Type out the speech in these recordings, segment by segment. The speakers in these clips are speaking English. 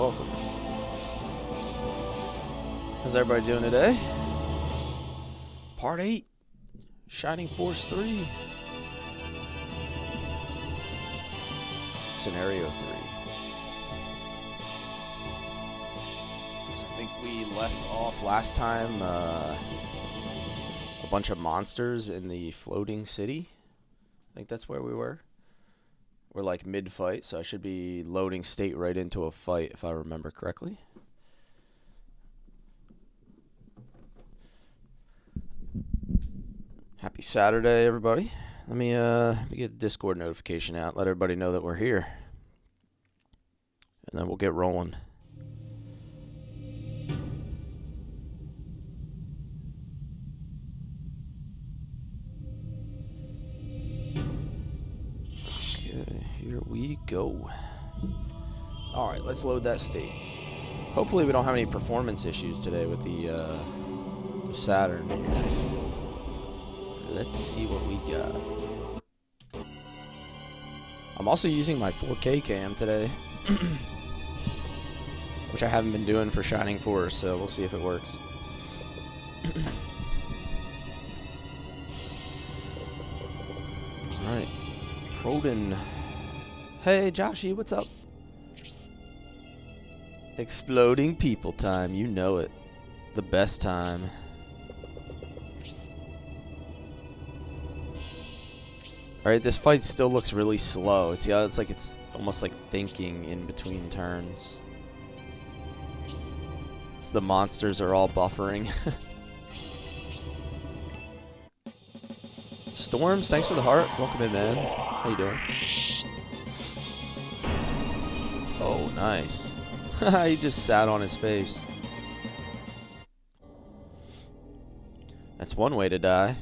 welcome. How's everybody doing today? Part 8, Shining Force 3. Scenario 3. So I think we left off last time, a bunch of monsters in the floating city. I think that's where we were. We're like mid-fight, so I should be loading state right into a fight if I remember correctly. Happy Saturday, everybody. Let me get a Discord notification out, let everybody know that we're here. And then we'll get rolling. Okay, here we go. Alright, let's load that state. Hopefully we don't have any performance issues today with the Saturn here. Let's see what we got. I'm also using my 4K cam today, which I haven't been doing for Shining Force, so we'll see if it works. Alright. Proden. Hey, Joshy, what's up? Exploding people time, you know it. The best time. Alright, this fight still looks really slow. See how it's like it's almost like thinking in between turns. It's the monsters are all buffering. Storms, thanks for the heart. Welcome in, man. How you doing? Oh, nice. He just sat on his face. That's one way to die.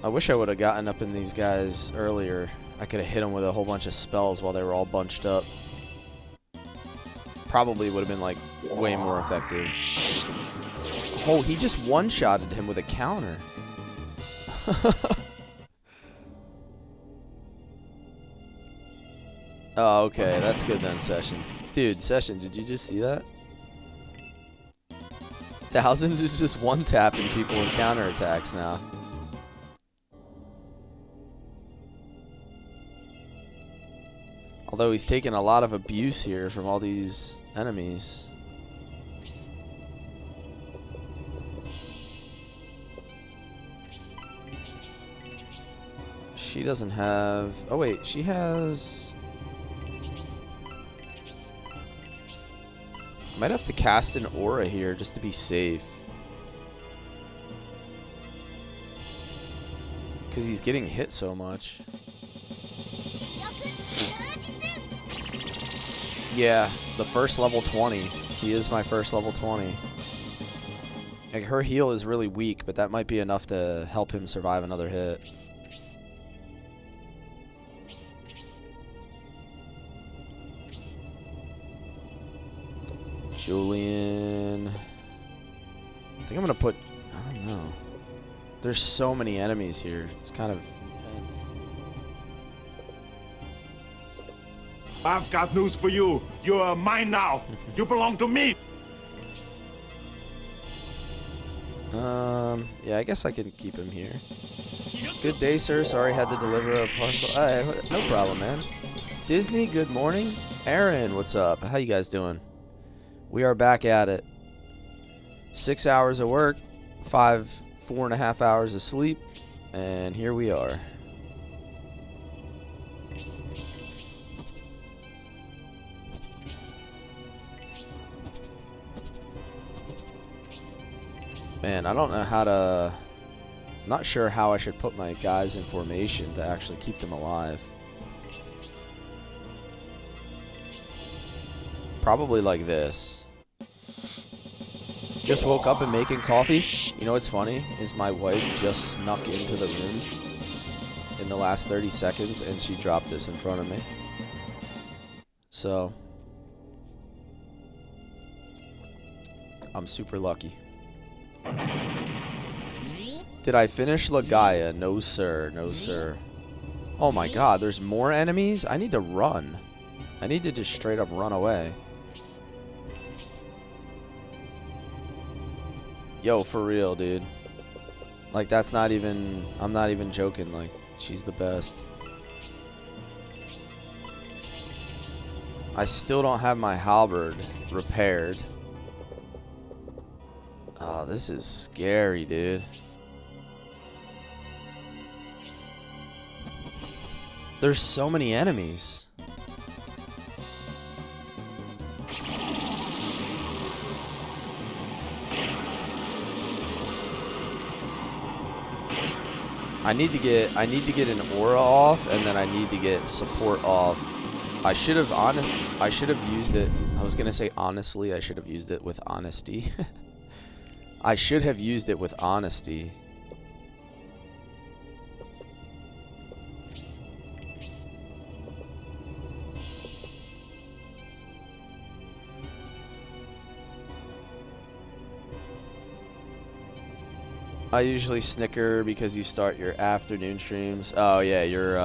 I wish I would have gotten up in these guys earlier. I could have hit them with a whole bunch of spells while they were all bunched up. Probably would have been like way more effective. Oh, he just one-shotted him with a counter. Oh, okay. That's good then, Session. Dude, Session, did you just see that? Thousand is just one-tapping people with counterattacks now. Although he's taking a lot of abuse here from all these enemies. She doesn't have... Oh wait, she has... Might have to cast an aura here just to be safe. Because he's getting hit so much. Yeah, the first level 20. He is my first level 20. Like, her heal is really weak, but that might be enough to help him survive another hit. Julian. I think I'm going to put... I don't know. There's so many enemies here. It's kind of... I've got news for you. You're mine now. You belong to me. Yeah, I guess I can keep him here. Good day, sir. Sorry, had to deliver a parcel. No problem, man. Disney, good morning. Aaron, what's up? How you guys doing? We are back at it. 6 hours of work, 4.5 hours of sleep, and here we are. Man, I don't know how to... I'm not sure how I should put my guys in formation to actually keep them alive. Probably like this. Just woke up and making coffee. You know what's funny? Is my wife just snuck into the room in the last 30 seconds and she dropped this in front of me. So... I'm super lucky. Did I finish Lagaya? No, sir. No, sir. Oh my god, there's more enemies? I need to run. I need to just straight up run away. Yo, for real, dude. Like, that's not even... I'm not even joking. Like, she's the best. I still don't have my halberd repaired. Oh, this is scary, dude. There's so many enemies. I need to get an aura off, and then I need to get support off. I should have used it. I was gonna say honestly, I should have used it with honesty. I should have used it with honesty. I usually snicker because you start your afternoon streams. Oh yeah, you're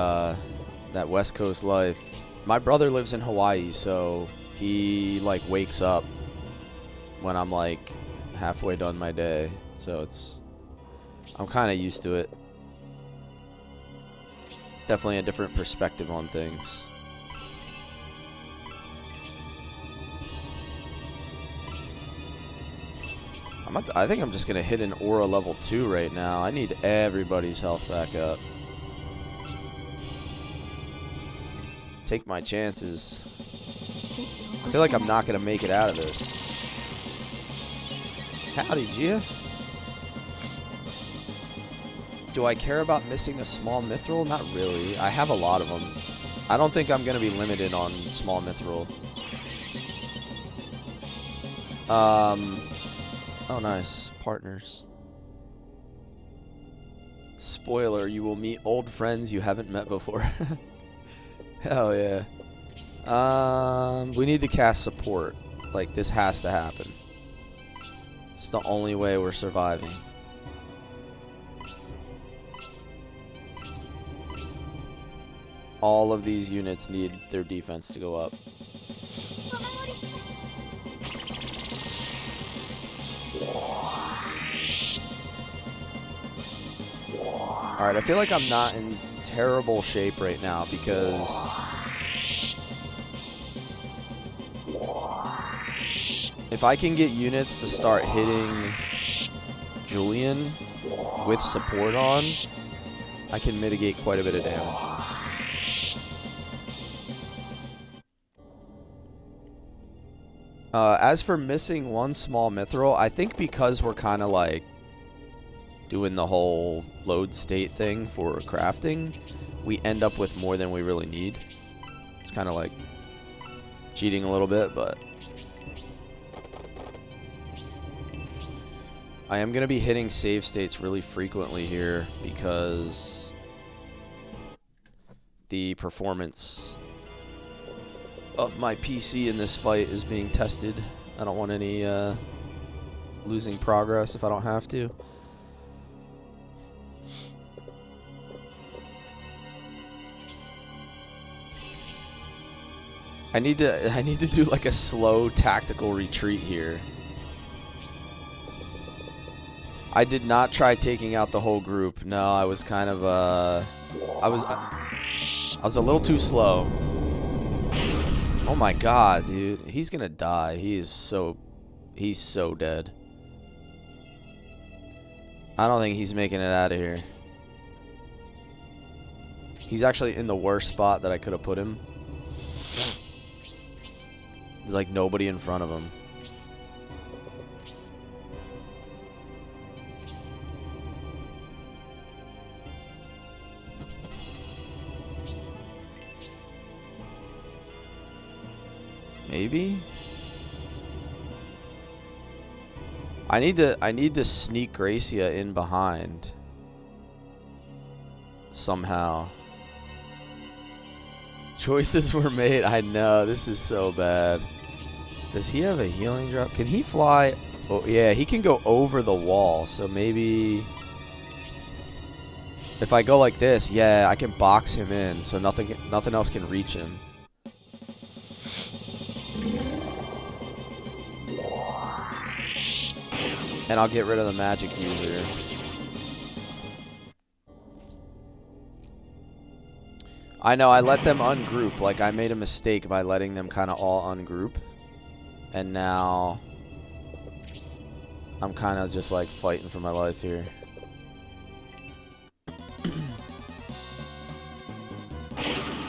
that West Coast life. My brother lives in Hawaii, so he like wakes up when I'm like halfway done my day. So I'm kind of used to it. It's definitely a different perspective on things. I think I'm just gonna hit an aura level 2 right now. I need everybody's health back up. Take my chances. I feel like I'm not gonna make it out of this. Howdy, Gia. Do I care about missing a small mithril? Not really. I have a lot of them. I don't think I'm gonna be limited on small mithril. Oh, nice. Partners. Spoiler, you will meet old friends you haven't met before. Hell yeah. We need to cast support. Like, this has to happen. It's the only way we're surviving. All of these units need their defense to go up. Alright, I feel like I'm not in terrible shape right now because if I can get units to start hitting Julian with support on, I can mitigate quite a bit of damage. As for missing one small mithril, I think because we're kind of like doing the whole load state thing for crafting, we end up with more than we really need. It's kind of like cheating a little bit, but I am going to be hitting save states really frequently here because the performance of my PC in this fight is being tested. I don't want any losing progress if I don't have to. I need to do like a slow tactical retreat here. I did not try taking out the whole group. No, I was kind of I was a little too slow. Oh my god, dude. He's gonna die. He's so dead. I don't think he's making it out of here. He's actually in the worst spot that I could have put him. There's like nobody in front of him. Maybe? I need to sneak Gracia in behind. Somehow. Choices were made. I know, this is so bad. Does he have a healing drop? Can he fly? Oh, yeah, he can go over the wall, so maybe if I go like this, yeah, I can box him in, so nothing else can reach him. And I'll get rid of the magic user. I know, I let them ungroup. Like, I made a mistake by letting them kind of all ungroup. And now I'm kind of just, like, fighting for my life here.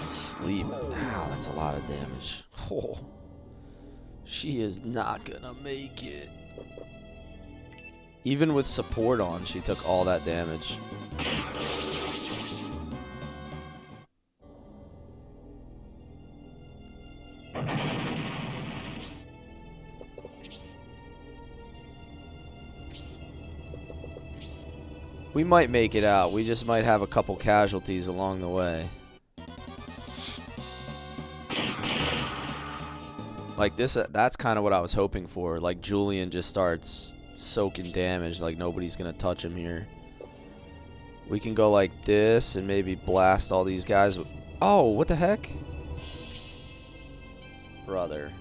Sleep. Ow, that's a lot of damage. Oh. She is not gonna make it. Even with support on, she took all that damage. We might make it out. We just might have a couple casualties along the way. Like this, that's kind of what I was hoping for. Like Julian just starts soaking damage, like nobody's gonna touch him here. We can go like this and maybe blast all these guys. Oh, what the heck? Brother.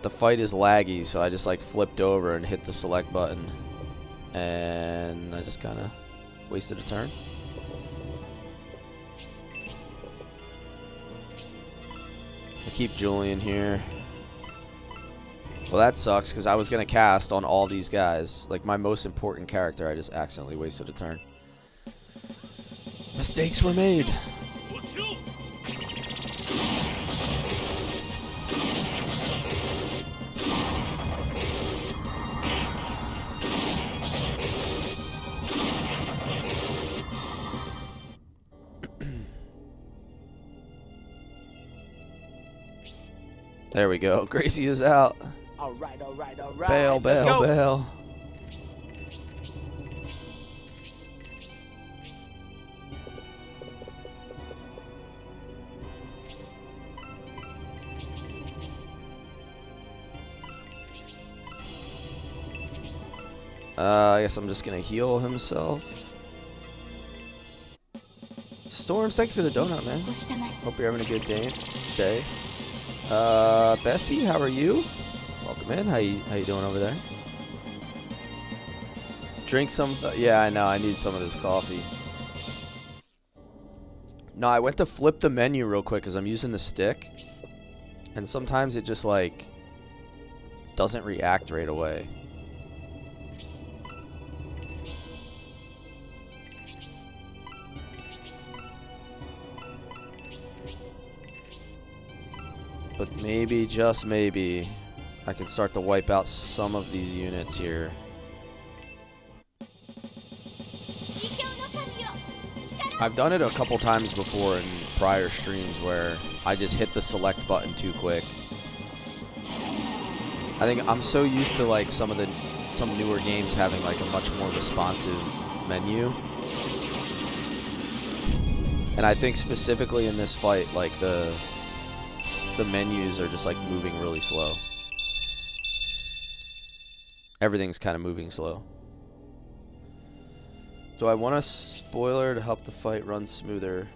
The fight is laggy, so I just like flipped over and hit the select button. And I just kind of wasted a turn. I keep Julian here. Well, that sucks because I was going to cast on all these guys. Like my most important character, I just accidentally wasted a turn. Mistakes were made. There we go. Gracie is out. All right. Bail, bail, bail. I guess I'm just gonna heal himself. Storms, thank you for the donut, man. Hope you're having a good day. Bessie, how are you? Welcome in. How you doing over there? Drink some. Yeah, I know. I need some of this coffee. No, I went to flip the menu real quick because I'm using the stick, and sometimes it just like doesn't react right away. But maybe, just maybe, I can start to wipe out some of these units here. I've done it a couple times before in prior streams where I just hit the select button too quick. I think I'm so used to like some newer games having like a much more responsive menu. And I think specifically in this fight, like the menus are just like moving really slow. Everything's kind of moving slow. Do I want a spoiler to help the fight run smoother?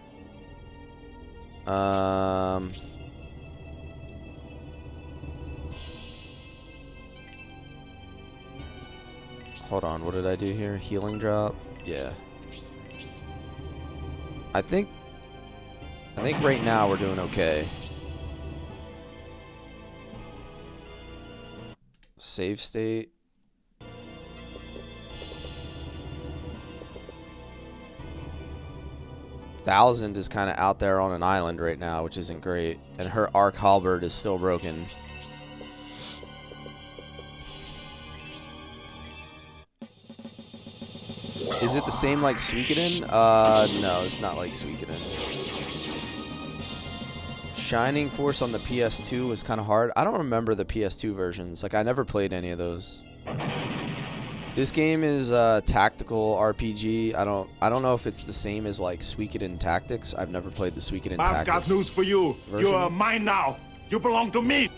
Hold on, what did I do here? Healing drop? Yeah. I think right now we're doing okay. Save state. Thousand is kind of out there on an island right now, which isn't great. And her arc halberd is still broken. Is it the same like Suikoden? No, it's not like Suikoden. Shining Force on the PS2 was kind of hard. I don't remember the PS2 versions. Like, I never played any of those. This game is a tactical RPG. I don't know if it's the same as like Suikoden Tactics. I've never played the Suikoden Tactics. I've got news for you. Version. You are mine now. You belong to me.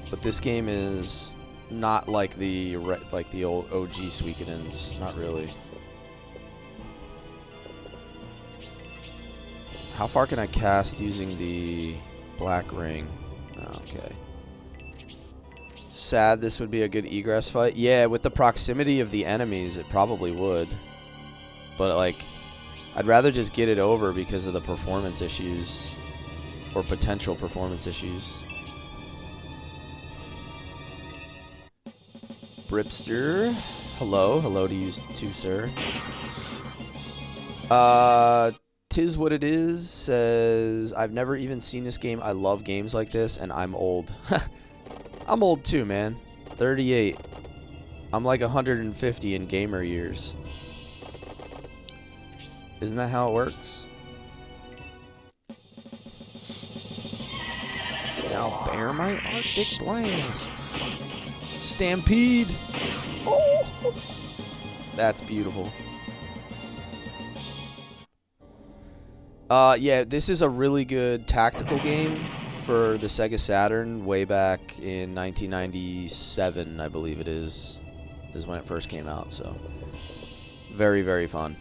But this game is not like the old OG Suikodens. Not really. How far can I cast using the black ring? Okay. Sad this would be a good egress fight. Yeah, with the proximity of the enemies, it probably would. But, like, I'd rather just get it over because of the performance issues. Or potential performance issues. Bripster. Hello. Hello to you too, sir. Tis what it is says, I've never even seen this game. I love games like this, and I'm old. I'm old too, man. 38. I'm like 150 in gamer years. Isn't that how it works? Now bear my Arctic Blast. Stampede. Oh, that's beautiful. Yeah, this is a really good tactical game for the Sega Saturn way back in 1997, I believe it is when it first came out. So, very, very fun.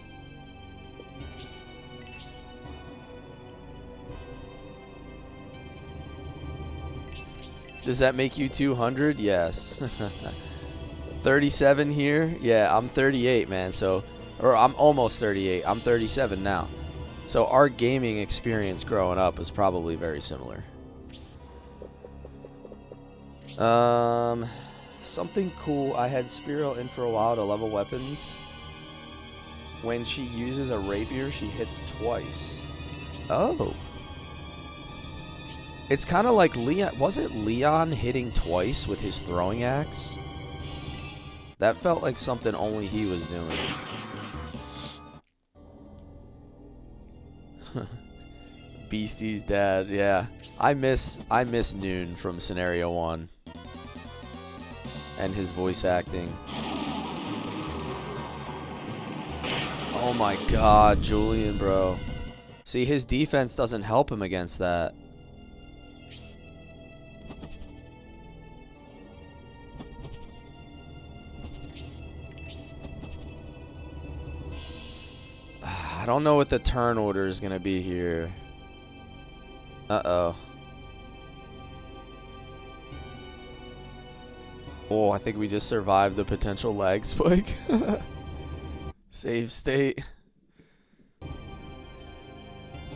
Does that make you 200? Yes. 37 here? Yeah, I'm 38, man. So, or I'm almost 38. I'm 37 now. So our gaming experience growing up was probably very similar. Something cool. I had Spiro in for a while to level weapons. When she uses a rapier, she hits twice. Oh. It's kind of like Leon. Was it Leon hitting twice with his throwing axe? That felt like something only he was doing. Beastie's dad, yeah. I miss Noon from Scenario 1. And his voice acting. Oh my god, Julian, bro. See, his defense doesn't help him against that. I don't know what the turn order is going to be here. Uh-oh. Oh, I think we just survived the potential lag spike. Save state.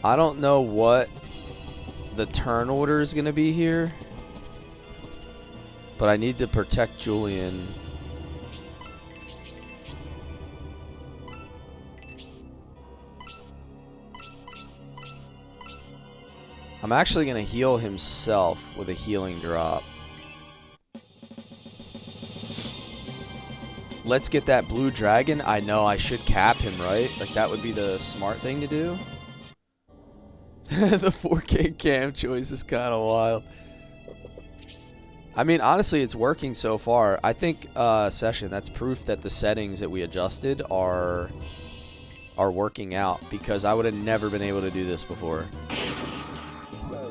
I don't know what the turn order is going to be here. But I need to protect Julian. I'm actually going to heal himself with a healing drop. Let's get that blue dragon. I know I should cap him, right? Like, that would be the smart thing to do. The 4K cam choice is kind of wild. I mean, honestly, it's working so far. I think, Session, that's proof that the settings that we adjusted are working out. Because I would have never been able to do this before.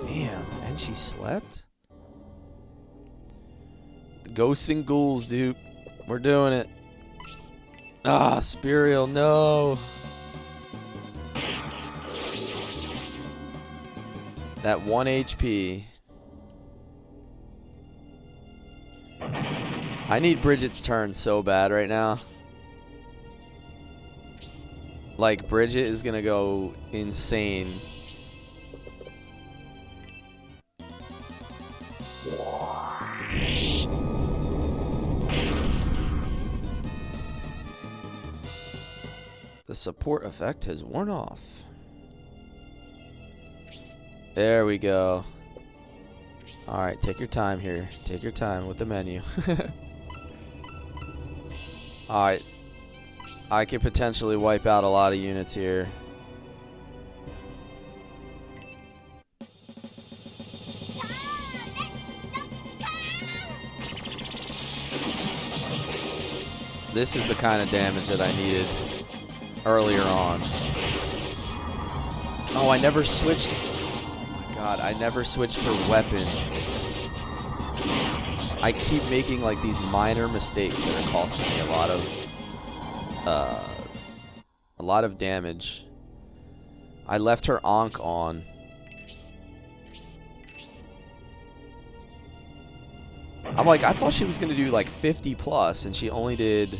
Damn, and she slept? Ghosts and ghouls, dude. We're doing it. Ah, Spirial, no. That 1 HP. I need Bridget's turn so bad right now. Like, Bridget is gonna go insane. The support effect has worn off. There we go. Alright, take your time here. Take your time with the menu. Alright. I could potentially wipe out a lot of units here. This is the kind of damage that I needed earlier on. Oh, I never switched. Oh my god, I never switched her weapon. I keep making like these minor mistakes that are costing me a lot of damage. I left her Ankh on. I'm like, I thought she was gonna do like 50 plus, and she only did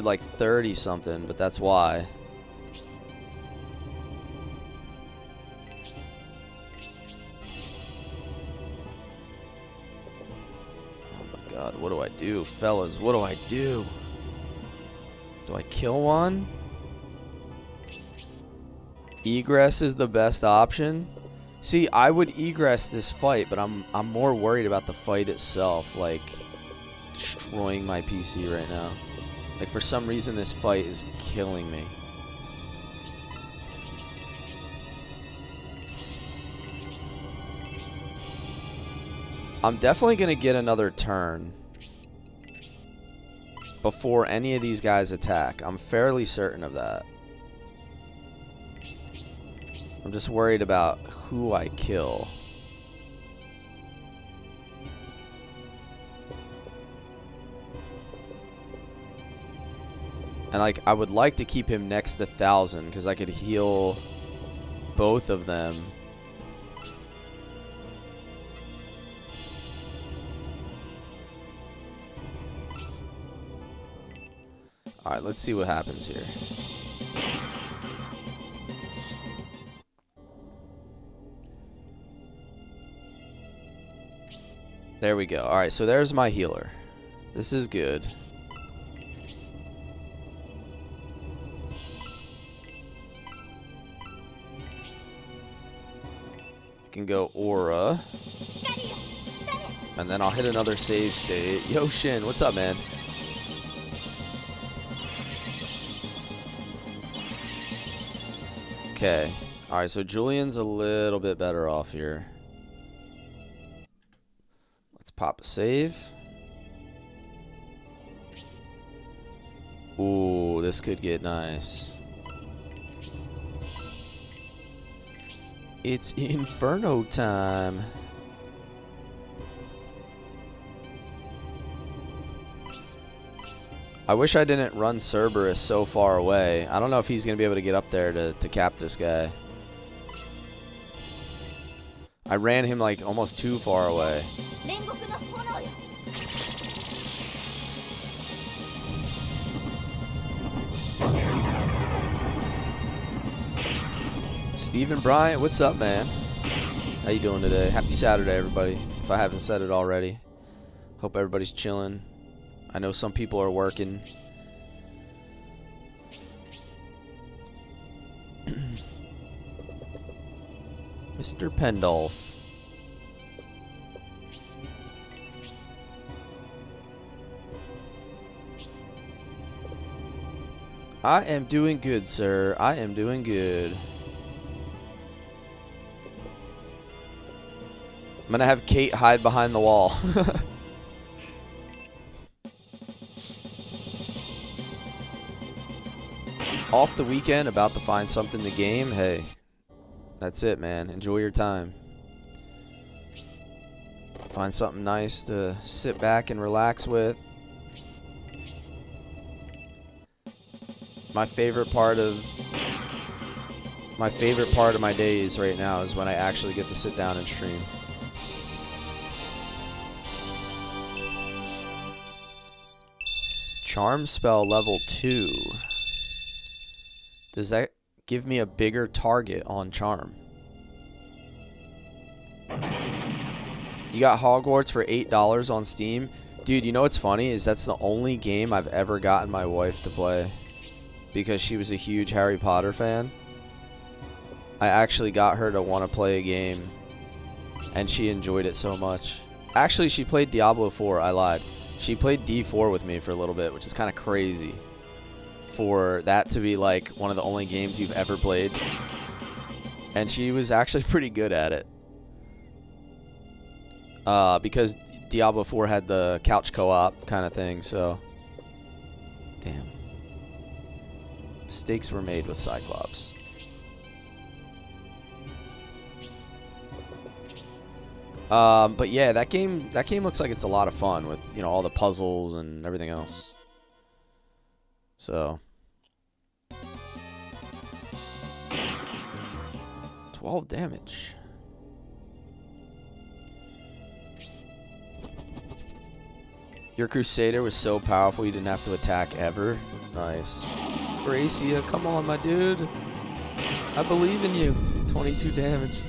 like 30 something, but that's why. God, what do I do? Fellas, what do I do? Do I kill one? Egress is the best option. See, I would egress this fight, but I'm more worried about the fight itself, like destroying my PC right now. Like, for some reason this fight is killing me. I'm definitely going to get another turn before any of these guys attack. I'm fairly certain of that. I'm just worried about who I kill. And like, I would like to keep him next to 1,000 because I could heal both of them. Alright, let's see what happens here. There we go. Alright, so there's my healer. This is good. I can go Aura. And then I'll hit another save state. Yo, Shin, what's up, man? Okay. Alright, so Julian's a little bit better off here. Let's pop a save. Ooh, this could get nice. It's Inferno time. I wish I didn't run Cerberus so far away. I don't know if he's going to be able to get up there to cap this guy. I ran him like almost too far away. Stephen Bryant, what's up, man? How you doing today? Happy Saturday, everybody. If I haven't said it already. Hope everybody's chilling. I know some people are working. Mr. Pendolph. I am doing good, sir. I am doing good. I'm gonna have Kate hide behind the wall. Off the weekend, about to find something to game. Hey, that's it, man. Enjoy your time. Find something nice to sit back and relax with. My favorite part of my days right now is when I actually get to sit down and stream. Charm spell level 2. Does that give me a bigger target on charm? You got Hogwarts for $8 on Steam? Dude, you know what's funny is that's the only game I've ever gotten my wife to play. Because she was a huge Harry Potter fan. I actually got her to want to play a game. And she enjoyed it so much. Actually, she played Diablo 4. I lied. She played D4 with me for a little bit, which is kind of crazy. For that to be like one of the only games you've ever played. And she was actually pretty good at it. Because Diablo 4 had the couch co-op kind of thing, so. Damn. Mistakes were made with Cyclops. But yeah, that game looks like it's a lot of fun with, you know, all the puzzles and everything else. So 12 damage. Your Crusader was so powerful you didn't have to attack ever. Nice. Gracia, come on, my dude. I believe in you. 22 damage.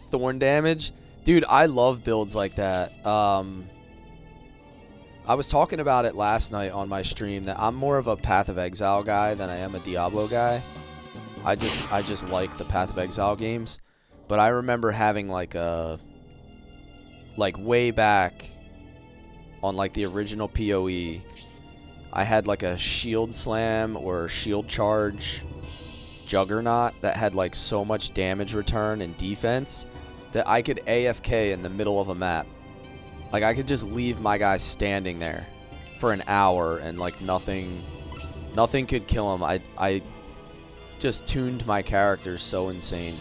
Thorn damage. Dude, I love builds like that. I was talking about it last night on my stream that I'm more of a Path of Exile guy than I am a Diablo guy. I just like the Path of Exile games. But I remember having like way back on like the original PoE, I had like a shield slam or shield charge juggernaut that had like so much damage return and defense that I could AFK in the middle of a map. Like I could just leave my guy standing there for an hour and like nothing could kill him. I just tuned my character so insane.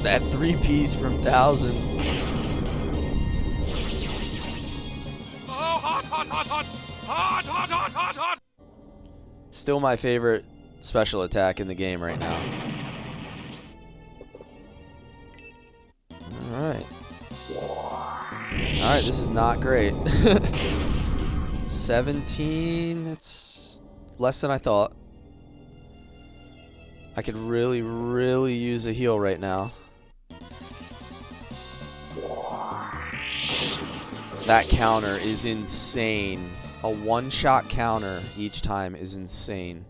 That 3-piece from 1000. Oh, hot, hot, hot, hot. Hot, hot, hot, hot, hot. Still my favorite special attack in the game right now. Alright. Alright, this is not great. 17. It's less than I thought. I could really, really use a heal right now. That counter is insane. A one-shot counter each time is insane.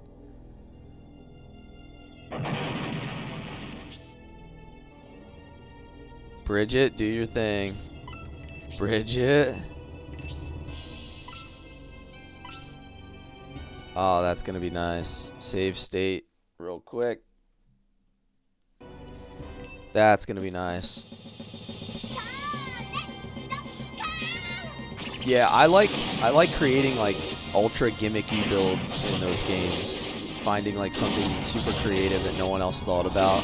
Bridget, do your thing. Bridget. Oh, that's going to be nice. Save state real quick. That's going to be nice. Yeah, I like creating like ultra gimmicky builds in those games. Finding like something super creative that no one else thought about.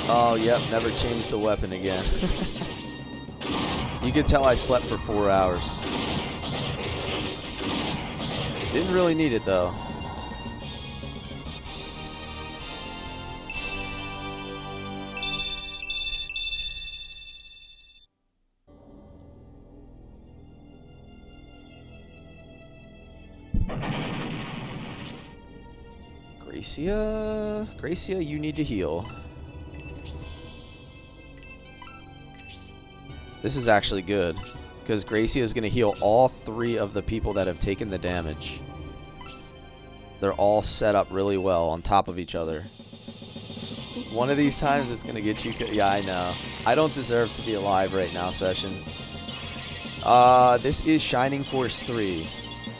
Oh, yep, never changed the weapon again. You could tell I slept for 4 hours. Didn't really need it though. Gracia, you need to heal. This is actually good, because Gracia is going to heal all 3 of the people that have taken the damage. They're all set up really well on top of each other. One of these times it's going to get you... Yeah, I know. I don't deserve to be alive right now, Session. This is Shining Force 3.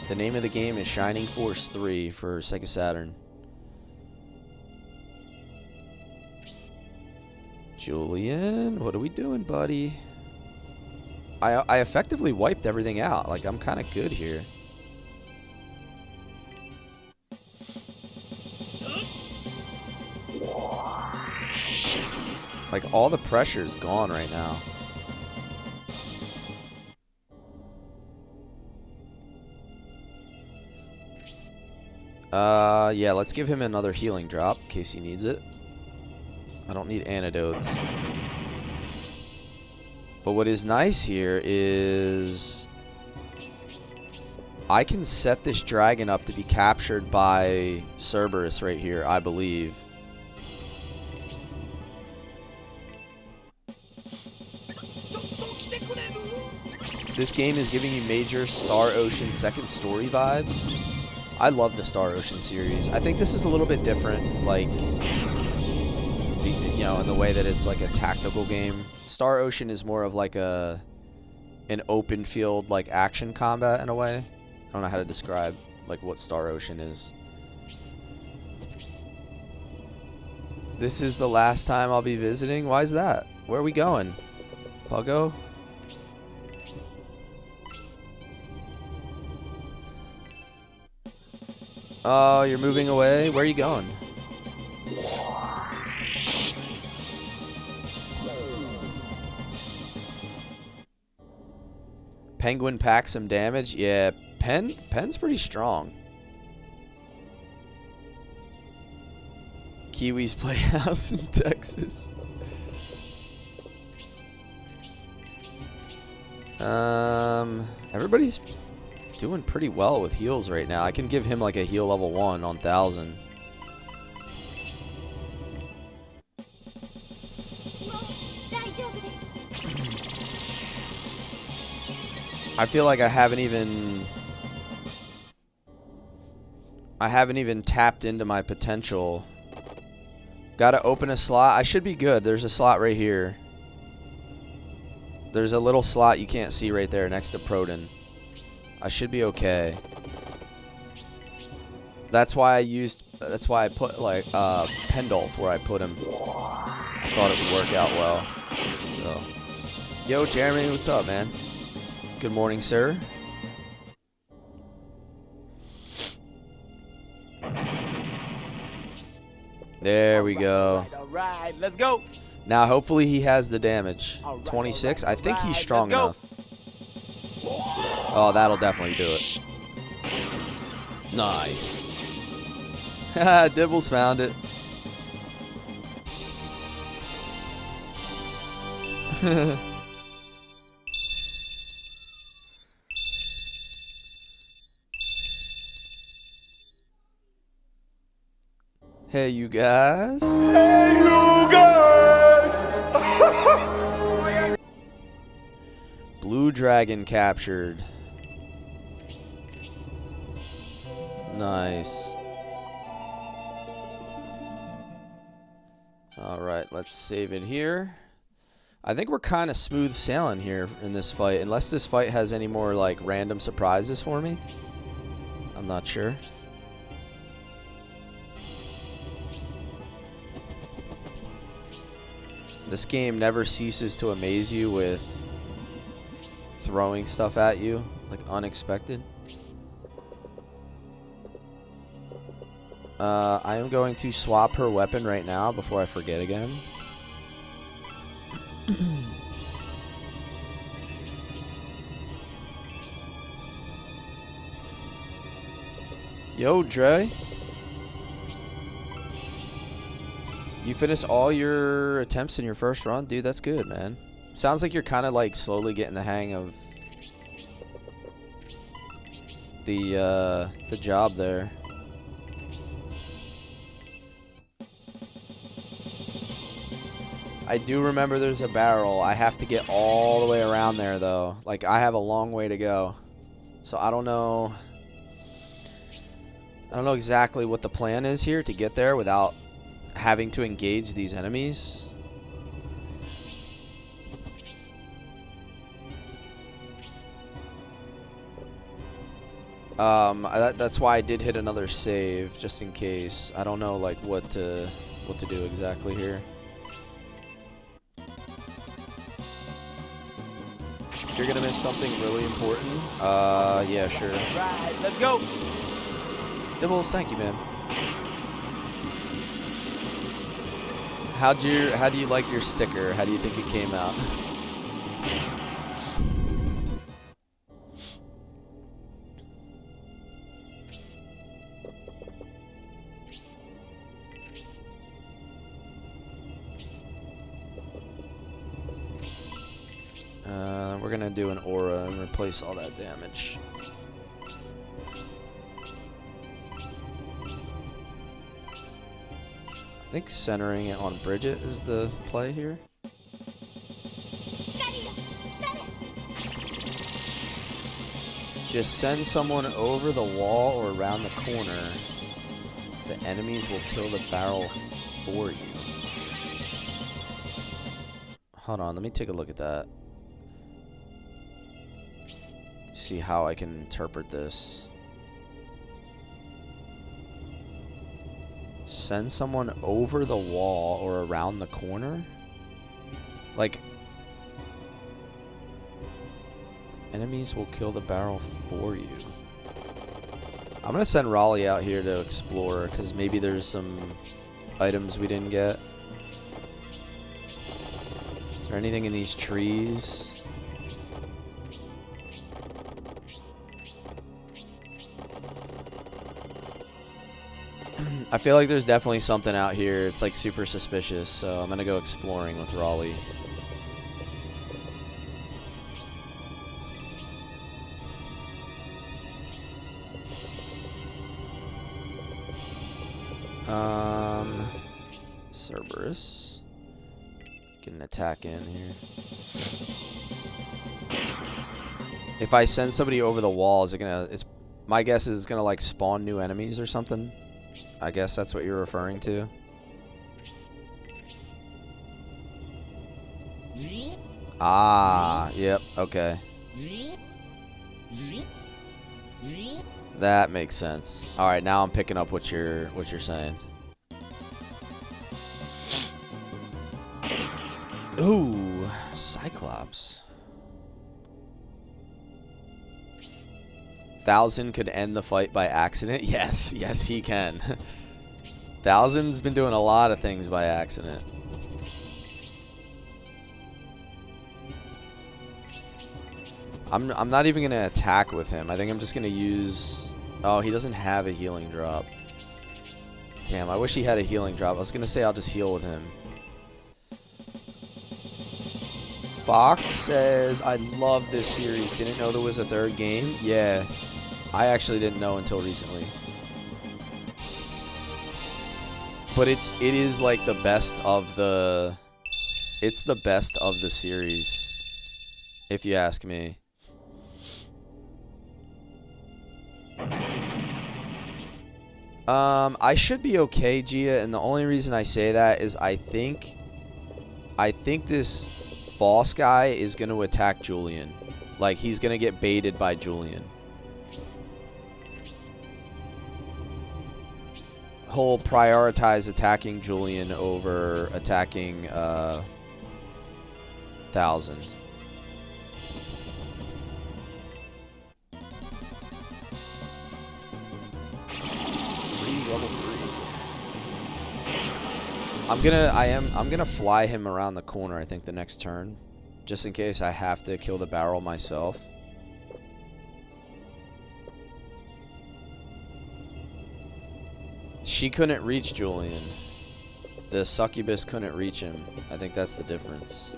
The name of the game is Shining Force 3 for Sega Saturn. Julian, what are we doing, buddy? I effectively wiped everything out. Like, I'm kind of good here. Like, all the pressure's gone right now. Yeah, let's give him another healing drop in case he needs it. I don't need antidotes. But what is nice here is I can set this dragon up to be captured by Cerberus right here, I believe. This game is giving you major Star Ocean second story vibes. I love the Star Ocean series. I think this is a little bit different, like, you know, in the way that it's like a tactical game. Star Ocean is more of like an open field, like, action combat in a way. I don't know how to describe like what Star Ocean is. This is the last time I'll be visiting. Why is that? Where are we going? Puggo? Oh, you're moving away? Where are you going? Penguin packs some damage. Yeah, Pen's pretty strong. Kiwis Playhouse in Texas. Everybody's doing pretty well with heals right now. I can give him like a heal level 1 on 1000. I feel like I haven't even tapped into my potential. Gotta open a slot. I should be good. There's a slot right here. There's a little slot you can't see right there next to Proton. I should be okay. That's why I put like Pendulph where I put him. I thought it would work out well. So, yo, Jeremy, what's up, man? Good morning, sir. There we go. All right, let's go. Now, hopefully he has the damage. 26. I think he's strong enough. Oh, that'll definitely do it. Nice. Haha, Dibbles found it. Hey, you guys. Hey, you guys! Blue dragon captured. Nice. Alright, let's save it here. I think we're kind of smooth sailing here in this fight. Unless this fight has any more, like, random surprises for me. I'm not sure. This game never ceases to amaze you with throwing stuff at you, like unexpected. I am going to swap her weapon right now before I forget again. Yo, Dre. You finished all your attempts in your first run? Dude, that's good, man. Sounds like you're kind of like slowly getting the hang of the job there. I do remember there's a barrel. I have to get all the way around there, though. Like, I have a long way to go. So I don't know. I don't know exactly what the plan is here to get there without having to engage these enemies. That's why I did hit another save just in case. I don't know like what to do exactly here. You're gonna miss something really important. Yeah, sure. Right, let's go. Dibbles, thank you, man. How do you like your sticker? How do you think it came out? We're gonna do an aura and replace all that damage. I think centering it on Bridget is the play here. Just send someone over the wall or around the corner. The enemies will kill the barrel for you. Hold on, let me take a look at that. See how I can interpret this. Send someone over the wall or around the corner? Like, enemies will kill the barrel for you. I'm gonna send Raleigh out here to explore, because maybe there's some items we didn't get. Is there anything in these trees? I feel like there's definitely something out here. It's like super suspicious, so I'm gonna go exploring with Raleigh. Cerberus. Get an attack in here. If I send somebody over the wall, is it gonna... my guess is it's gonna like spawn new enemies or something. I guess that's what you're referring to. Ah, yep, okay. That makes sense. All right, now I'm picking up what you're saying. Ooh, Cyclops. 1000 could end the fight by accident. Yes, yes, he can. 1000's been doing a lot of things by accident. I'm not even gonna attack with him. I think I'm just gonna use... Oh, he doesn't have a healing drop. Damn, I wish he had a healing drop. I was gonna say I'll just heal with him. Fox says, I love this series. Didn't know there was a third game. Yeah, I actually didn't know until recently. But it is like the best of the... It's the best of the series, if you ask me. I should be okay, Gia, and the only reason I say that is I think this boss guy is going to attack Julian. Like, he's going to get baited by Julian. He'll prioritize attacking Julian over attacking 1000. Level 3. I'm gonna fly him around the corner, I think, the next turn. Just in case I have to kill the barrel myself. She couldn't reach Julian. The succubus couldn't reach him. I think that's the difference.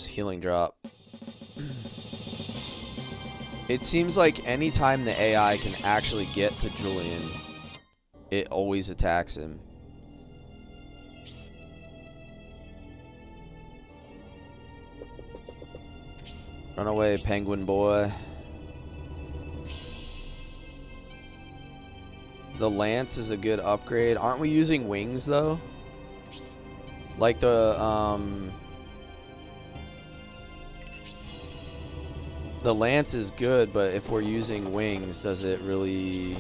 Healing drop. It seems like anytime the AI can actually get to Julian, it always attacks him. Run away, penguin boy. The lance is a good upgrade. Aren't we using wings though? Like the lance is good, but if we're using wings, does it really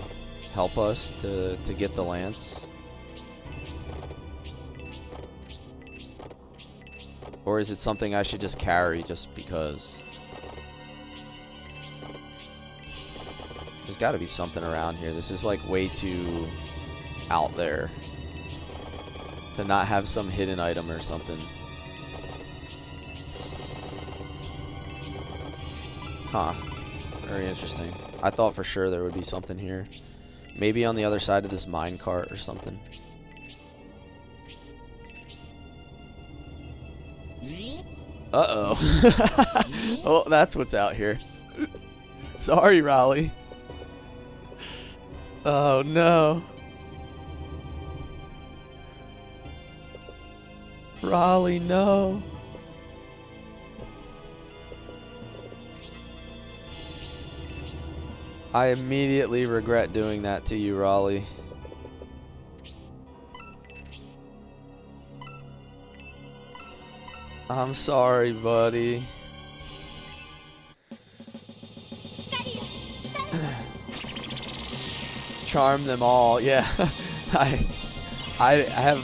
help us to get the lance? Or is it something I should just carry just because? There's got to be something around here. This is like way too out there to not have some hidden item or something. Huh. Very interesting. I thought for sure there would be something here. Maybe on the other side of this minecart or something. Uh-oh. Oh, that's what's out here. Sorry, Raleigh. Oh, no. Raleigh, no. I immediately regret doing that to you, Raleigh. I'm sorry, buddy. charm them all. Yeah. I have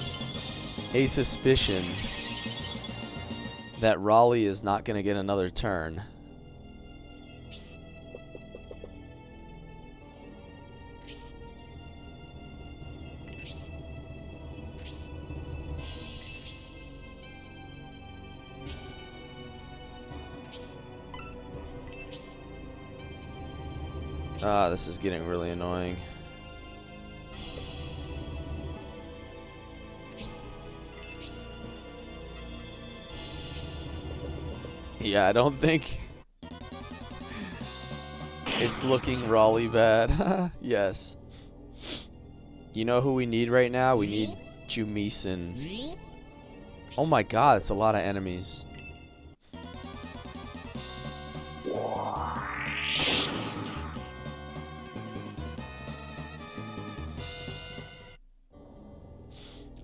a suspicion that Raleigh is not going to get another turn. Ah, this is getting really annoying. Yeah, I don't think it's looking Raleigh bad. Yes. You know who we need right now? We need Jumisen. Oh my god, it's a lot of enemies.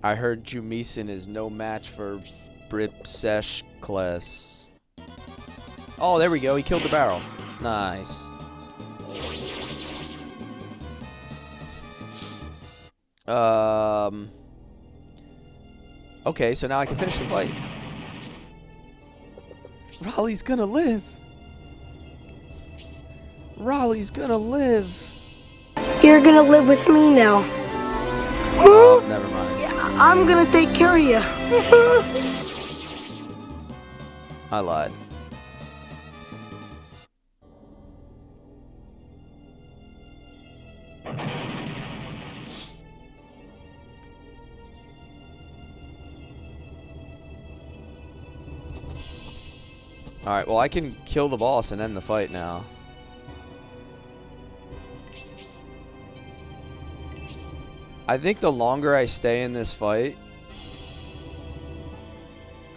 I heard Jumisen is no match for Bripsesh Cless. Oh, there we go. He killed the barrel. Nice. Okay, so now I can finish the fight. Raleigh's gonna live. Raleigh's gonna live. You're gonna live with me now. Oh, never mind. I'm gonna take care of you. I lied. Alright, well I can kill the boss and end the fight now. I think the longer I stay in this fight,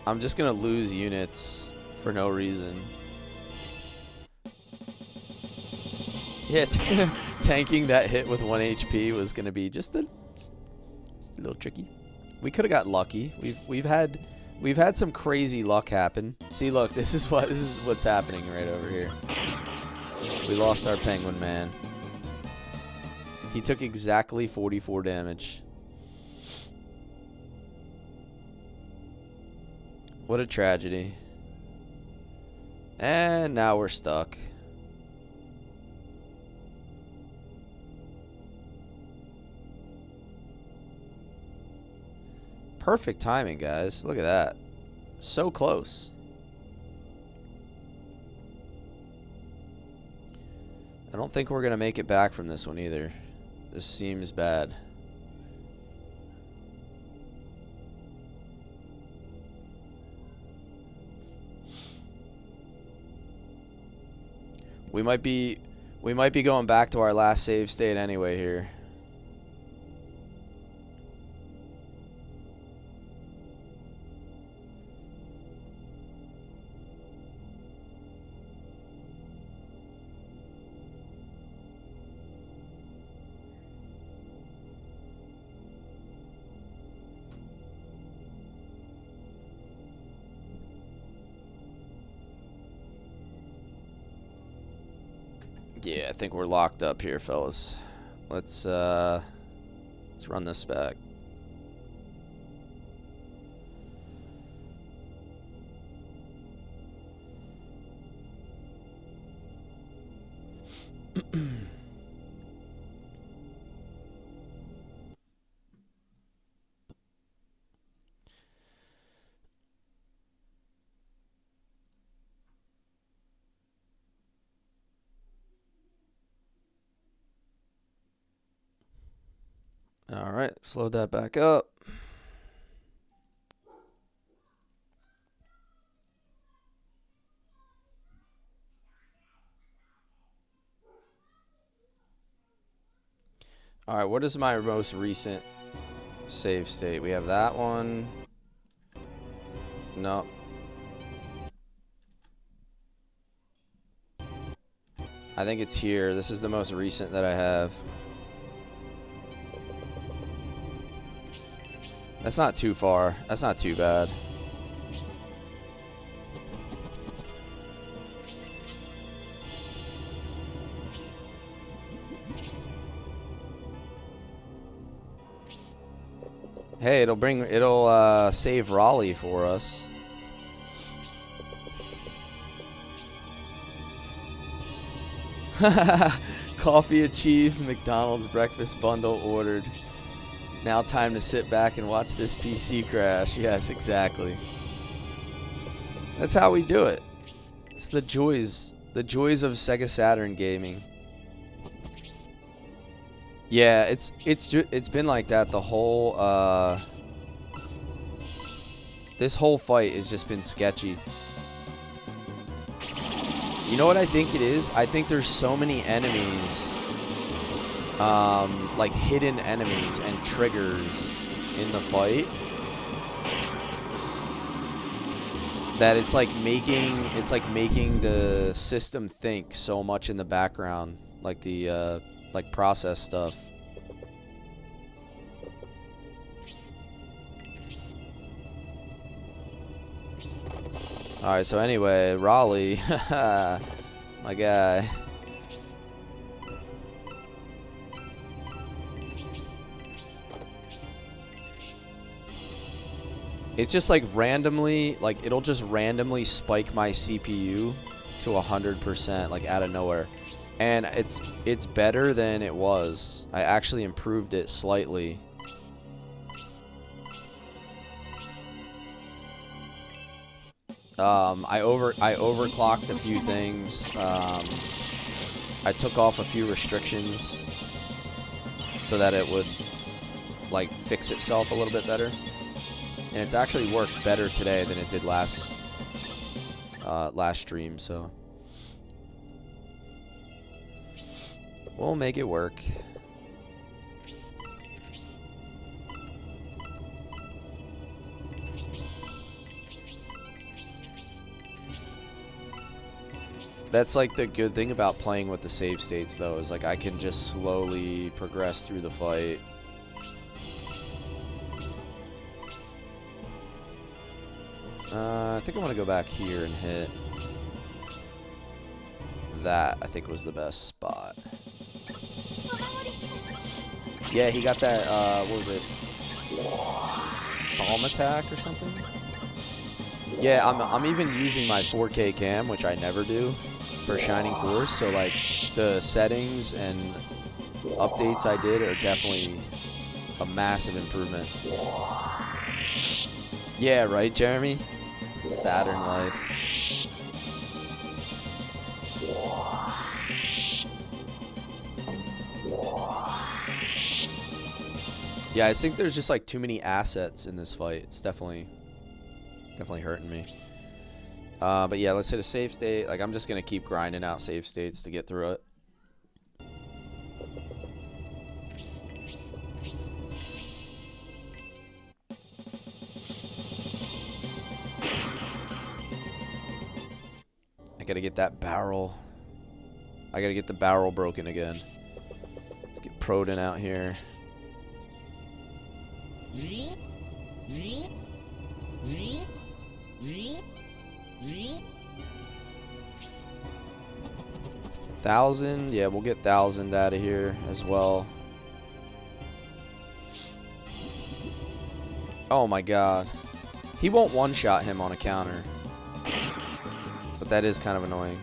I'm just gonna lose units for no reason. Yeah, tanking that hit with 1 HP was gonna be just a little tricky. We could have got lucky. We've had some crazy luck happen. See, look, this is what's happening right over here. We lost our penguin man. He took exactly 44 damage. What a tragedy. And now we're stuck. Perfect timing, guys. Look at that. So close. I don't think we're going to make it back from this one either. This seems bad. We might be going back to our last save state anyway here. Yeah, I think we're locked up here, fellas. Let's run this back. All right, let's load that back up. All right, what is my most recent save state? We have that one. No. I think it's here. This is the most recent that I have. That's not too far. That's not too bad. Hey, it'll save Raleigh for us. Coffee achieved, McDonald's breakfast bundle ordered. Now time to sit back and watch this PC crash. Yes, exactly. That's how we do it. It's the joys of Sega Saturn gaming. Yeah, it's been like that the whole this whole fight has just been sketchy. You know what I think it is? I think there's so many enemies, like hidden enemies and triggers in the fight, that it's like making the system think so much in the background, like the like process stuff. Alright, so anyway, Raleigh, my guy. It's just like randomly, like it'll just randomly spike my CPU to 100%, like out of nowhere. And it's better than it was. I actually improved it slightly. I overclocked a few things. I took off a few restrictions so that it would like fix itself a little bit better. And it's actually worked better today than it did last stream, so we'll make it work. That's like the good thing about playing with the save states, though, is like I can just slowly progress through the fight. I think I want to go back here and hit that. I think was the best spot. Yeah, he got that, what was it? Psalm attack or something? Yeah, I'm even using my 4K cam, which I never do, for Shining Force, so like the settings and updates I did are definitely a massive improvement. Yeah, right, Jeremy? Saturn life. Yeah, I think there's just like too many assets in this fight. It's definitely hurting me. But yeah, let's hit a save state. Like, I'm just gonna keep grinding out save states to get through it. I gotta get that barrel. I gotta get the barrel broken again. Let's get Proden out here. $1,000, yeah, we'll get $1,000 out of here as well. Oh my god, he won't one-shot him on a counter, but that is kind of annoying.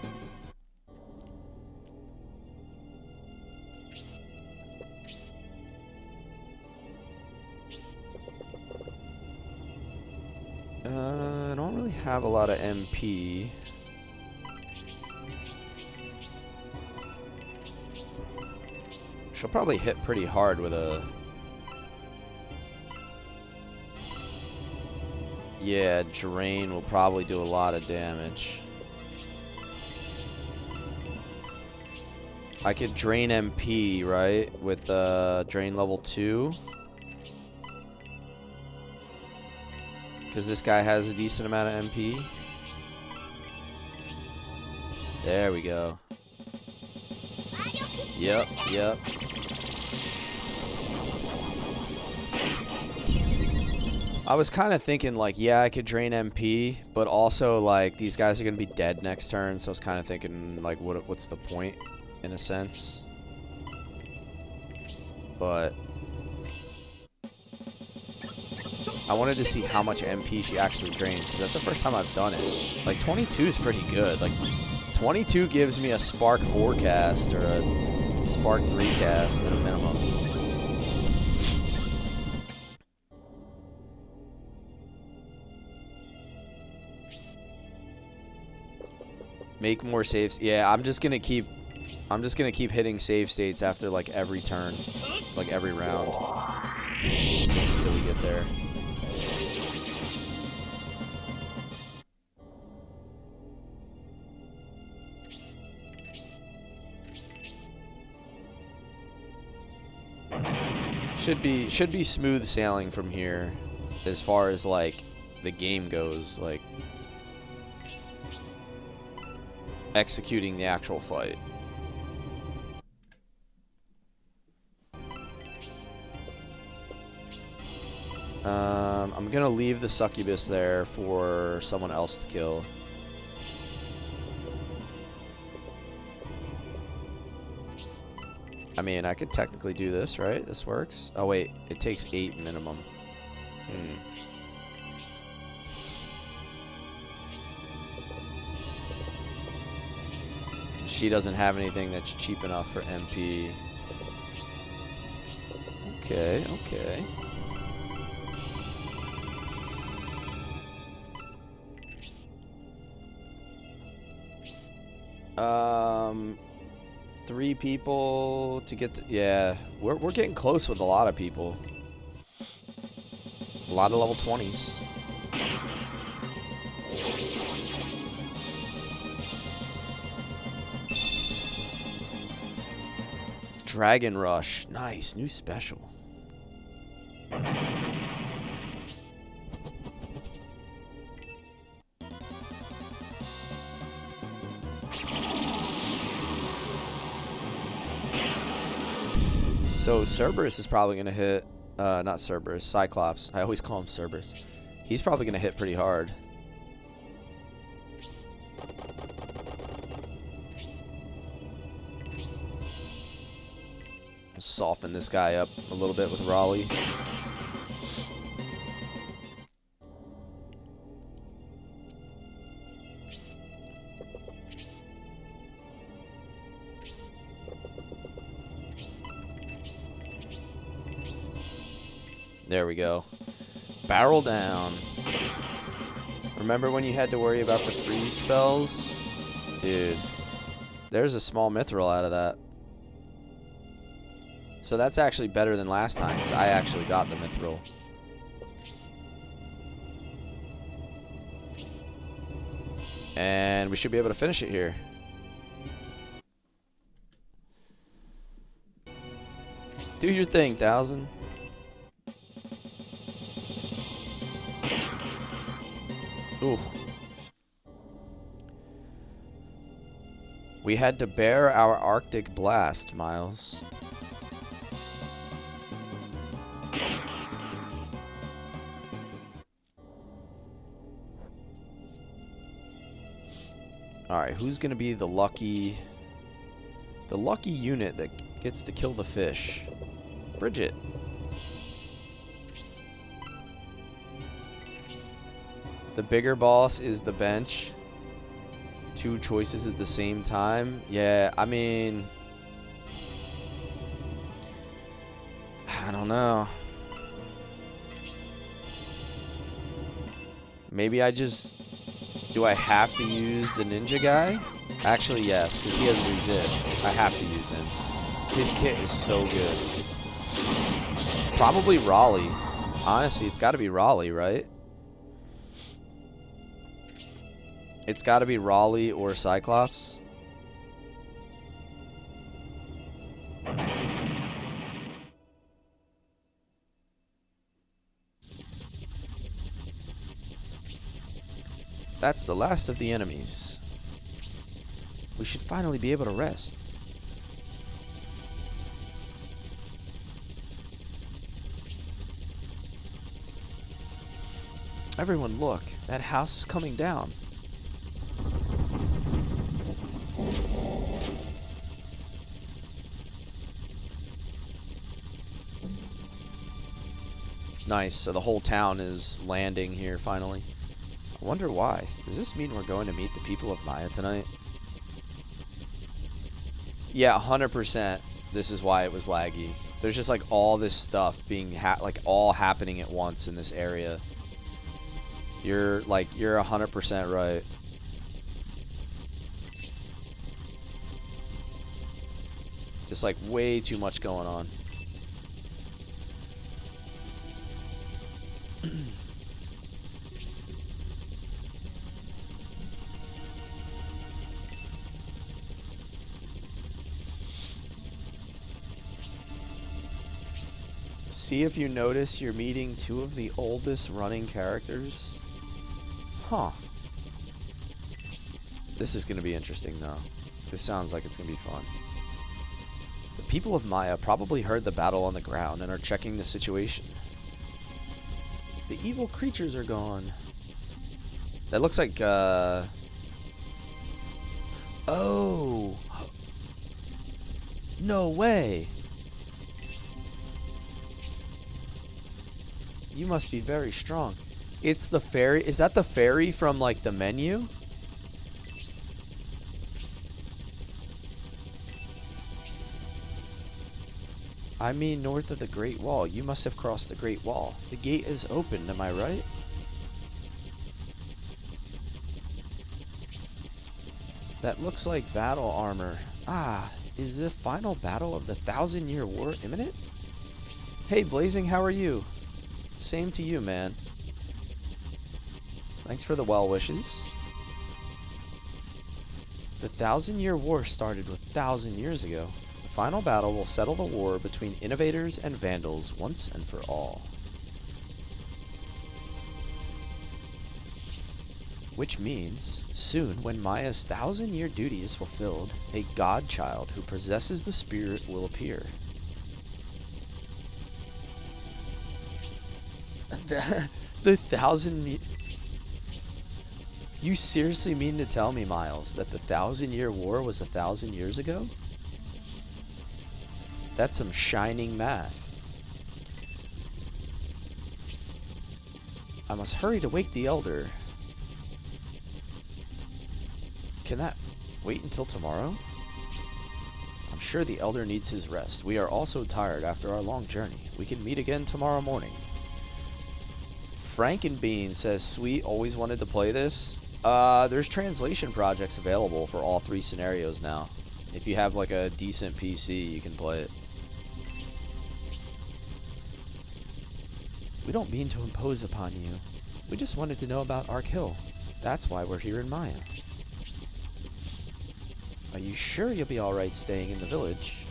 I don't really have a lot of MP. She'll probably hit pretty hard with a... Yeah, Drain will probably do a lot of damage. I could Drain MP, right? With Drain level 2. Because this guy has a decent amount of MP. There we go. Yep, yep. I was kind of thinking, like, yeah, I could drain MP, but also, like, these guys are going to be dead next turn, so I was kind of thinking, like, what's the point, in a sense? But I wanted to see how much MP she actually drains, because that's the first time I've done it. Like, 22 is pretty good. Like, 22 gives me a Spark 4 cast or a Spark 3 cast at a minimum. Make more saves. Yeah, I'm just gonna keep hitting save states after like every turn, like every round, just until we get there. Should be smooth sailing from here, as far as like the game goes, like executing the actual fight. I'm gonna leave the succubus there for someone else to kill. I mean, I could technically do this, right? This works. Oh wait, it takes 8 minimum. She doesn't have anything that's cheap enough for MP. Okay, okay. Three people to get to, yeah, we're getting close with a lot of people. A lot of level 20s. Dragon Rush. Nice. New special. So Cerberus is probably going to hit, not Cerberus, Cyclops. I always call him Cerberus. He's probably going to hit pretty hard. Soften this guy up a little bit with Raleigh. There we go. Barrel down. Remember when you had to worry about the freeze spells? Dude, there's a small mithril out of that. So that's actually better than last time, because I actually got the mithril. And we should be able to finish it here. Do your thing, 1000. Ooh. We had to bear our Arctic blast, Miles. Alright, who's gonna be the lucky unit that gets to kill the fish? Bridget. The bigger boss is the bench. 2 choices at the same time. Yeah, I mean, I don't know. Maybe I just... Do I have to use the ninja guy? Actually, yes, because he has resist. I have to use him. His kit is so good. Probably Raleigh. Honestly, it's got to be Raleigh, right? It's got to be Raleigh or Cyclops. That's the last of the enemies. We should finally be able to rest. Everyone look, that house is coming down. Nice. So the whole town is landing here finally. I wonder why. Does this mean we're going to meet the people of Maya tonight? Yeah, 100%. This is why it was laggy. There's just like all this stuff being like all happening at once in this area. You're 100% right. Just like way too much going on. See if you notice you're meeting two of the oldest running characters. Huh. This is going to be interesting though. This sounds like it's going to be fun. The people of Maya probably heard the battle on the ground and are checking the situation. The evil creatures are gone. That looks like, oh! No way! You must be very strong. It's the fairy. Is that the fairy from, like, the menu? I mean, north of the Great Wall. You must have crossed the Great Wall. The gate is open, am I right? That looks like battle armor. Ah, is the final battle of the 1,000-year war imminent? Hey, Blazing, how are you? Same to you, man. Thanks for the well wishes. The 1,000-year war started 1,000 years ago. The final battle will settle the war between innovators and vandals once and for all. Which means, soon when Maya's 1,000-year duty is fulfilled, a godchild who possesses the spirit will appear. The 1,000... You seriously mean to tell me, Miles, that the 1,000-year war was 1,000 years ago? That's some shining math. I must hurry to wake the elder. Can that wait until tomorrow? I'm sure the elder needs his rest. We are also tired after our long journey. We can meet again tomorrow morning. Frankenbean says, sweet, always wanted to play this. There's translation projects available for all 3 scenarios now. If you have like a decent PC, you can play it. We don't mean to impose upon you. We just wanted to know about Ark Hill. That's why we're here in Maya. Are you sure you'll be alright staying in the village?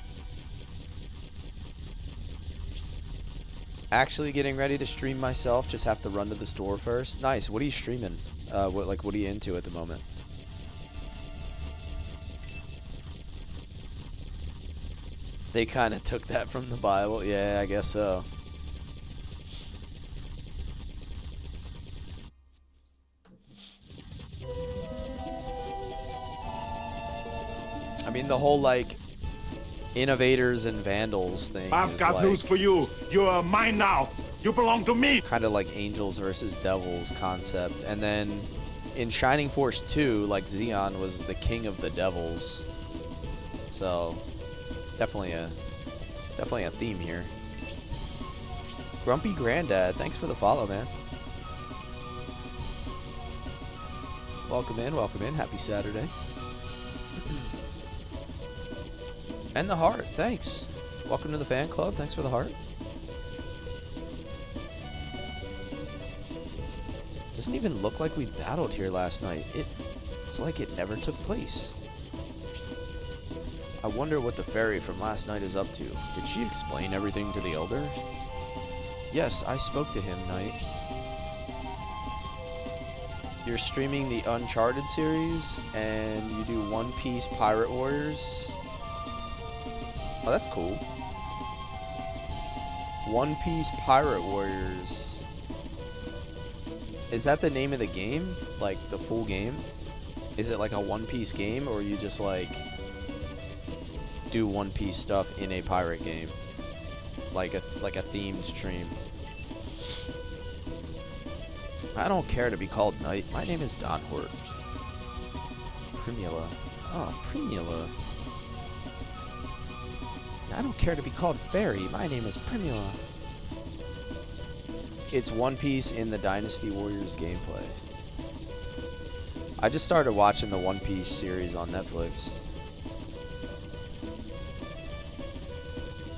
Actually getting ready to stream myself, just have to run to the store first. Nice. What are you streaming? What are you into at the moment? They kind of took that from the Bible. Yeah, I guess so. I mean, the whole, like, innovators and vandals thing. I've got like, news for you. You're mine now. You belong to me. Kind of like angels versus devils concept. And then in Shining Force 2, like, Xeon was the king of the devils. So definitely a theme here. Grumpy Granddad, thanks for the follow, man. Welcome in. Happy Saturday. And the heart, thanks. Welcome to the fan club. Thanks for the heart. Doesn't even look like we battled here last night. It's like it never took place. I wonder what the fairy from last night is up to. Did she explain everything to the elder? Yes, I spoke to him, Knight. You're streaming the Uncharted series, and you do One Piece Pirate Warriors. Oh, that's cool. One Piece Pirate Warriors. Is that the name of the game? Like, the full game? Is it like a One Piece game, or you just, like, do One Piece stuff in a pirate game? Like a themed stream? I don't care to be called knight. My name is Don Hort. Primula. Oh, Primula. I don't care to be called fairy. My name is Primula. It's One Piece in the Dynasty Warriors gameplay. I just started watching the One Piece series on Netflix.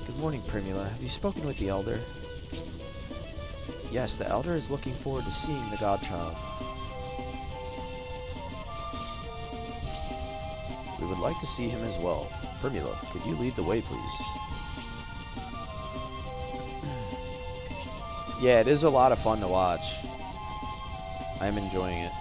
Good morning, Primula. Have you spoken with the Elder? Yes, the Elder is looking forward to seeing the Godchild. We would like to see him as well. Primula, could you lead the way, please? Yeah, it is a lot of fun to watch. I'm enjoying it.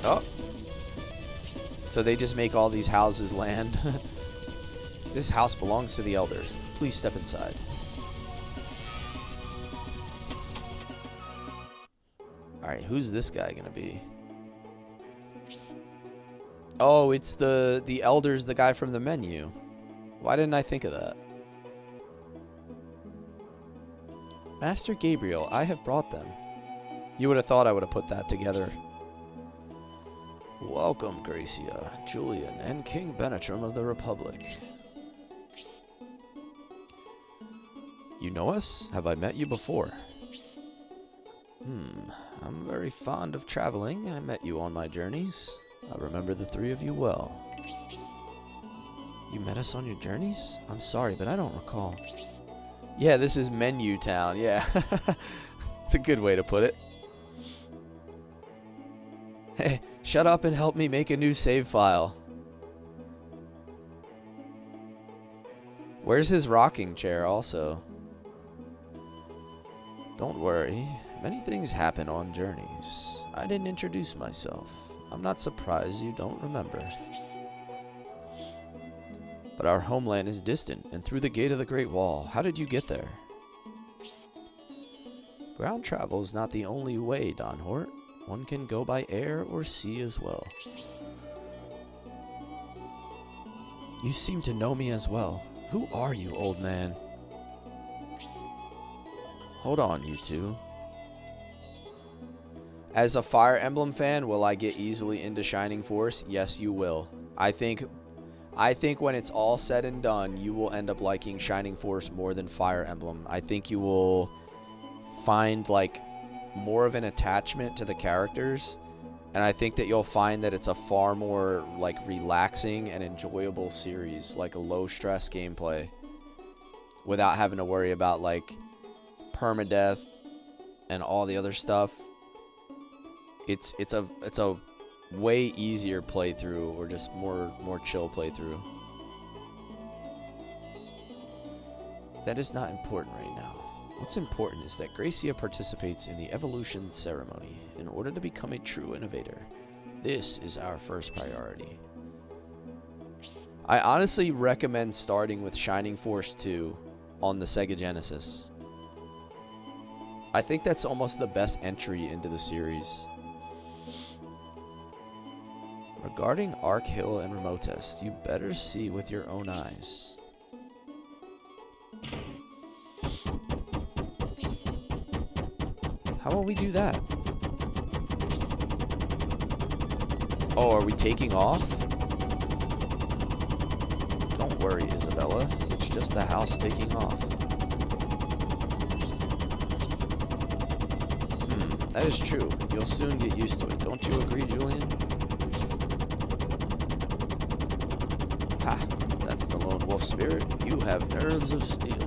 Oh. So they just make all these houses land. This house belongs to the Elder. Please step inside. Alright, who's this guy gonna be? Oh, it's the Elder's the guy from the menu. Why didn't I think of that? Master Gabriel, I have brought them. You would have thought I would have put that together. Welcome, Gracia, Julian, and King Benetram of the Republic. You know us? Have I met you before? I'm very fond of traveling. I met you on my journeys. I remember the three of you well. You met us on your journeys? I'm sorry, but I don't recall. Yeah, this is Menu Town, yeah. It's a good way to put it. Hey, shut up and help me make a new save file. Where's his rocking chair also? Don't worry. Many things happen on journeys. I didn't introduce myself. I'm not surprised you don't remember. But our homeland is distant and through the gate of the Great Wall. How did you get there? Ground travel is not the only way, Don Hort. One can go by air or sea as well. You seem to know me as well. Who are you, old man? Hold on, you two. As a Fire Emblem fan, will I get easily into Shining Force? Yes, you will. I think when it's all said and done, you will end up liking Shining Force more than Fire Emblem. I think you will find like more of an attachment to the characters, and I think that you'll find that it's a far more like relaxing and enjoyable series, like a low stress gameplay without having to worry about like permadeath and all the other stuff. It's a way easier playthrough, or just more chill playthrough. That is not important right now. What's important is that Gracia participates in the evolution ceremony in order to become a true innovator. This is our first priority. I honestly recommend starting with Shining Force 2 on the Sega Genesis. I think that's almost the best entry into the series. Regarding Arc Hill and Remote Test, you better see with your own eyes. How will we do that? Oh, are we taking off? Don't worry, Isabella. It's just the house taking off. That is true. You'll soon get used to it. Don't you agree, Julian? Ha! That's the lone wolf spirit. You have nerves of steel.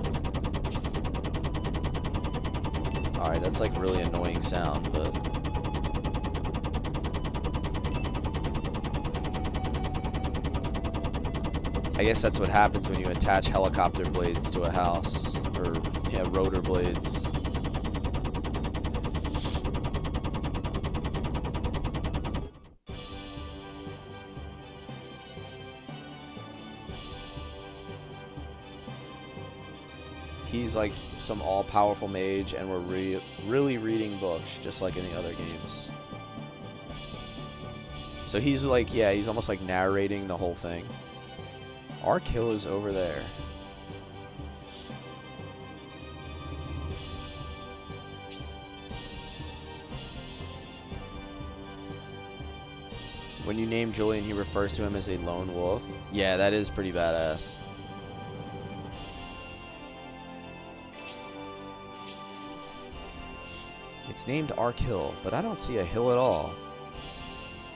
Alright, that's like a really annoying sound, but... I guess that's what happens when you attach helicopter blades to a house. Or, yeah, rotor blades. He's like some all-powerful mage, and we're really reading books, just like in the other games. So he's like, yeah, he's almost like narrating the whole thing. Ark Hill is over there. When you name Julian, he refers to him as a lone wolf. Yeah, that is pretty badass. It's named Ark Hill, but I don't see a hill at all.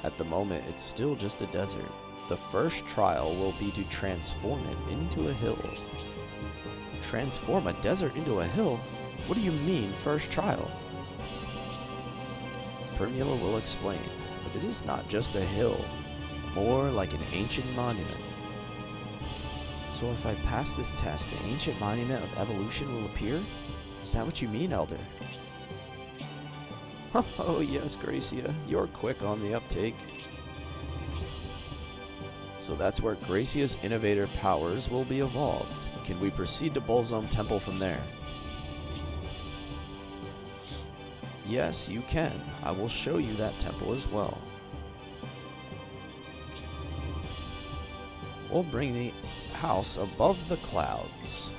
At the moment, it's still just a desert. The first trial will be to transform it into a hill. Transform a desert into a hill? What do you mean, first trial? Primula will explain, but it is not just a hill, more like an ancient monument. So if I pass this test, the ancient monument of evolution will appear? Is that what you mean, Elder? Oh yes, Gracia, you're quick on the uptake. So that's where Gracia's innovator powers will be evolved. Can we proceed to Bolzome Temple from there? Yes, you can. I will show you that temple as well. We'll bring the house above the clouds.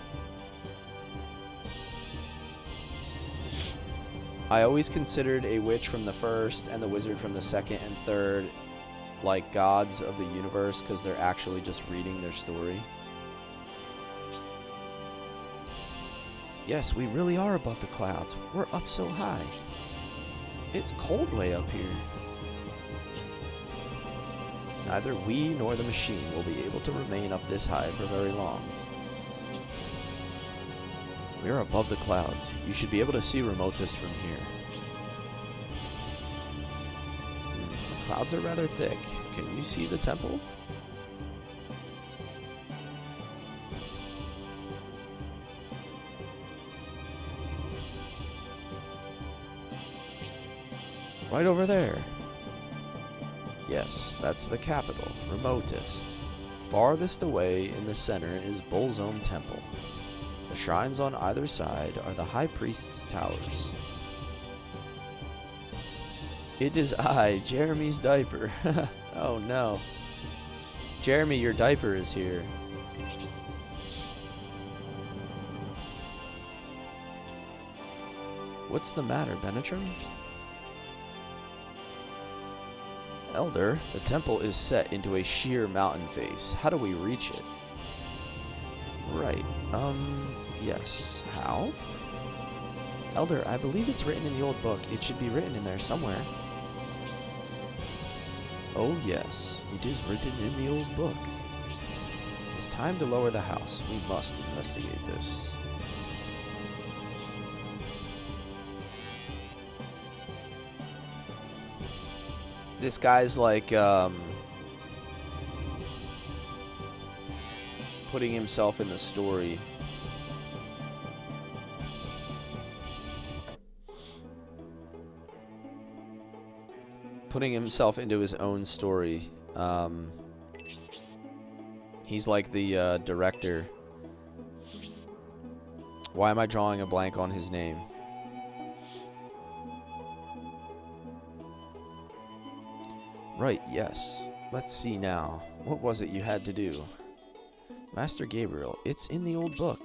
I always considered a witch from the first and the wizard from the second and third like gods of the universe because they're actually just reading their story. Yes, we really are above the clouds. We're up so high. It's cold way up here. Neither we nor the machine will be able to remain up this high for very long. We are above the clouds. You should be able to see Remotus from here. The clouds are rather thick. Can you see the temple? Right over there. Yes, that's the capital, remotest. Farthest away in the center is Bolzome Temple. The shrines on either side are the High Priest's towers. It is I, Jeremy's diaper. Oh no. Jeremy, your diaper is here. What's the matter, Benetron? Elder, the temple is set into a sheer mountain face. How do we reach it? Right. Yes. How? Elder, I believe it's written in the old book. It should be written in there somewhere. Oh yes, it is written in the old book. It is time to lower the house. We must investigate this. This guy's like, putting himself in the story. Putting himself into his own story. He's like the director. Why am I drawing a blank on his name? Right, yes. Let's see now. What was it you had to do? Master Gabriel, it's in the old book.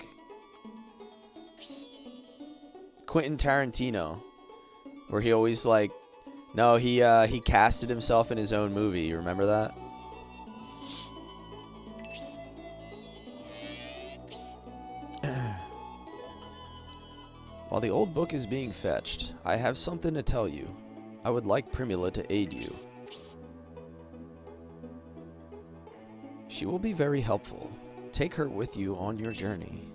Quentin Tarantino. Where he always like... No, he casted himself in his own movie. You remember that? While the old book is being fetched, I have something to tell you. I would like Primula to aid you. She will be very helpful. Take her with you on your journey.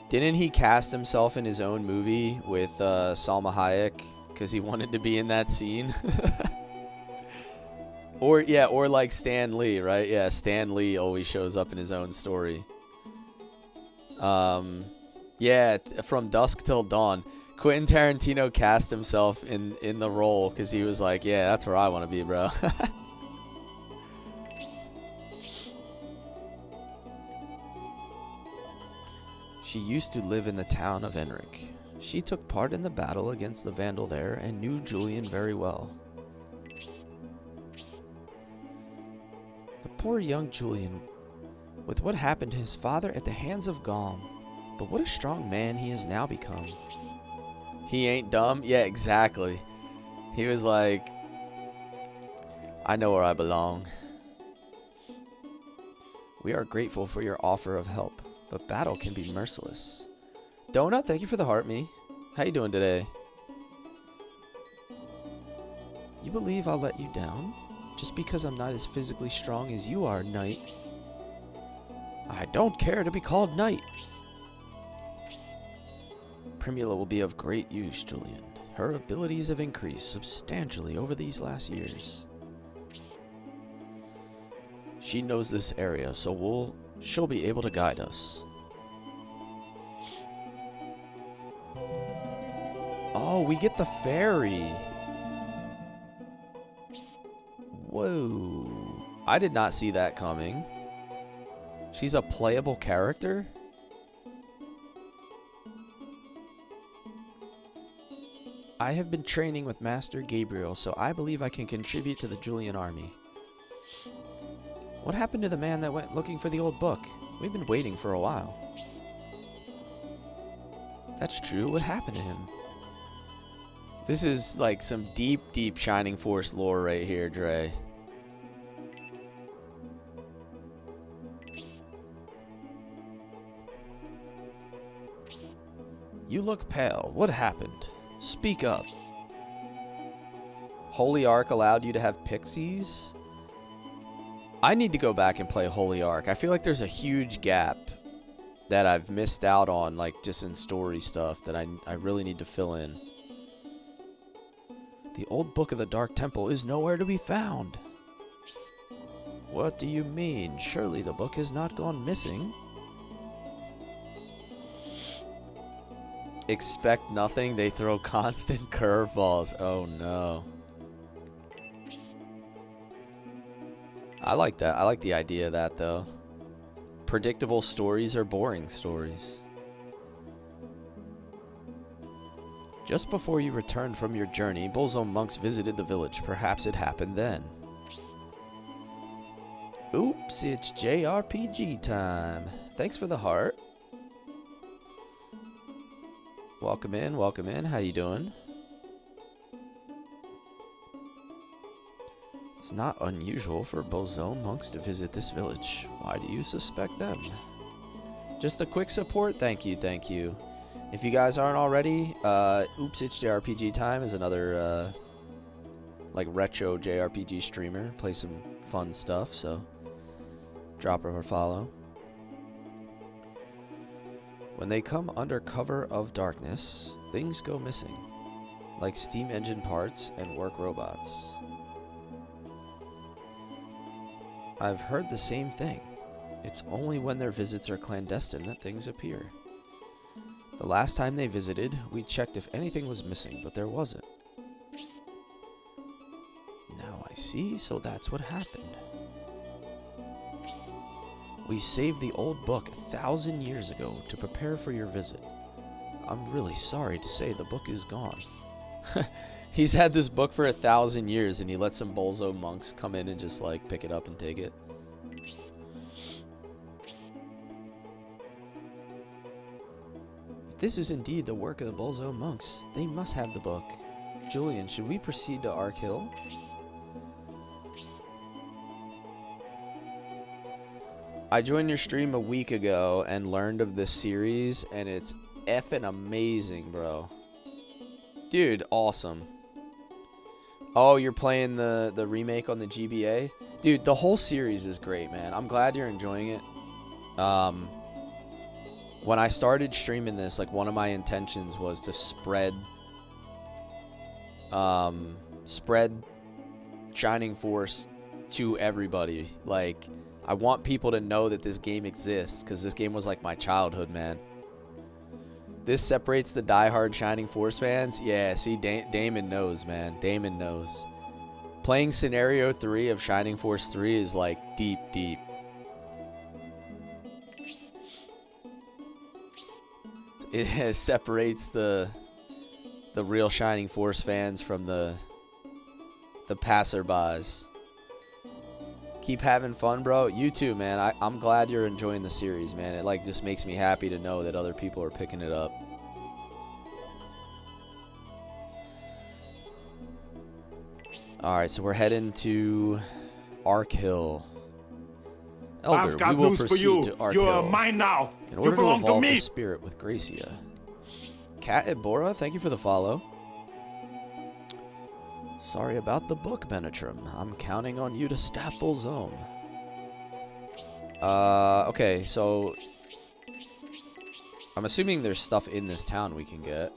Didn't he cast himself in his own movie with Salma Hayek because he wanted to be in that scene? Or like Stan Lee, right? Yeah, Stan Lee always shows up in his own story. Yeah, From Dusk Till Dawn. Quentin Tarantino cast himself in the role because he was like, yeah, that's where I want to be, bro. She used to live in the town of Enric. She took part in the battle against the Vandal there and knew Julian very well. Poor young Julian, with what happened to his father at the hands of Gom. But what a strong man he has now become. He ain't dumb? Yeah, exactly. He was like, I know where I belong. We are grateful for your offer of help, but battle can be merciless. Donut, thank you for the heart, me. How you doing today? You believe I'll let you down? Just because I'm not as physically strong as you are, Knight. I don't care to be called Knight. Primula will be of great use, Julian. Her abilities have increased substantially over these last years. She knows this area, so she'll be able to guide us. Oh, we get the fairy. Whoa. I did not see that coming. She's a playable character? I have been training with Master Gabriel, so I believe I can contribute to the Julian army. What happened to the man that went looking for the old book? We've been waiting for a while. That's true. What happened to him? This is like some deep, deep Shining Force lore right here, Dre. You look pale. What happened? Speak up. Holy Ark allowed you to have pixies? I need to go back and play Holy Ark. I feel like there's a huge gap that I've missed out on, like just in story stuff that I really need to fill in. The old book of the Dark Temple is nowhere to be found. What do you mean? Surely the book has not gone missing. Expect nothing. They throw constant curveballs. Oh no. I like that. I like the idea of that though. Predictable stories or boring stories. Just before you returned from your journey, Bullzone monks visited the village. Perhaps it happened then. Oops, it's JRPG time. Thanks for the heart. Welcome in, welcome in. How you doing? It's not unusual for Bullzone monks to visit this village. Why do you suspect them? Just a quick support. Thank you, thank you. If you guys aren't already, Oops, It's JRPG Time is another, like, retro JRPG streamer. Play some fun stuff, so drop him or follow. When they come under cover of darkness, things go missing, like steam engine parts and work robots. I've heard the same thing. It's only when their visits are clandestine that things appear. The last time they visited, we checked if anything was missing, but there wasn't. Now I see, so that's what happened. We saved the old book 1,000 years ago to prepare for your visit. I'm really sorry to say the book is gone. He's had this book for 1,000 years and he let some Bullzone monks come in and just like pick it up and take it. If this is indeed the work of the Bullzone monks, they must have the book. Julian, should we proceed to Ark Hill? I joined your stream a week ago and learned of this series, and it's effing amazing, bro. Dude, awesome. Oh, you're playing the remake on the GBA? Dude, the whole series is great, man. I'm glad you're enjoying it. When I started streaming this, like, one of my intentions was to spread Shining Force to everybody. Like, I want people to know that this game exists, because this game was like my childhood, man. This separates the diehard Shining Force fans. Yeah, see, Damon knows, man. Damon knows. Playing Scenario 3 of Shining Force 3 is like deep, deep. It separates the real Shining Force fans from the passerbys. Keep having fun, bro. You too, man. I'm glad you're enjoying the series, man. It like just makes me happy to know that other people are picking it up. Alright, so we're heading to Ark Hill. Elder, I've got we will news for proceed you. to Ark You're Hill mine now. in You order to belong to evolve me. the spirit with Gracia. Kat Ibora, thank you for the follow. Sorry about the book, Benetrim. I'm counting on you to Staple Zone. Okay, so I'm assuming there's stuff in this town we can get.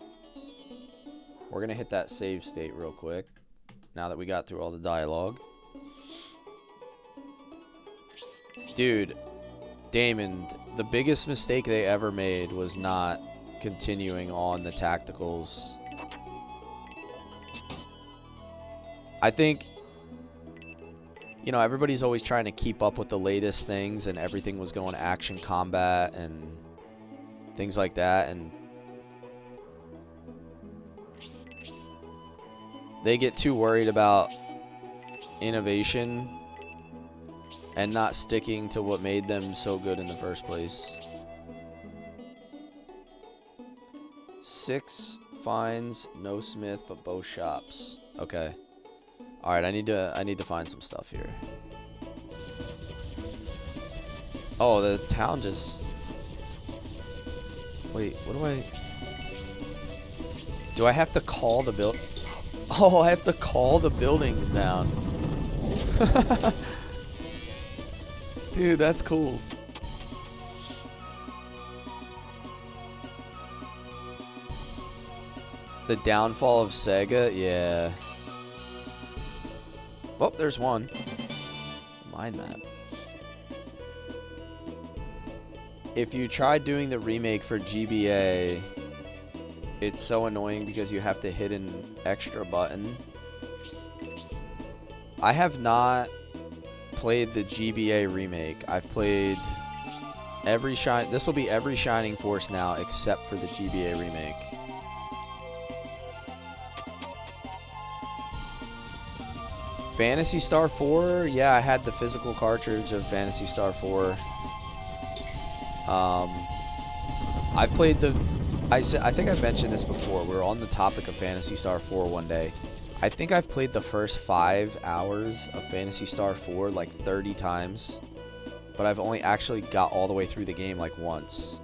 We're gonna hit that save state real quick, now that we got through all the dialogue. Dude, Damon, the biggest mistake they ever made was not continuing on the tacticals. I think, you know, everybody's always trying to keep up with the latest things, and everything was going action combat and things like that, and they get too worried about innovation and not sticking to what made them so good in the first place. 6 finds, no smith, but both shops. Okay. All right, I need to find some stuff here. Oh, the town just... Wait, what do I... Do I have to call the build... Oh, I have to call the buildings down. Dude, that's cool. The downfall of Sega? Yeah. Oh, there's one. Mind map. If you try doing the remake for GBA, it's so annoying because you have to hit an extra button. I have not played the GBA remake. I've played every this will be every Shining Force now except for the GBA remake. Phantasy Star 4? Yeah, I had the physical cartridge of Phantasy Star 4. I've played the... I think I've mentioned this before. We were on the topic of Phantasy Star 4 one day. I think I've played the first 5 hours of Phantasy Star 4 like 30 times. But I've only actually got all the way through the game like once.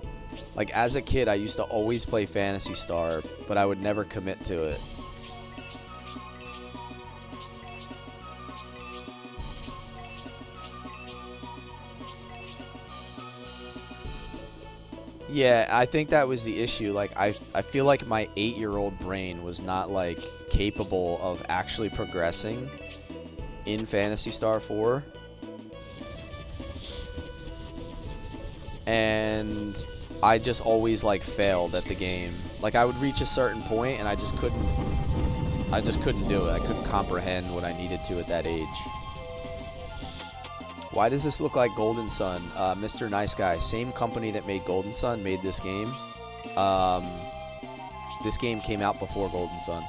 Like as a kid, I used to always play Phantasy Star, but I would never commit to it. Yeah, I think that was the issue. Like, I feel like my 8-year-old brain was not, like, capable of actually progressing in Phantasy Star 4. And I just always, like, failed at the game. Like, I would reach a certain point, and I just couldn't do it. I couldn't comprehend what I needed to at that age. Why does this look like Golden Sun? Mr. Nice Guy, same company that made Golden Sun made this game. This game came out before Golden Sun.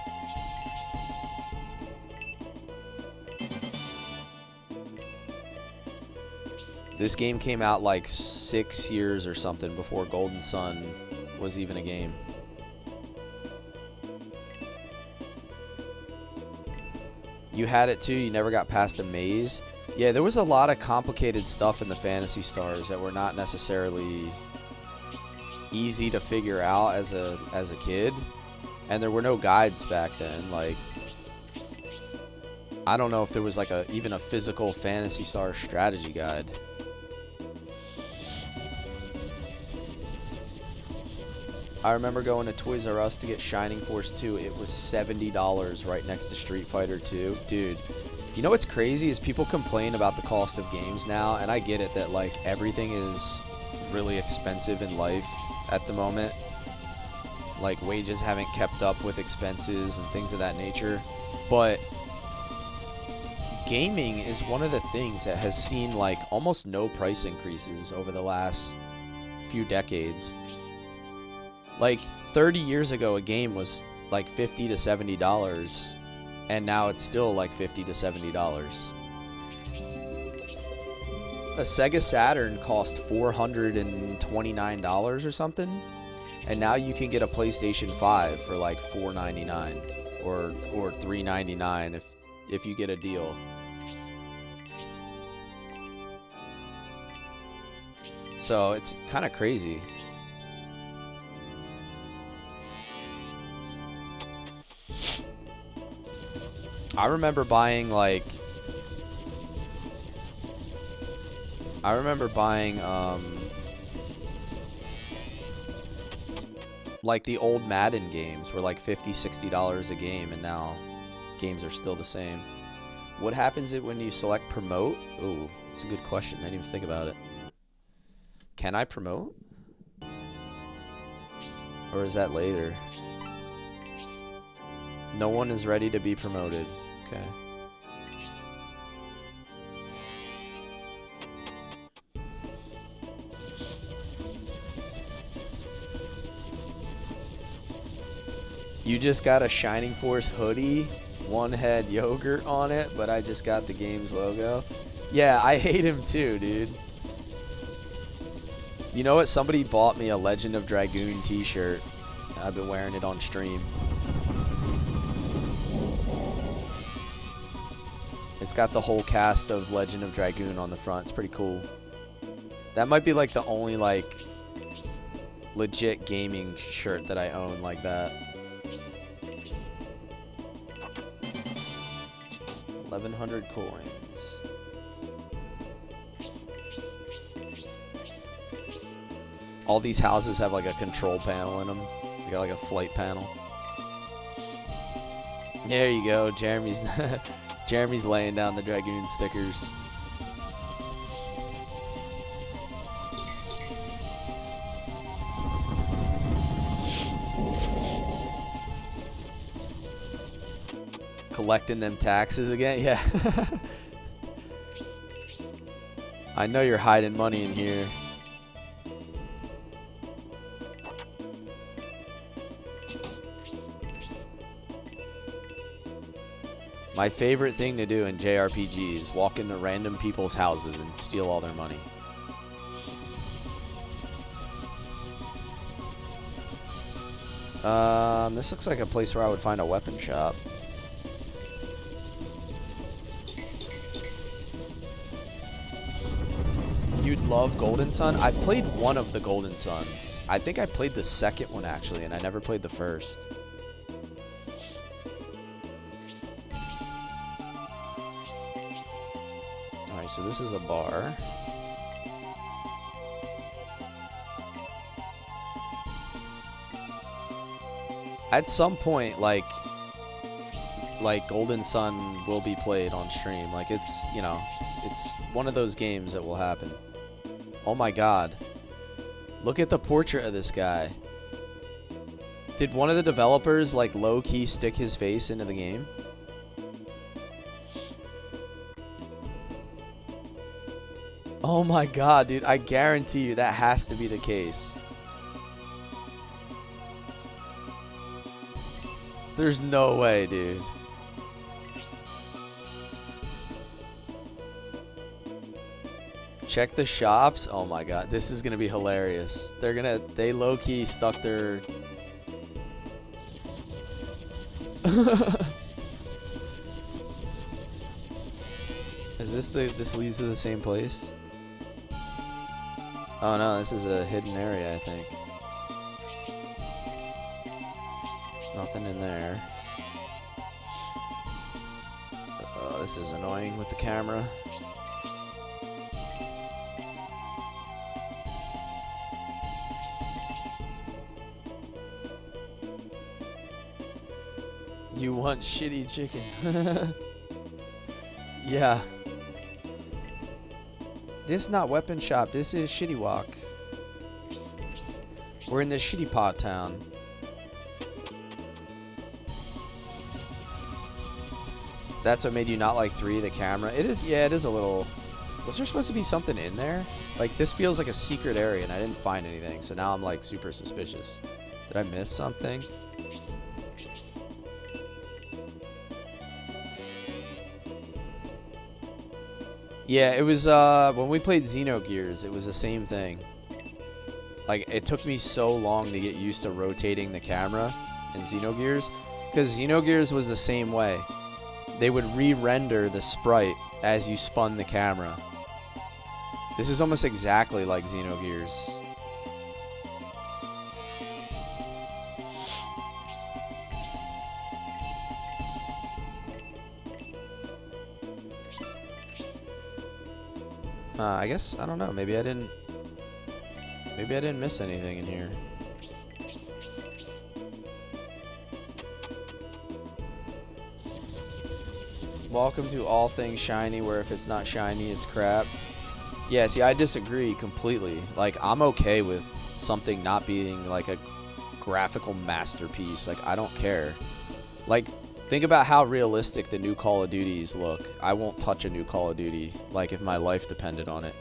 This game came out like 6 years or something before Golden Sun was even a game. You had it too? You never got past the maze? Yeah, there was a lot of complicated stuff in the Phantasy Stars that were not necessarily easy to figure out as a kid, and there were no guides back then. Like, I don't know if there was like even a physical Phantasy Star strategy guide. I remember going to Toys R Us to get Shining Force 2. It was $70 right next to Street Fighter 2. Dude. You know what's crazy is people complain about the cost of games now, and I get it that like everything is really expensive in life at the moment. Like wages haven't kept up with expenses and things of that nature. But gaming is one of the things that has seen like almost no price increases over the last few decades. Like 30 years ago, a game was like $50 to $70. And now it's still like $50 to $70. a Sega Saturn cost $429 or something, and now you can get a PlayStation 5 for like $499 or $399 if you get a deal. So it's kind of crazy. I remember buying like like the old Madden games were like $50-$60 a game, and now games are still the same. What happens when you select promote? Ooh, that's a good question. I didn't even think about it. Can I promote? Or is that later? No one is ready to be promoted. Okay. You just got a Shining Force hoodie. One had yogurt on it, but I just got the game's logo. Yeah, I hate him too, dude. You know what? Somebody bought me a Legend of Dragoon t-shirt. I've been wearing it on stream. It's got the whole cast of Legend of Dragoon on the front. It's pretty cool. That might be like the only like legit gaming shirt that I own like that. 1,100 coins. All these houses have like a control panel in them. They got like a flight panel. There you go. Jeremy's Jeremy's laying down the Dragoon stickers. Collecting them taxes again? Yeah. I know you're hiding money in here. My favorite thing to do in JRPGs is walk into random people's houses and steal all their money. This looks like a place where I would find a weapon shop. You'd love Golden Sun? I played one of the Golden Suns. I think I played the second one actually, and I never played the first. Alright, so this is a bar. At some point, like Golden Sun will be played on stream. Like it's, you know, it's one of those games that will happen. Oh my god. Look at the portrait of this guy. Did one of the developers like low-key stick his face into the game? Oh my god, dude. I guarantee you that has to be the case. There's no way, dude. Check the shops. Oh my god, this is gonna be hilarious. They low-key stuck their... this leads to the same place? Oh no, this is a hidden area, I think. Nothing in there. Oh, this is annoying with the camera. You want shitty chicken. Yeah. This is not weapon shop. This is Shitty Walk. We're in the Shitty Pot town. That's what made you not like 3, the camera. It is, yeah, it is a little... Was there supposed to be something in there? Like, this feels like a secret area, and I didn't find anything, so now I'm, like, super suspicious. Did I miss something? Yeah, it was when we played Xenogears, it was the same thing. Like, it took me so long to get used to rotating the camera in Xenogears, because Xenogears was the same way. They would re-render the sprite as you spun the camera. This is almost exactly like Xenogears. I guess, I don't know, maybe I didn't miss anything in here. Welcome to all things shiny, where if it's not shiny, it's crap. Yeah, see, I disagree completely. Like, I'm okay with something not being, like, a graphical masterpiece. Like, I don't care. Like, think about how realistic the new Call of Duties look. I won't touch a new Call of Duty, like, if my life depended on it.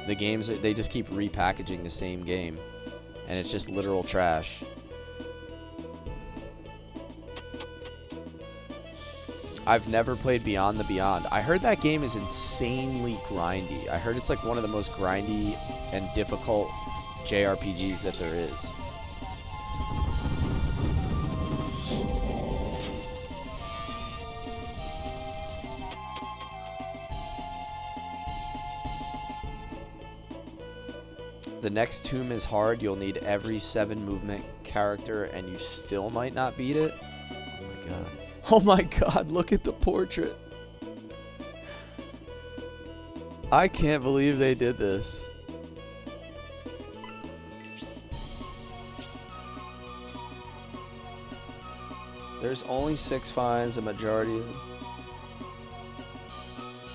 The games, they just keep repackaging the same game, and it's just literal trash. I've never played Beyond the Beyond. I heard that game is insanely grindy. I heard it's like one of the most grindy and difficult JRPGs that there is. The next tomb is hard. You'll need every 7 movement character, and you still might not beat it. Oh my god. Oh my god, look at the portrait. I can't believe they did this. There's only 6 finds, a majority of...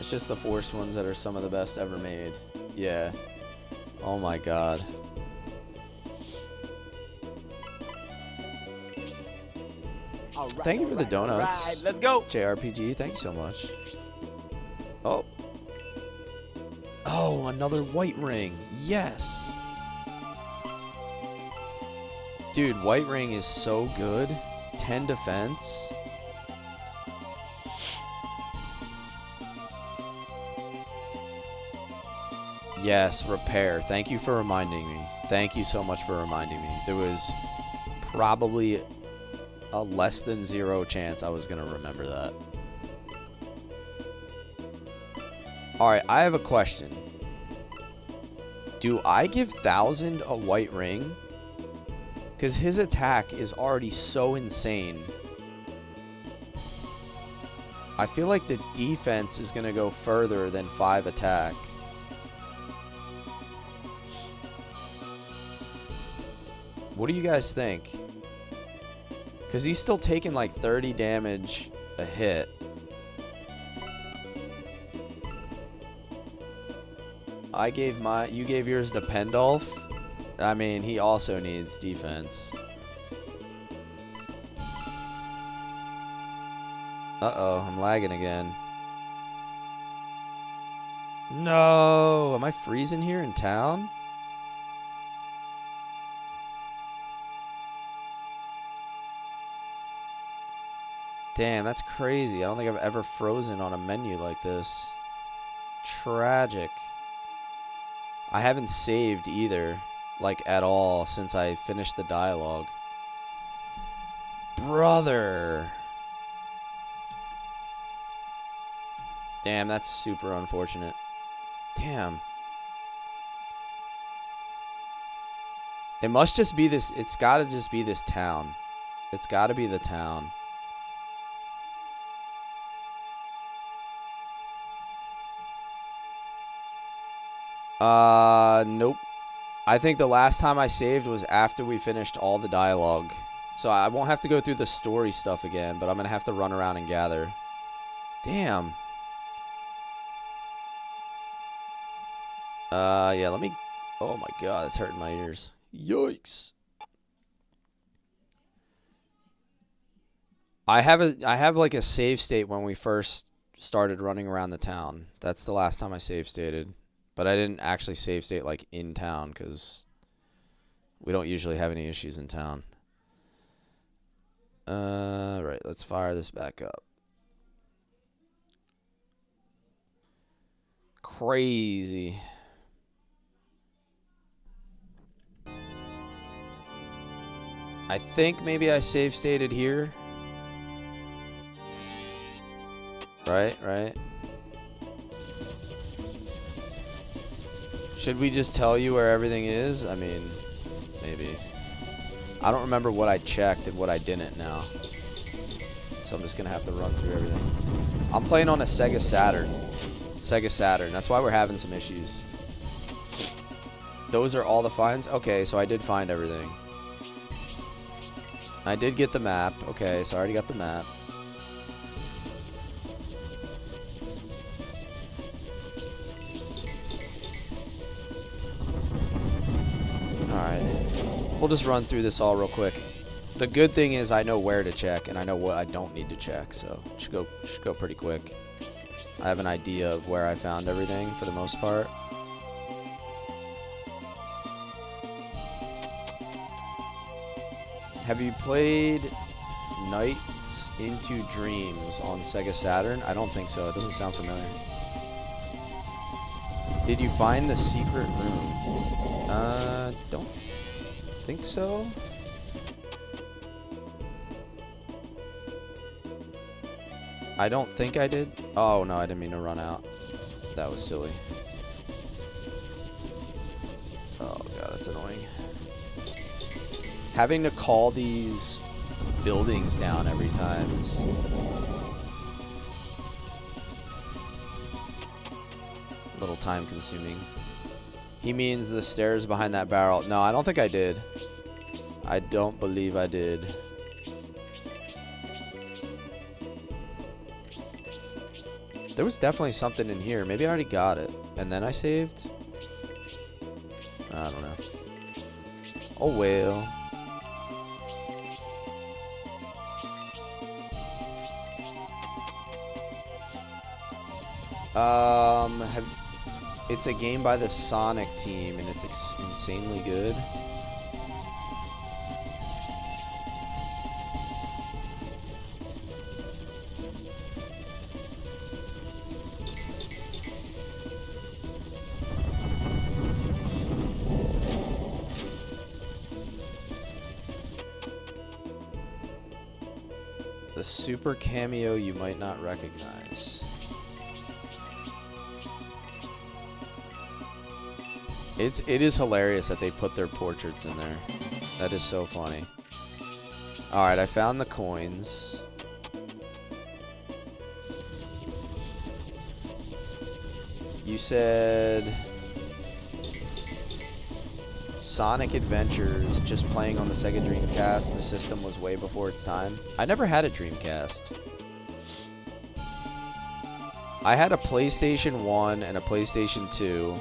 It's just the forced ones that are some of the best ever made. Yeah. Oh my god. Thank you for the donuts. Right, let's go. JRPG, thank you so much. Oh. Oh, another white ring. Yes. Dude, white ring is so good. 10 defense. Yes, repair. Thank you for reminding me. Thank you so much for reminding me. There was probably a less than 0 chance I was going to remember that. Alright, I have a question. Do I give 1000 a white ring? Because his attack is already so insane. I feel like the defense is going to go further than 5 attack. What do you guys think? Because he's still taking like 30 damage a hit. You gave yours to Pendolph? I mean, he also needs defense. Uh-oh, I'm lagging again. No! Am I freezing here in town? Damn, that's crazy. I don't think I've ever frozen on a menu like this. Tragic. I haven't saved either, like, at all since I finished the dialogue. Brother. Damn, that's super unfortunate. Damn. It must just be this. It's gotta just be this town. It's gotta be the town. Nope. I think the last time I saved was after we finished all the dialogue. So I won't have to go through the story stuff again, but I'm gonna have to run around and gather. Damn. Yeah, let me... Oh my god, it's hurting my ears. Yikes. I have like a save state when we first started running around the town. That's the last time I save stated. But I didn't actually save state like in town because we don't usually have any issues in town. Right, let's fire this back up. Crazy. I think maybe I save stated here. Right, right. Should we just tell you where everything is? I mean, maybe. I don't remember what I checked and what I didn't now. So I'm just going to have to run through everything. I'm playing on a Sega Saturn. Sega Saturn. That's why we're having some issues. Those are all the finds? Okay, so I did find everything. I did get the map. Okay, so I already got the map. Alright. We'll just run through this all real quick. The good thing is I know where to check, and I know what I don't need to check, so it should go pretty quick. I have an idea of where I found everything for the most part. Have you played Nights into Dreams on Sega Saturn? I don't think so. It doesn't sound familiar. Did you find the secret room? Don't think so. I don't think I did. Oh, no, I didn't mean to run out. That was silly. Oh, God, that's annoying. Having to call these buildings down every time is... a little time consuming. He means the stairs behind that barrel. No, I don't think I did. I don't believe I did. There was definitely something in here. Maybe I already got it. And then I saved? I don't know. Oh, well. It's a game by the Sonic team, and it's insanely good. The super cameo you might not recognize. It is hilarious that they put their portraits in there. That is so funny. Alright, I found the coins. You said Sonic Adventures, just playing on the Sega Dreamcast. The system was way before its time. I never had a Dreamcast. I had a PlayStation 1 and a PlayStation 2.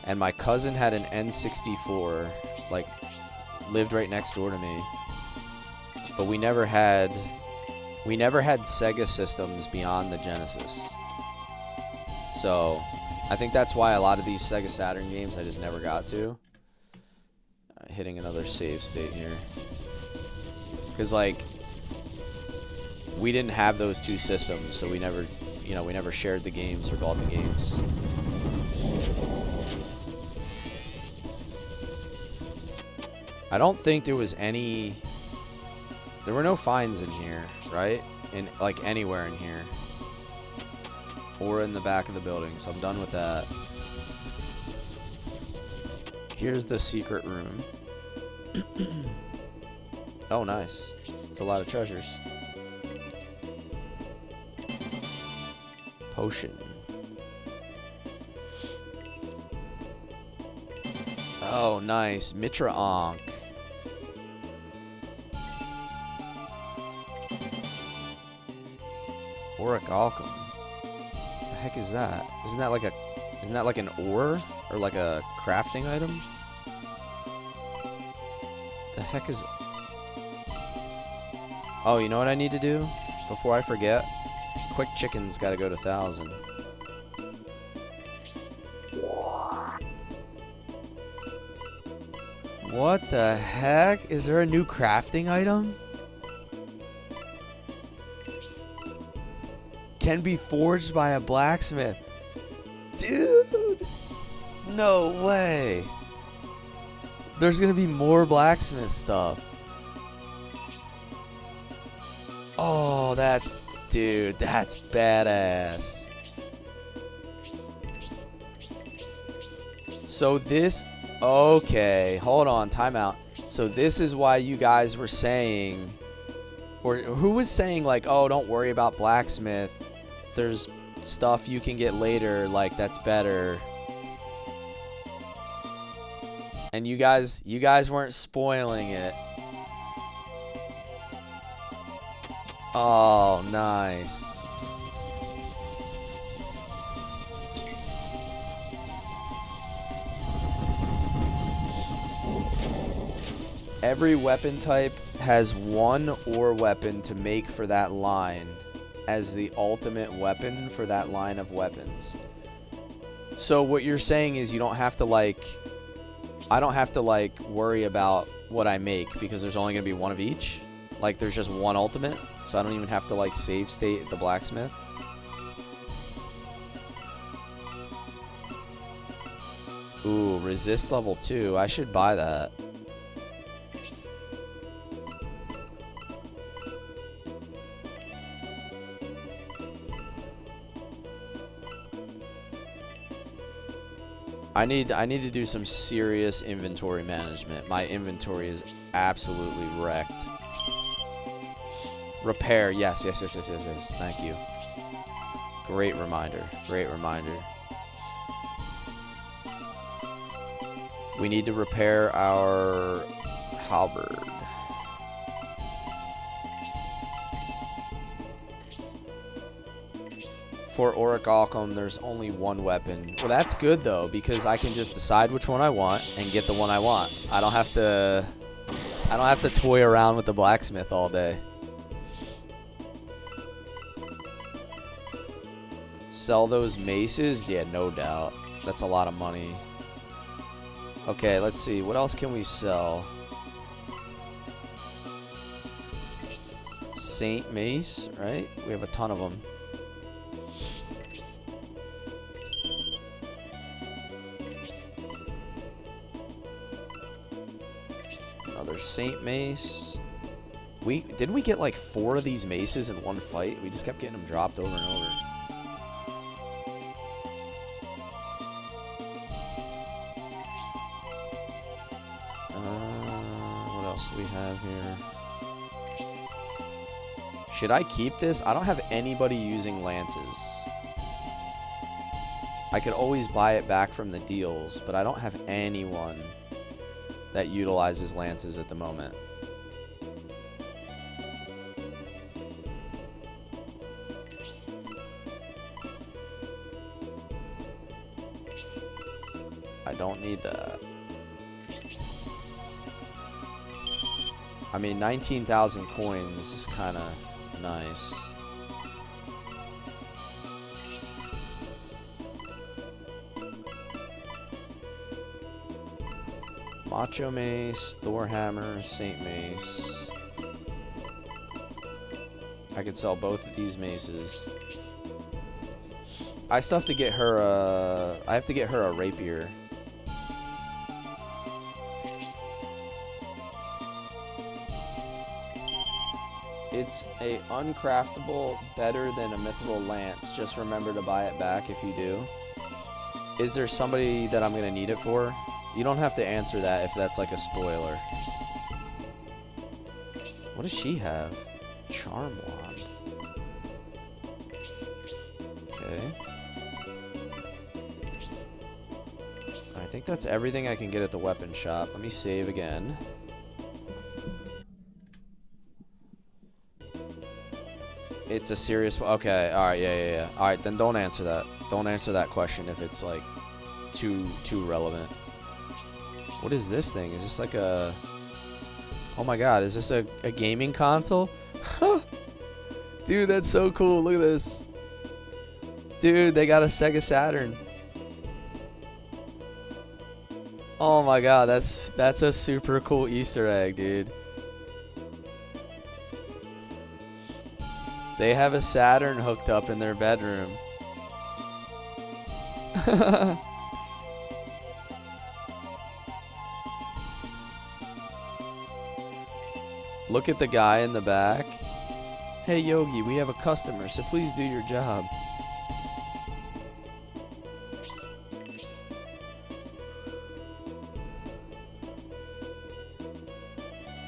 And my cousin had an N64, like, lived right next door to me. But we never had Sega systems beyond the Genesis. So, I think that's why a lot of these Sega Saturn games I just never got to. Hitting another save state here. Because, like, we didn't have those two systems, so we never, we never shared the games or bought the games. I don't think there was any... There were no finds in here, right? Like, anywhere in here. Or in the back of the building, so I'm done with that. Here's the secret room. Oh, nice. It's a lot of treasures. Potion. Oh, nice. Mitra Ankh. Orichalcum. The heck is that? Isn't that like an ore or like a crafting item? The heck is... Oh, you know what I need to do before I forget? Quick Chicken's got to go to 1,000. What the heck? Is there a new crafting item? Can be forged by a blacksmith. No way. There's gonna be more blacksmith stuff. Oh, dude, that's badass. So okay, hold on, time out. So this is why you guys were saying, or who was saying like, oh, don't worry about blacksmith. There's stuff you can get later, like that's better. And you guys weren't spoiling it. Oh, nice. Every weapon type has one ore weapon to make for that line as the ultimate weapon for that line of weapons. So what you're saying is you don't have to like, I don't have to like worry about what I make because there's only gonna be one of each. Like there's just one ultimate, so I don't even have to like save state at the blacksmith. Ooh, resist level 2. I should buy that. I need to do some serious inventory management. My inventory is absolutely wrecked. Repair, yes. Thank you. Great reminder. We need to repair our halberd. For Orichalcum, there's only one weapon. Well, that's good though, because I can just decide which one I want and get the one I want. I don't have to toy around with the blacksmith all day. Sell those maces? Yeah, no doubt. That's a lot of money. Okay, let's see. What else can we sell? Saint Mace, right? We have a ton of them. Another Saint Mace. Didn't we get like 4 of these maces in one fight? We just kept getting them dropped over and over. What else do we have here? Should I keep this? I don't have anybody using lances. I could always buy it back from the deals, but I don't have anyone that utilizes lances at the moment. I don't need that. I mean, 19,000 coins is kind of nice. Macho Mace, Thor Hammer, Saint Mace. I could sell both of these maces. I still have to get her I have to get her a rapier. It's a uncraftable, better than a mithril lance. Just remember to buy it back if you do. Is there somebody that I'm gonna need it for? You don't have to answer that if that's like a spoiler. What does she have? Charm wand. Okay. I think that's everything I can get at the weapon shop. Let me save again. It's a serious... Okay, alright, yeah. Alright, then don't answer that. Don't answer that question if it's like too relevant. What is this thing? Is this like a... Oh my god, is this a gaming console? Dude, that's so cool. Look at this. Dude, they got a Sega Saturn. Oh my god, that's a super cool Easter egg, dude. They have a Saturn hooked up in their bedroom. Look at the guy in the back. Hey, Yogi, we have a customer, so please do your job.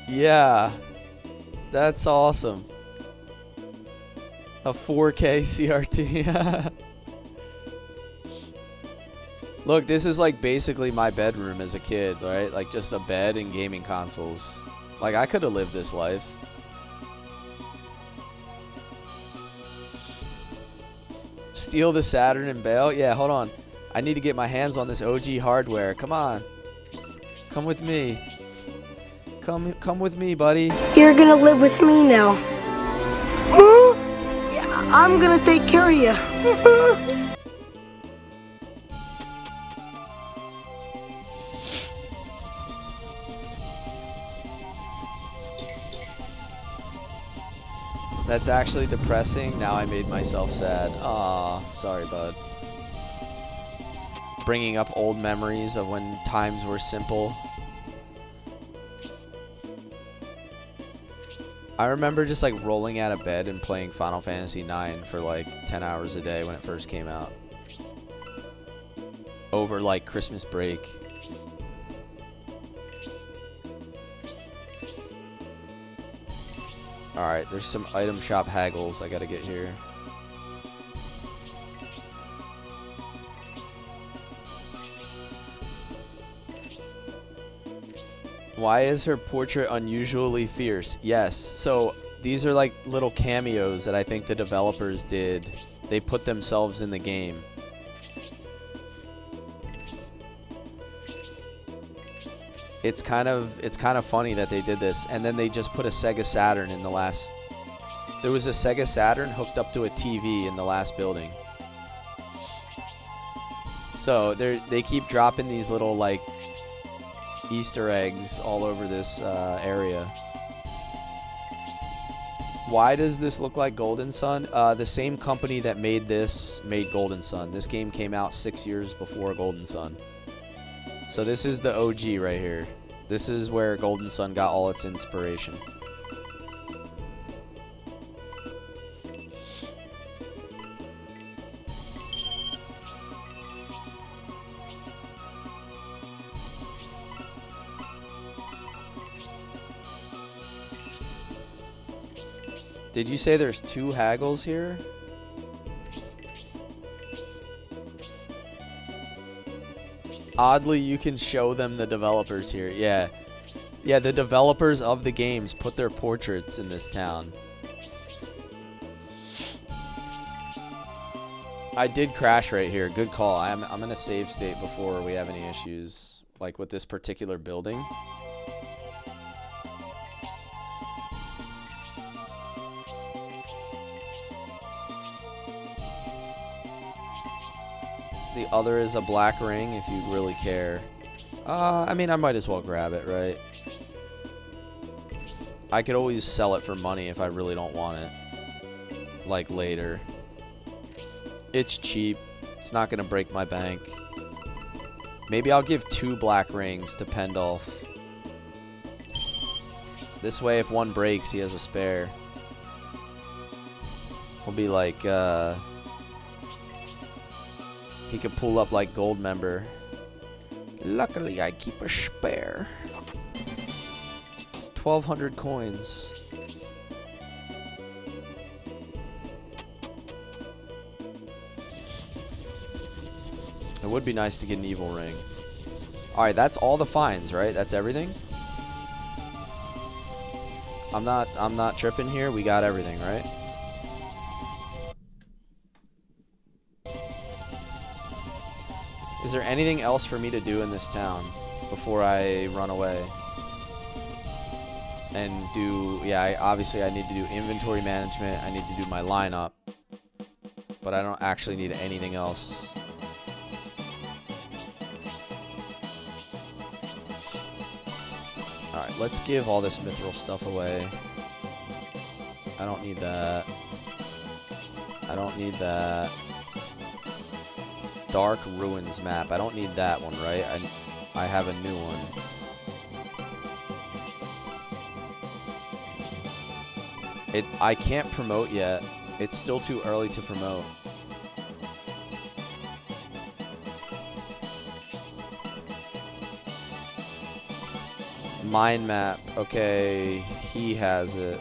Yeah. That's awesome. A 4K CRT. Look, this is like basically my bedroom as a kid, right? Like just a bed and gaming consoles. Like I could have lived this life. Steal the Saturn and bail? Yeah, hold on. I need to get my hands on this OG hardware. Come on. Come with me. Come with me, buddy. You're gonna live with me now. Yeah, I'm gonna take care of you. That's actually depressing. Now I made myself sad. Aw, sorry, bud. Bringing up old memories of when times were simple. I remember just like rolling out of bed and playing Final Fantasy IX for like 10 hours a day when it first came out. Over like Christmas break. Alright, there's some item shop haggles I gotta get here. Why is her portrait unusually fierce? Yes, so these are like little cameos that I think the developers did. They put themselves in the game. It's kind of funny that they did this, and then they just put a Sega Saturn in the last. There was a Sega Saturn hooked up to a TV in the last building. So they keep dropping these little like Easter eggs all over this area. Why does this look like Golden Sun? The same company that made this made Golden Sun. This game came out 6 years before Golden Sun. So this is the OG right here. This is where Golden Sun got all its inspiration. Did you say there's 2 haggles here? Oddly, you can show them the developers here. Yeah. Yeah, the developers of the games put their portraits in this town. I did crash right here. Good call. I'm in a save state before we have any issues, like with this particular building. The other is a black ring if you really care. I mean, I might as well grab it, right? I could always sell it for money if I really don't want it. Like later. It's cheap. It's not going to break my bank. Maybe I'll give 2 black rings to Pendolph. This way, if one breaks, he has a spare. We'll be like, he could pull up like gold member. Luckily, I keep a spare. 1,200 coins. It would be nice to get an evil ring. Alright, that's all the finds, right? That's everything? I'm not tripping here. We got everything, right? Is there anything else for me to do in this town before I run away? And do, yeah, obviously I need to do inventory management. I need to do my lineup. But I don't actually need anything else. Alright, let's give all this mithril stuff away. I don't need that. I don't need that. Dark Ruins map. I don't need that one, right? I have a new one. I can't promote yet. It's still too early to promote. Mind map. Okay, he has it.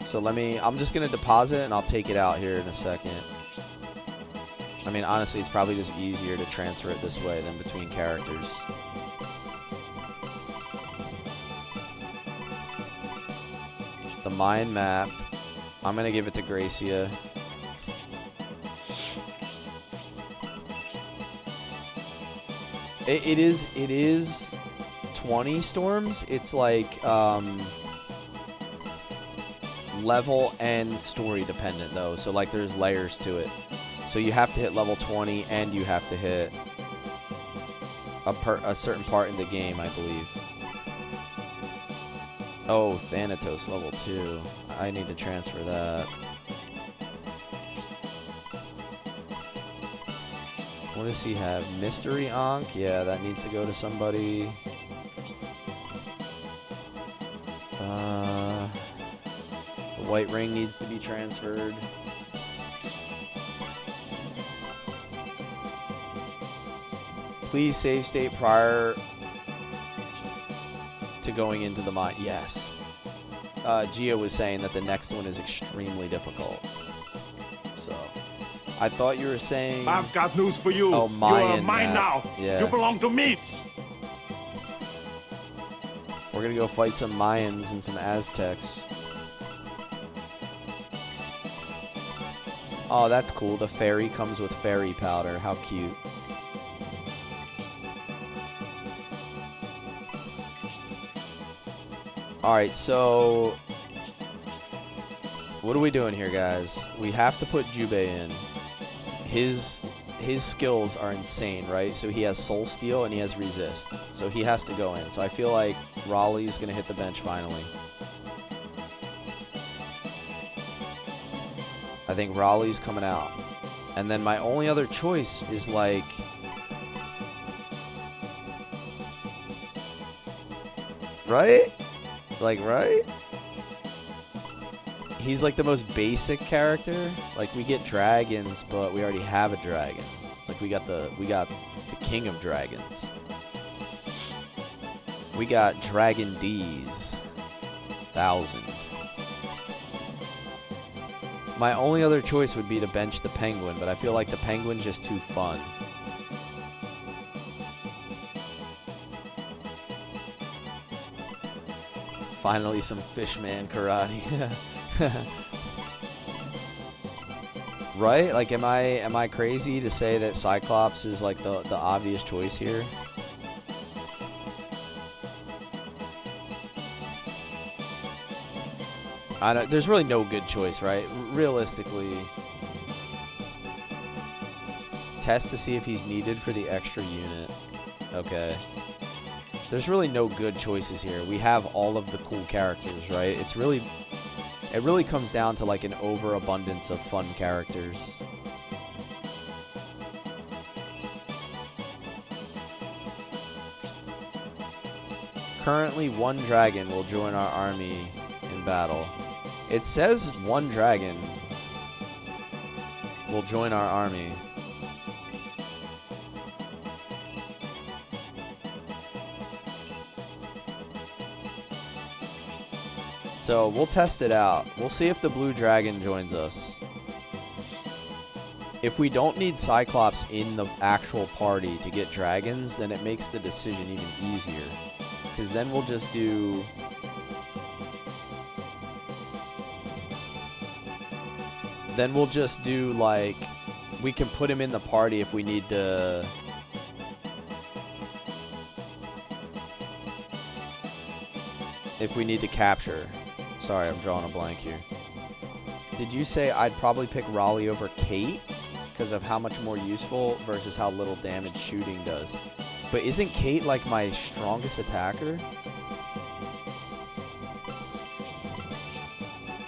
So I'm just gonna deposit it and I'll take it out here in a second. I mean, honestly, it's probably just easier to transfer it this way than between characters. The mind map. I'm gonna give it to Gracia. It is 20 storms. It's like level and story dependent though. So like there's layers to it. So you have to hit level 20 and you have to hit a certain part in the game, I believe. Oh, Thanatos level 2. I need to transfer that. What does he have? Mystery Ankh? Yeah, that needs to go to somebody. The White Ring needs to be transferred. Please save state prior to going into the mine. Yes. Gio was saying that the next one is extremely difficult. So, I thought you were saying... I've got news for you. Oh, Mayan. You are mine now. Yeah. You belong to me. We're gonna go fight some Mayans and some Aztecs. Oh, that's cool. The fairy comes with fairy powder. How cute. Alright, so... what are we doing here, guys? We have to put Jubei in. His skills are insane, right? So he has Soul Steal and he has Resist. So he has to go in. So I feel like Raleigh's going to hit the bench finally. I think Raleigh's coming out. And then my only other choice is like... right? Like, right? He's like the most basic character. Like, we get dragons, but we already have a dragon. Like, we got the king of dragons. We got Dragon D's 1000. My only other choice would be to bench the penguin, but I feel like the penguin's just too fun. Finally, some Fishman karate. Right? Like, am I crazy to say that Cyclops is like the obvious choice here? There's really no good choice, right? Realistically, test to see if he's needed for the extra unit. Okay. There's really no good choices here. We have all of the cool characters, right? It really comes down to like an overabundance of fun characters. Currently, one dragon will join our army in battle. It says one dragon will join our army. So we'll test it out. We'll see if the blue dragon joins us. If we don't need Cyclops in the actual party to get dragons, then it makes the decision even easier. Because then we'll just do... then we'll just do, like... we can put him in the party if we need to... if we need to capture. Sorry, I'm drawing a blank here. Did you say I'd probably pick Raleigh over Kate? Because of how much more useful versus how little damage shooting does. But isn't Kate like my strongest attacker?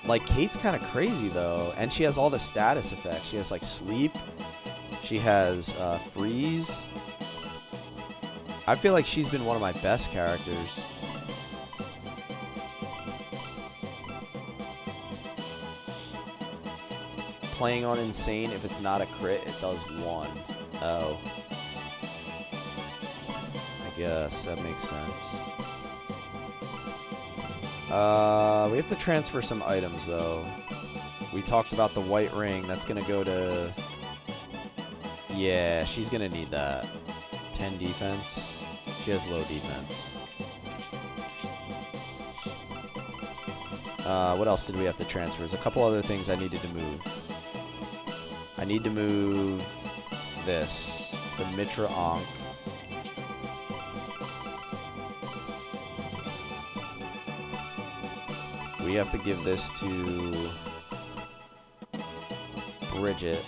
Like, Kate's kind of crazy though. And she has all the status effects. She has like sleep. She has freeze. I feel like she's been one of my best characters. playing on insane, if it's not a crit, it does 1. Oh. I guess that makes sense. We have to transfer some items, though. We talked about the white ring. That's going to go to... Yeah, she's going to need that. 10 defense. She has low defense. What else did we have to transfer? There's a couple other things I needed to move. I need to move this. The Mitra Ankh. We have to give this to Bridget.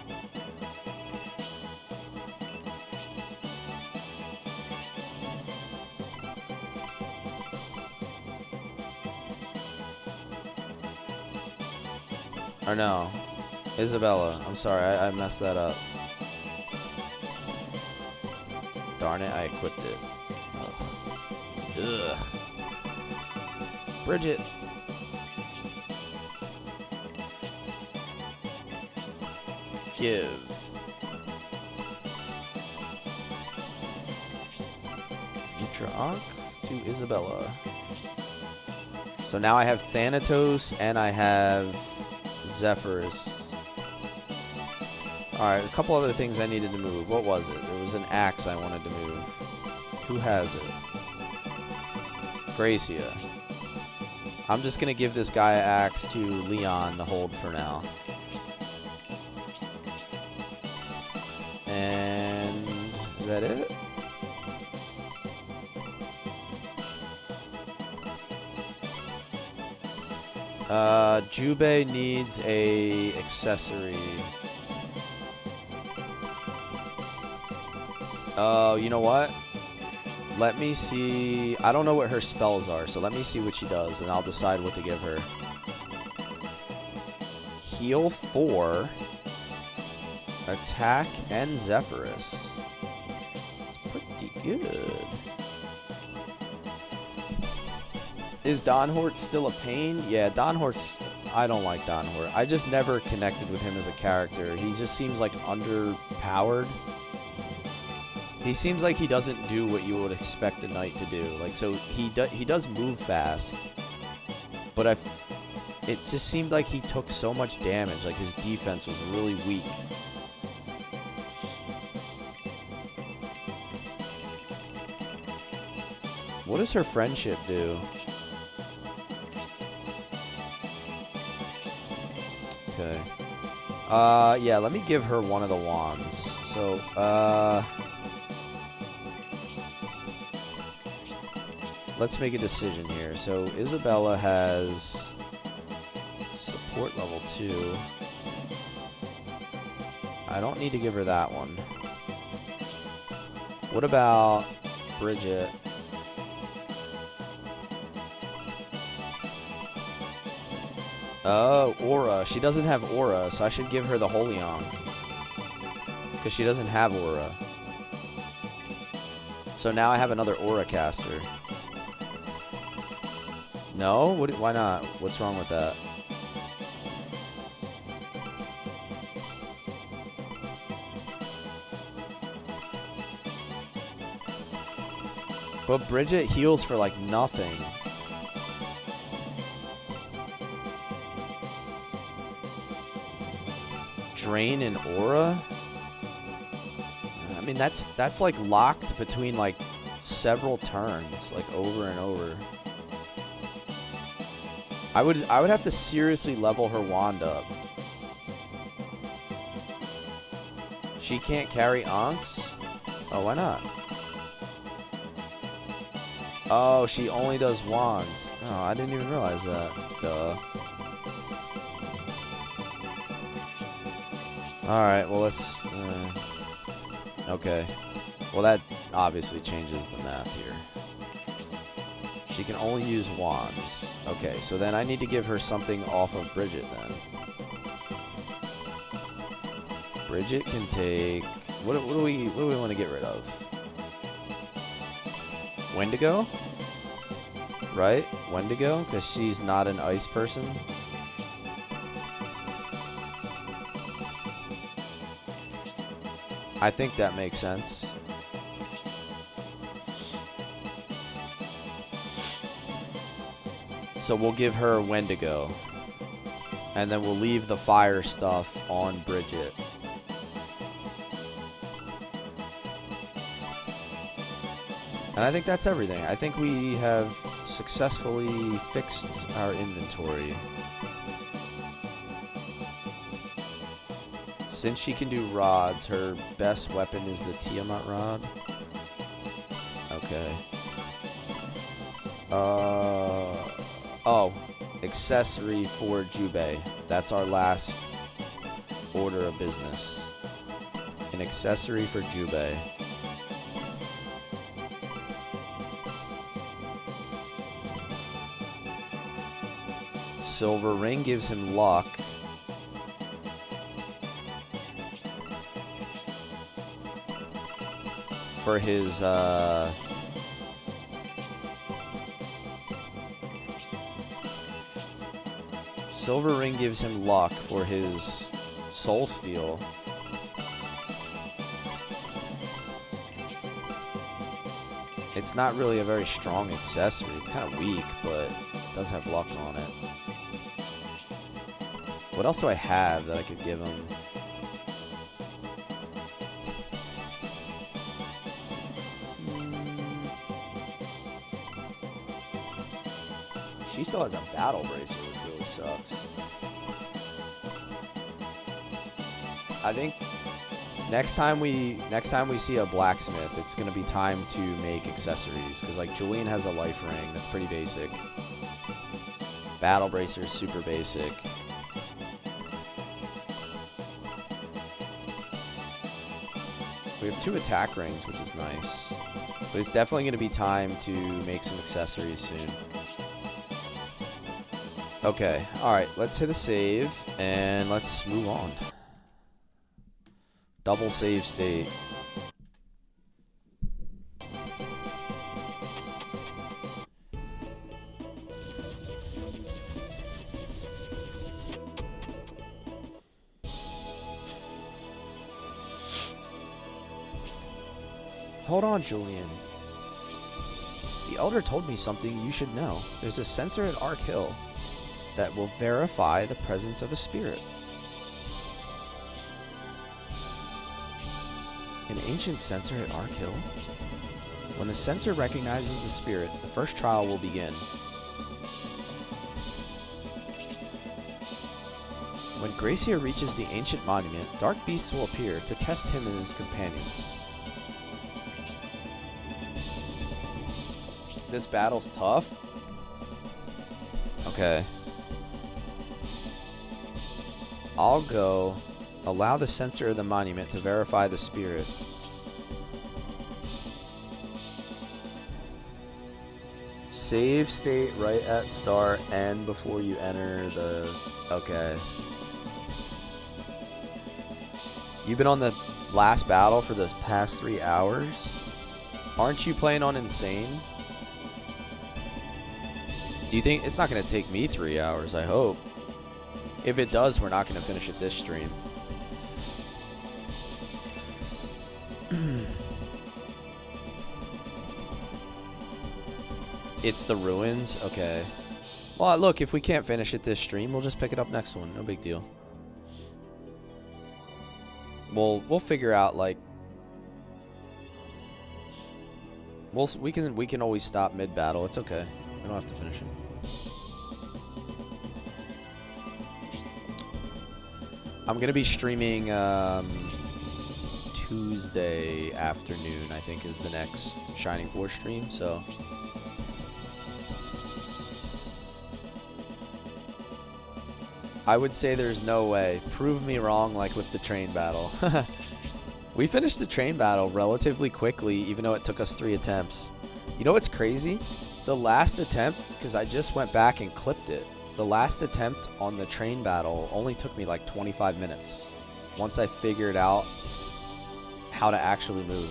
Or no, Isabella. I'm sorry, I messed that up. Darn it, I equipped it. Ugh. Bridget. Give. Mitra Ankh to Isabella. So now I have Thanatos and I have Zephyrus. Alright, a couple other things I needed to move. What was it? There was an axe I wanted to move. Who has it? Gracia. I'm just going to give this guy an axe to Leon to hold for now. And is that it? Jubei needs a accessory. Oh, you know what? Let me see. I don't know what her spells are, so let me see what she does, and I'll decide what to give her. Heal 4. Attack and Zephyrus. It's pretty good. Is Donhort still a pain? Yeah, Donhort's... I don't like Donhort. I just never connected with him as a character. He just seems like underpowered. He seems like he doesn't do what you would expect a knight to do. Like, so he does move fast, but it just seemed like he took so much damage. Like, his defense was really weak. What does her friendship do? Okay. Yeah, let me give her one of the wands. So, let's make a decision here. So, Isabella has support level 2. I don't need to give her that one. What about Bridget? Oh, Aura. She doesn't have Aura, so I should give her the Holy Ankh. Because she doesn't have Aura. So now I have another Aura caster. No? Why not? What's wrong with that? But Bridget heals for like nothing. Drain and Aura? I mean, that's like locked between like several turns, like over and over. I would have to seriously level her wand up. She can't carry Ankhs? Oh, why not? Oh, she only does wands. Oh, I didn't even realize that. Duh. Alright, well, let's... okay. Well, that obviously changes the map here. She can only use wands. Okay, so then I need to give her something off of Bridget, then. Bridget can take... What do we want to get rid of? Wendigo? Right? Wendigo? Because she's not an ice person. I think that makes sense. So we'll give her Wendigo. And then we'll leave the fire stuff on Bridget. And I think that's everything. I think we have successfully fixed our inventory. Since she can do rods, her best weapon is the Tiamat rod. Okay. Oh, accessory for Jubei. That's our last order of business. An accessory for Jubei. Silver ring gives him luck. For his, Silver ring gives him luck for his soul steal. It's not really a very strong accessory. It's kind of weak, but it does have luck on it. What else do I have that I could give him? She still has a battle bracer, which really sucks. I think next time we see a blacksmith, it's gonna be time to make accessories, because like Julian has a life ring that's pretty basic. Battle bracer is super basic. We have 2 attack rings, which is nice. But it's definitely going to be time to make some accessories soon. Okay, alright, let's hit a save, and let's move on. Double save state. Hold on, Julian. The Elder told me something you should know. There's a sensor at Ark Hill that will verify the presence of a spirit. An ancient sensor at Ark Hill? When the sensor recognizes the spirit, the first trial will begin. When Gracia reaches the ancient monument, dark beasts will appear to test him and his companions. This battle's tough? Okay. I'll go. Allow the sensor of the monument to verify the spirit. Save state right at start and before you enter the... Okay. You've been on the last battle for the past 3 hours? Aren't you playing on Insane? Do you think... It's not going to take me 3 hours, I hope. If it does, we're not going to finish it this stream. It's the ruins? Okay. Well, look, if we can't finish it this stream, we'll just pick it up next one. No big deal. We'll figure out, like... We can always stop mid-battle. It's okay. We don't have to finish it. I'm going to be streaming Tuesday afternoon, I think, is the next Shining Force stream, so... I would say there's no way. Prove me wrong, like with the train battle. We finished the train battle relatively quickly, even though it took us 3 attempts. You know what's crazy? The last attempt, because I just went back and clipped it, the last attempt on the train battle only took me like 25 minutes. Once I figured out how to actually move.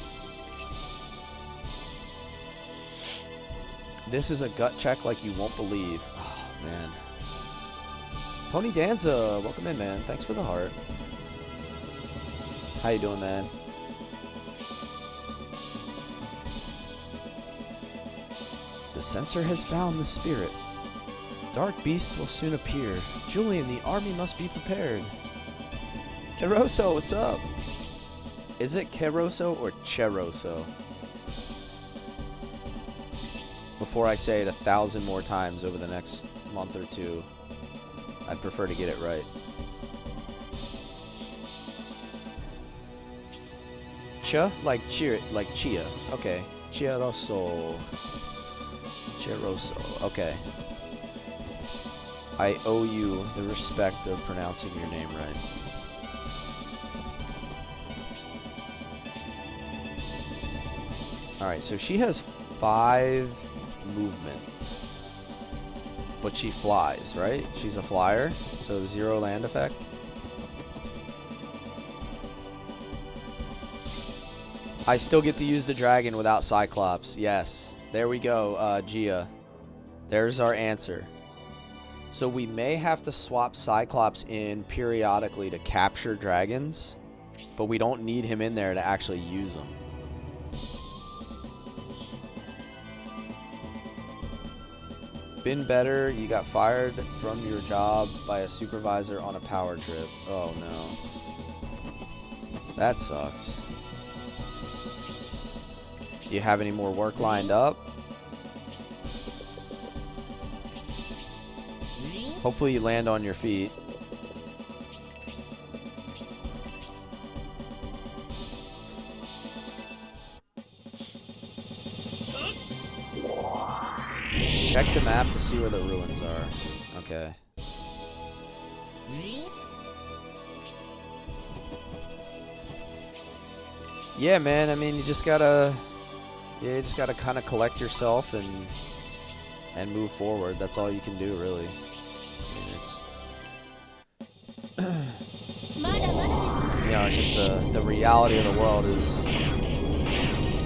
This is a gut check like you won't believe. Oh, man. Pony Danza, welcome in, man. Thanks for the heart. How you doing, man? The sensor has found the spirit. Dark beasts will soon appear. Julian, the army must be prepared. Cheroso, what's up? Is it Keroso or Cheroso? Before I say it 1,000 more times over the next month or two, I'd prefer to get it right. Chia? Like cheer, like chia. Okay. Cheroso. Cheroso. Okay. I owe you the respect of pronouncing your name right. Alright, so she has 5 movement. But she flies, right? She's a flyer, so 0 land effect. I still get to use the dragon without Cyclops. Yes. There we go, Gia. There's our answer. So we may have to swap Cyclops in periodically to capture dragons, but we don't need him in there to actually use them. Been better, you got fired from your job by a supervisor on a power trip. Oh no. That sucks. Do you have any more work lined up? Hopefully you land on your feet. Check the map to see where the ruins are. Okay. Yeah, man, I mean, you just gotta kind of collect yourself and move forward. That's all you can do, really. I mean, it's you know, it's just the reality of the world is,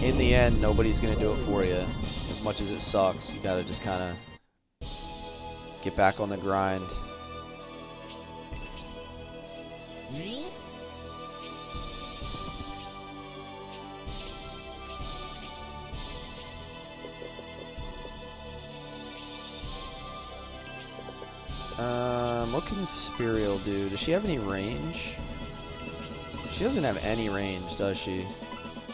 in the end, nobody's gonna do it for you. As much as it sucks, you gotta just kind of get back on the grind. What can Spirial do? Does she have any range? She doesn't have any range, does she?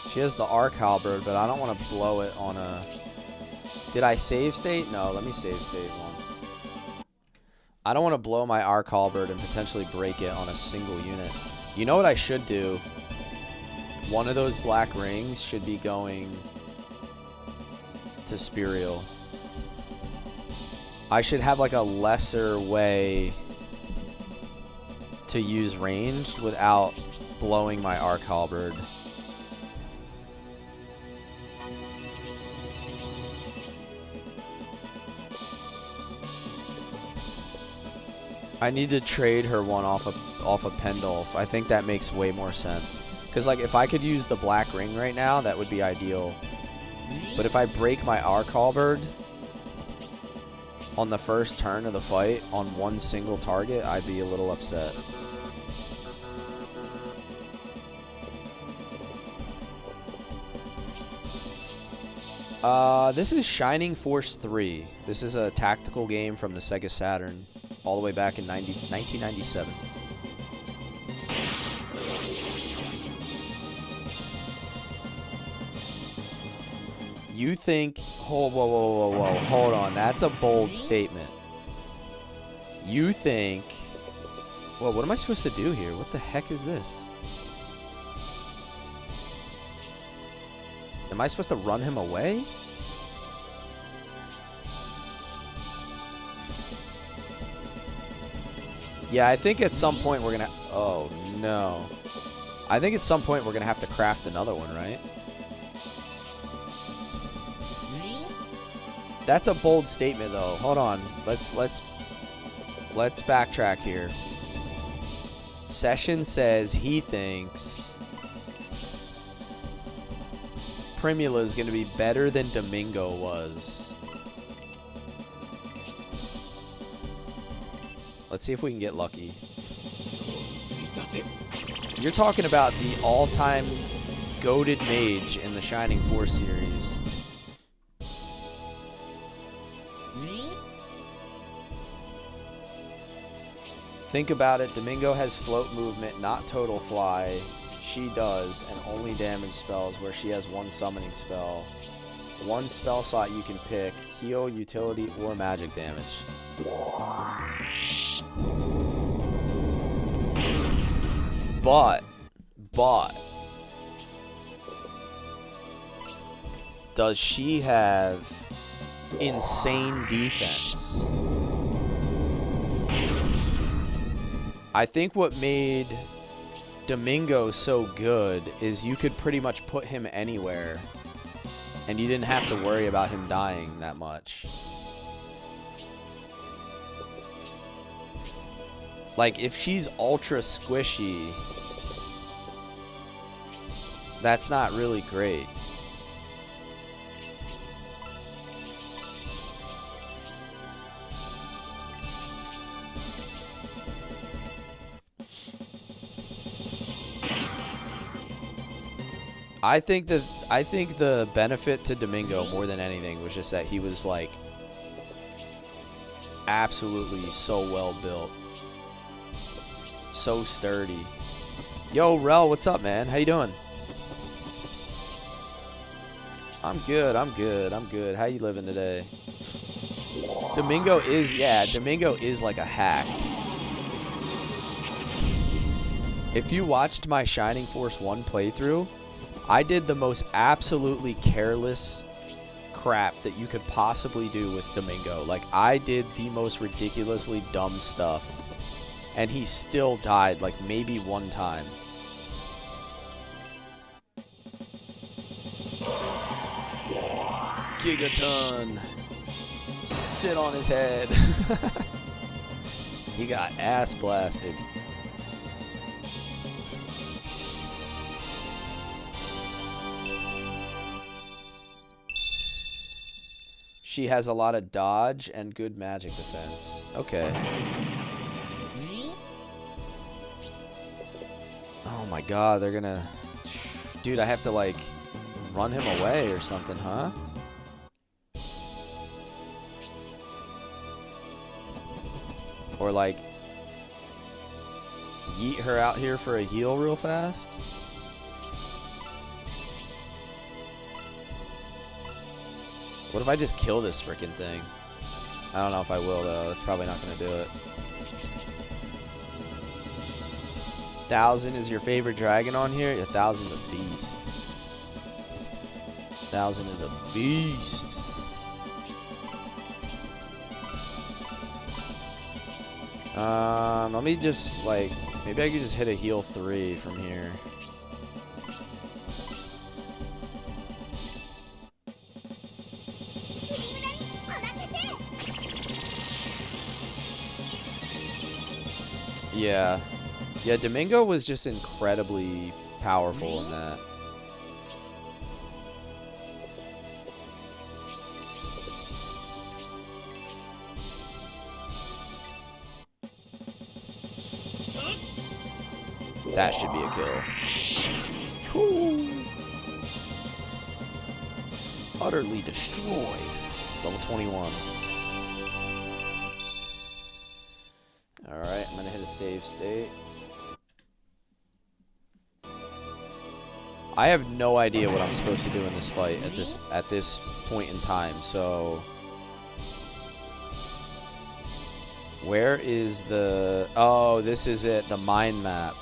She has the Arc Halberd, but I don't want to blow it on a... Did I save state? No, let me save state once. I don't want to blow my Arc Halberd and potentially break it on a single unit. You know what I should do? One of those black rings should be going to Spirial. I should have like a lesser way to use ranged without blowing my Arc Halberd. I need to trade her one off of Pendulf. I think that makes way more sense. Because like if I could use the black ring right now, that would be ideal. But if I break my Arc Halberd on the first turn of the fight on one single target, I'd be a little upset. This is Shining Force 3. This is a tactical game from the Sega Saturn, all the way back in 1997. You think... Whoa, hold on. That's a bold statement. You think... Well, what am I supposed to do here? What the heck is this? Am I supposed to run him away? Yeah, I think at some point we're gonna... Oh, no. I think at some point we're gonna have to craft another one, right? That's a bold statement, though. Hold on. Let's backtrack here. Session says he thinks Primula is going to be better than Domingo was. Let's see if we can get lucky. You're talking about the all-time goated mage in the Shining Force series. Think about it. Domingo has float movement, not total fly. She does, and only damage spells where she has one summoning spell. One spell slot you can pick. Heal, utility, or magic damage. But. Does she have insane defense? I think what made Domingo so good is you could pretty much put him anywhere and you didn't have to worry about him dying that much. Like, if she's ultra squishy, that's not really great. I think the benefit to Domingo more than anything was just that he was like absolutely so well built, so sturdy. Yo, Rel, what's up, man? How you doing? I'm good. How you living today? Domingo is like a hack. If you watched my Shining Force 1 playthrough, I did the most absolutely careless crap that you could possibly do with Domingo. Like, I did the most ridiculously dumb stuff, and he still died, like, maybe one time. Gigaton. Sit on his head. He got ass blasted. She has a lot of dodge and good magic defense. Okay. Oh my god, they're gonna... Dude, I have to, like, run him away or something, huh? Or, like, yeet her out here for a heal real fast? What if I just kill this freaking thing? I don't know if I will, though. It's probably not going to do it. 1000 is your favorite dragon on here? 1000's a beast. 1000 is a beast. Let me just, like, maybe I could just hit a heal 3 from here. Yeah. Yeah, Domingo was just incredibly powerful in that. That should be a kill. Cool. Utterly destroyed. Level 21. Alright, I'm gonna hit a save state. I have no idea what I'm supposed to do in this fight at this point in time, so where is the... Oh, this is it, the mine map.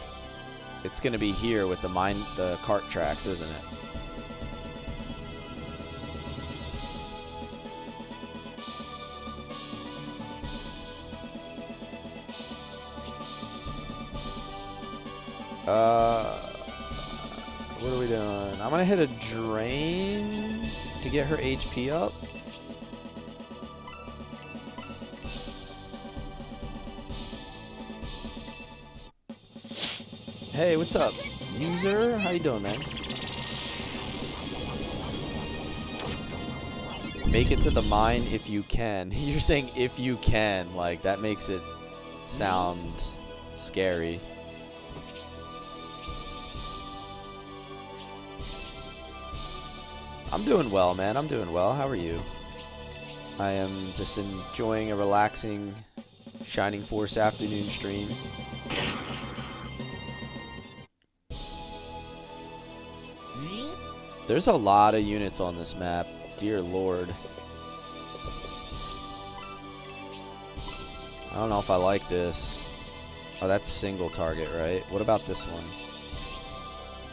It's gonna be here with the cart tracks, isn't it? What are we doing? I'm gonna hit a drain to get her HP up. Hey, what's up, user? How you doing, man? Make it to the mine if you can. You're saying if you can, like that makes it sound scary. I'm doing well, man. I'm doing well. How are you? I am just enjoying a relaxing Shining Force afternoon stream. There's a lot of units on this map. Dear Lord. I don't know if I like this. Oh, that's single target, right? What about this one?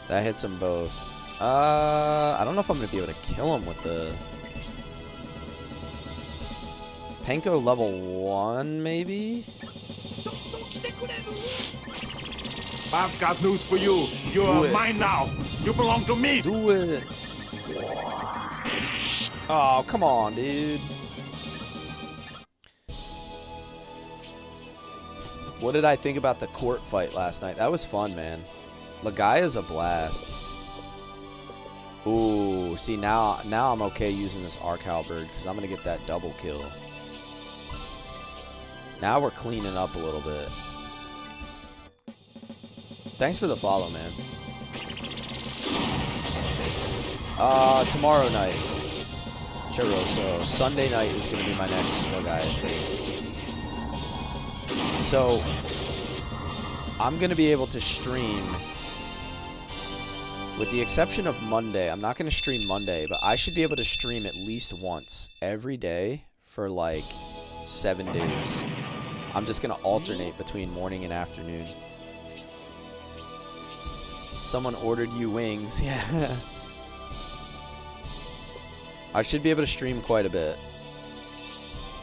That hits them both. I don't know if I'm going to be able to kill him with the... Penko level 1, maybe? I've got news for you. You are mine now. You belong to me. Do it. Oh, come on, dude. What did I think about the court fight last night? That was fun, man. Lagaya's a blast. Ooh, see, now I'm okay using this Arc Halberd because I'm going to get that double kill. Now we're cleaning up a little bit. Thanks for the follow, man. Tomorrow night. Churro, so Sunday night is going to be my next Lagaya stream. So, I'm going to be able to stream, with the exception of Monday. I'm not going to stream Monday, but I should be able to stream at least once every day for like 7 days. I'm just going to alternate between morning and afternoon. Someone ordered you wings. Yeah. I should be able to stream quite a bit.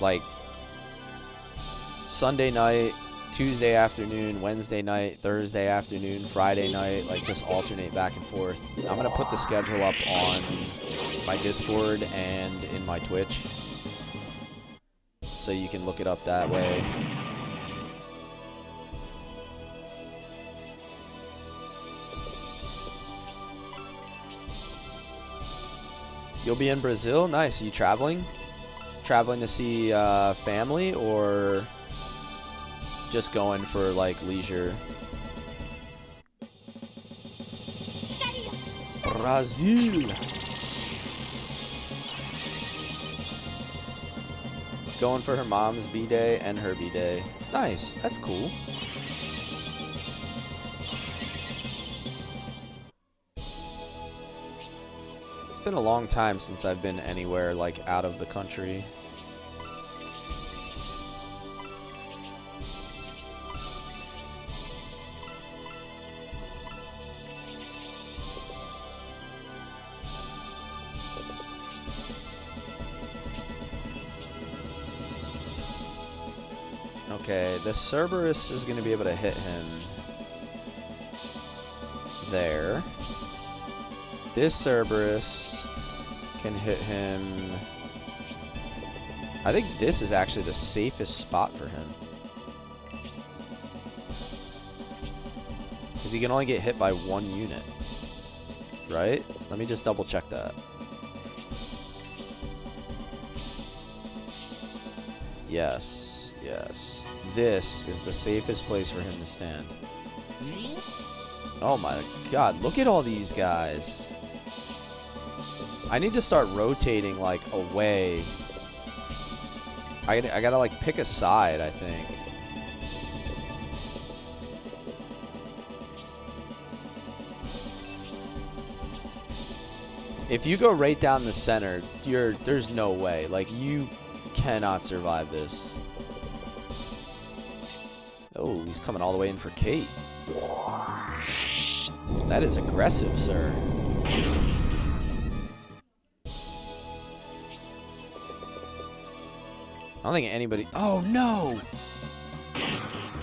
Like Sunday night, Tuesday afternoon, Wednesday night, Thursday afternoon, Friday night, like just alternate back and forth. I'm going to put the schedule up on my Discord and in my Twitch, so you can look it up that way. You'll be in Brazil? Nice. Are you traveling? Traveling to see family, or just going for like leisure? Brazil. Going for her mom's B-Day and her B-Day. Nice. That's cool. It's been a long time since I've been anywhere like out of the country. Okay, the Cerberus is going to be able to hit him there. This Cerberus can hit him. I think this is actually the safest spot for him, because he can only get hit by one unit, right? Let me just double check that. Yes, yes. This is the safest place for him to stand. Oh my god, look at all these guys. I need to start rotating, like, away. I gotta, like, pick a side, I think. If you go right down the center, there's no way. Like, you cannot survive this. Oh, he's coming all the way in for Kate. That is aggressive, sir. I don't think anybody... Oh, no!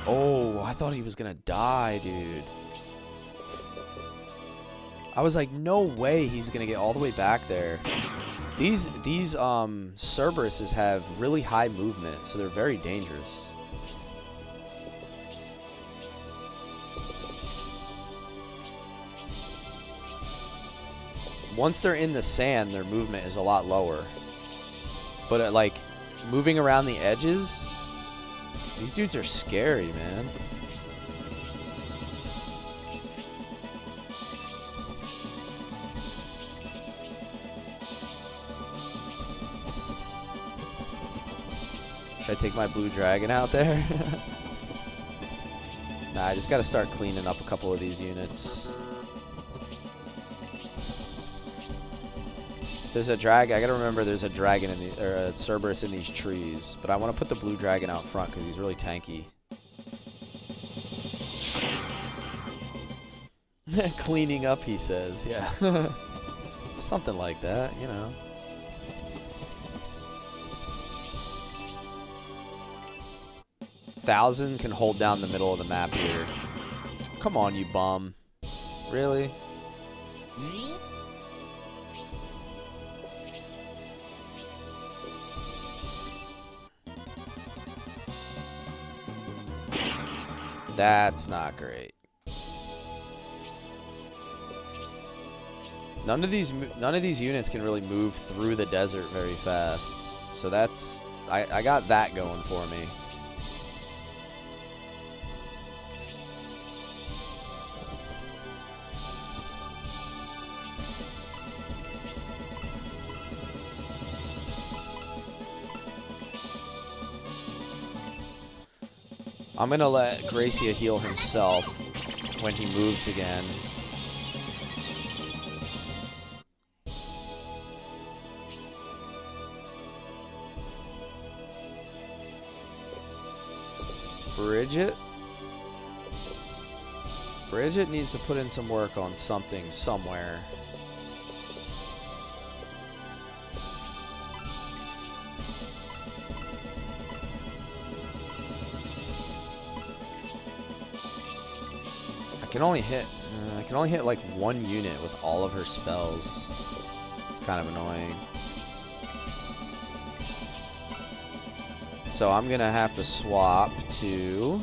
Oh, I thought he was gonna die, dude. I was like, no way he's gonna get all the way back there. These Cerberuses have really high movement, so they're very dangerous. Once they're in the sand, their movement is a lot lower. But like, moving around the edges, these dudes are scary, man. Should I take my blue dragon out there? Nah, I just gotta start cleaning up a couple of these units. There's a dragon. I gotta remember there's a dragon in the, or a Cerberus in these trees. But I want to put the blue dragon out front because he's really tanky. Cleaning up, he says. Yeah. Something like that, you know. Thousand can hold down the middle of the map here. Come on, you bum. Really? That's not great. None of these units can really move through the desert very fast. So that's I got that going for me. I'm going to let Gracia heal himself when he moves again. Bridget needs to put in some work on something somewhere. I can only hit like one unit with all of her spells. It's kind of annoying. So I'm gonna have to swap to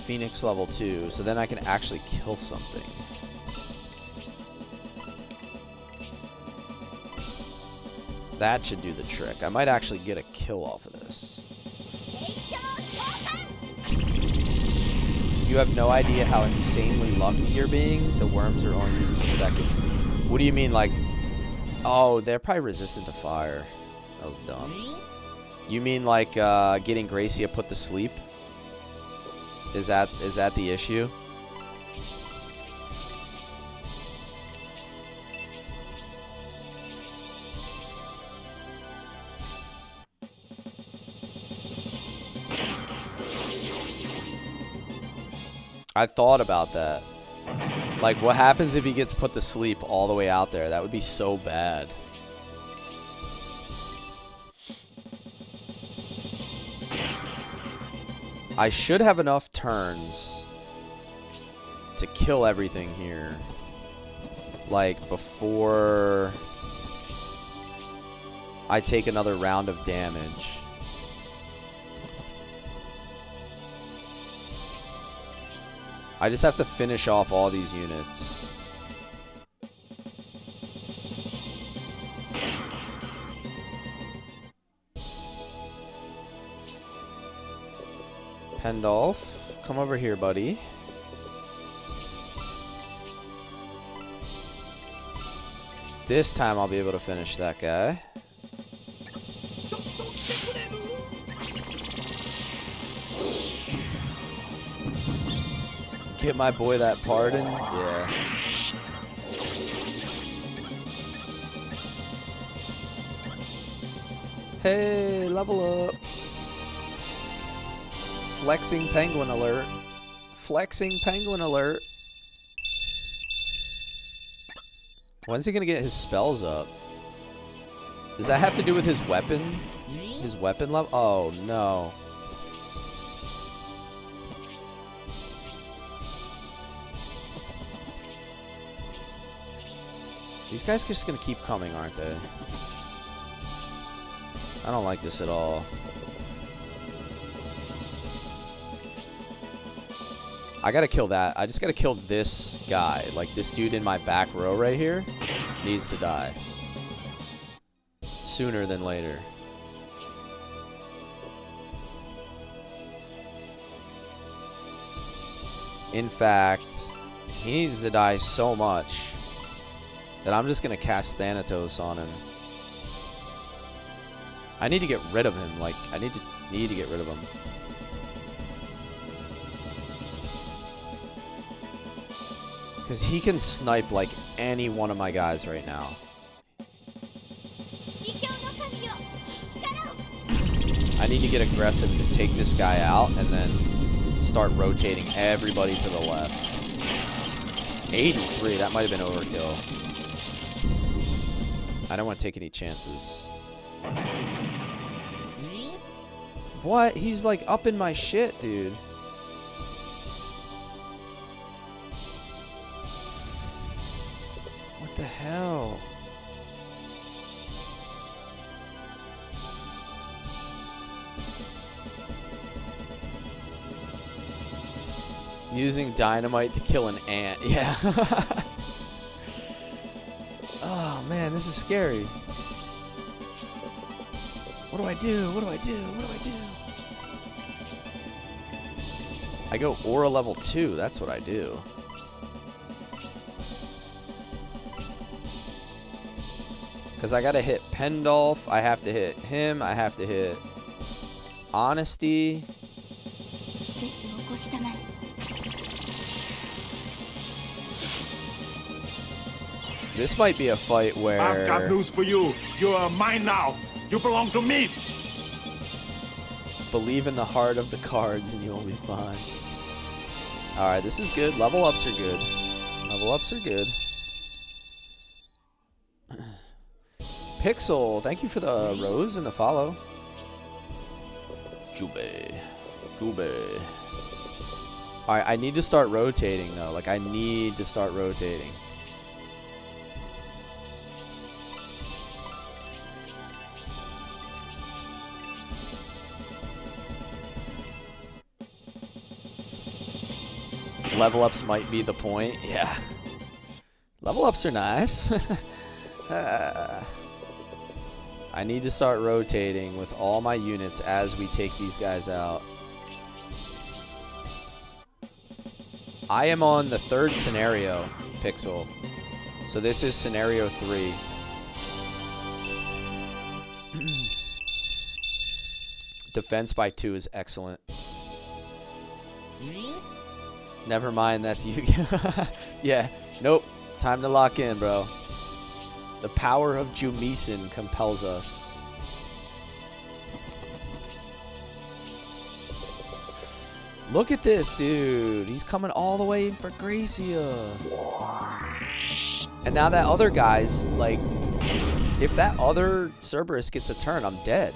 Phoenix level 2, so then I can actually kill something. That should do the trick. I might actually get a kill off of this. You have no idea how insanely lucky you're being. The worms are only using the second. What do you mean, like... Oh, they're probably resistant to fire. That was dumb. You mean like getting Gracia put to sleep? Is that the issue? I thought about that. Like, what happens if he gets put to sleep all the way out there? That would be so bad. I should have enough turns to kill everything here. Like, before I take another round of damage. I just have to finish off all these units. Pendolph, come over here, buddy. This time I'll be able to finish that guy. Get my boy that pardon? Yeah. Hey, level up. Flexing penguin alert. Flexing penguin alert. When's he gonna get his spells up? Does that have to do with his weapon? His weapon level? Oh, no. These guys are just gonna keep coming, aren't they? I don't like this at all. I gotta kill that. I just gotta kill this guy. Like, this dude in my back row right here needs to die. Sooner than later. In fact, he needs to die so much that I'm just gonna cast Thanatos on him. I need to get rid of him. Like, I need to get rid of him. Because he can snipe like any one of my guys right now. I need to get aggressive and just take this guy out and then start rotating everybody to the left. 83, that might have been overkill. I don't want to take any chances. What? He's like up in my shit, dude. What the hell? Using dynamite to kill an ant. Yeah. Oh, man, this is scary. What do I do? What do I do? What do I do? I go aura level 2. That's what I do. Because I got to hit Pendolph. I have to hit him. I have to hit Honesty. This might be a fight where... I've got news for you. You are mine now. You belong to me. Believe in the heart of the cards and you'll be fine. Alright, this is good. Level ups are good. Level ups are good. Pixel, thank you for the rose and the follow. Jube. Jube. Alright, I need to start rotating though. Like, I need to start rotating. Level ups might be the point. Yeah. Level ups are nice. I need to start rotating with all my units as we take these guys out. I am on the 3rd scenario, Pixel. So this is scenario 3. Defense by 2 is excellent. Never mind, that's you. Yeah, nope. Time to lock in, bro. The power of Jumisen compels us. Look at this, dude. He's coming all the way in for Gracia. And now that other guy's, like... If that other Cerberus gets a turn, I'm dead.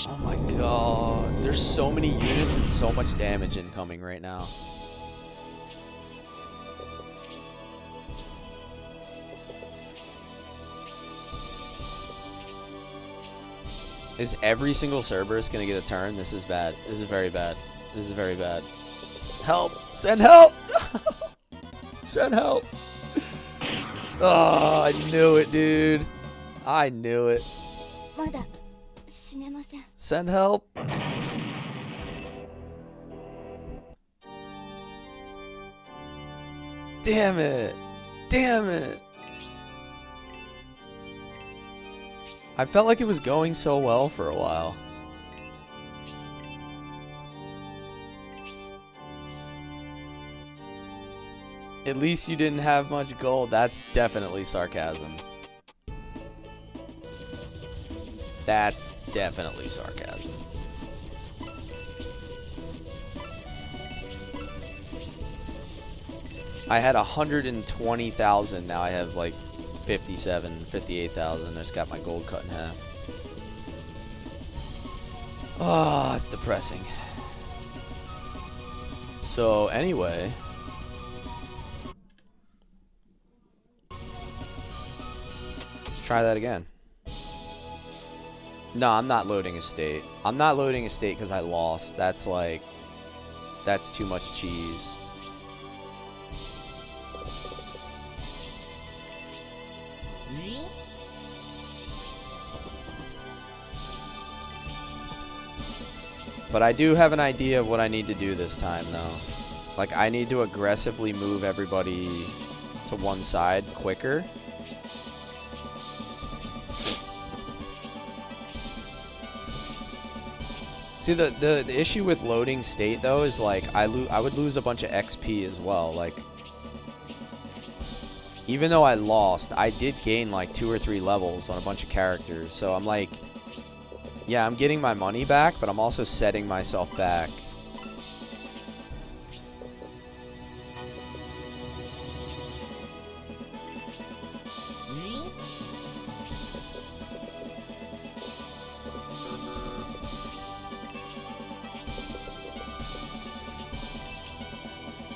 Oh my god. There's so many units and so much damage incoming right now. Is every single Cerberus gonna get a turn? This is bad. This is very bad. This is very bad. Help! Send help! Send help! Oh, I knew it, dude. I knew it. Send help. Damn it. Damn it. I felt like it was going so well for a while. At least you didn't have much gold. That's definitely sarcasm. That's definitely sarcasm. I had 120,000. Now I have like 58,000. I just got my gold cut in half. Oh, it's depressing. So anyway, let's try that again. No, I'm not loading a state. I'm not loading a state because I lost. That's like, that's too much cheese. But I do have an idea of what I need to do this time, though. Like, I need to aggressively move everybody to one side quicker. See, the issue with loading state, though, is, like, I would lose a bunch of XP as well. Like, even though I lost, I did gain, like, 2 or 3 levels on a bunch of characters. So I'm like, yeah, I'm getting my money back, but I'm also setting myself back.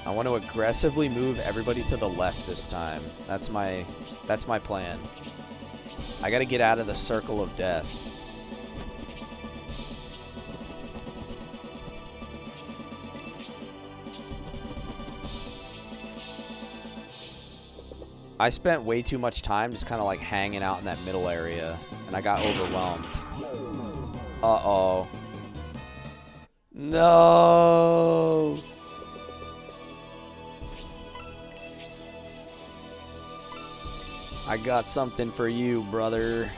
I want to aggressively move everybody to the left this time. That's my plan. I got to get out of the circle of death. I spent way too much time just kind of like hanging out in that middle area, and I got overwhelmed. Uh-oh. No! I got something for you, brother.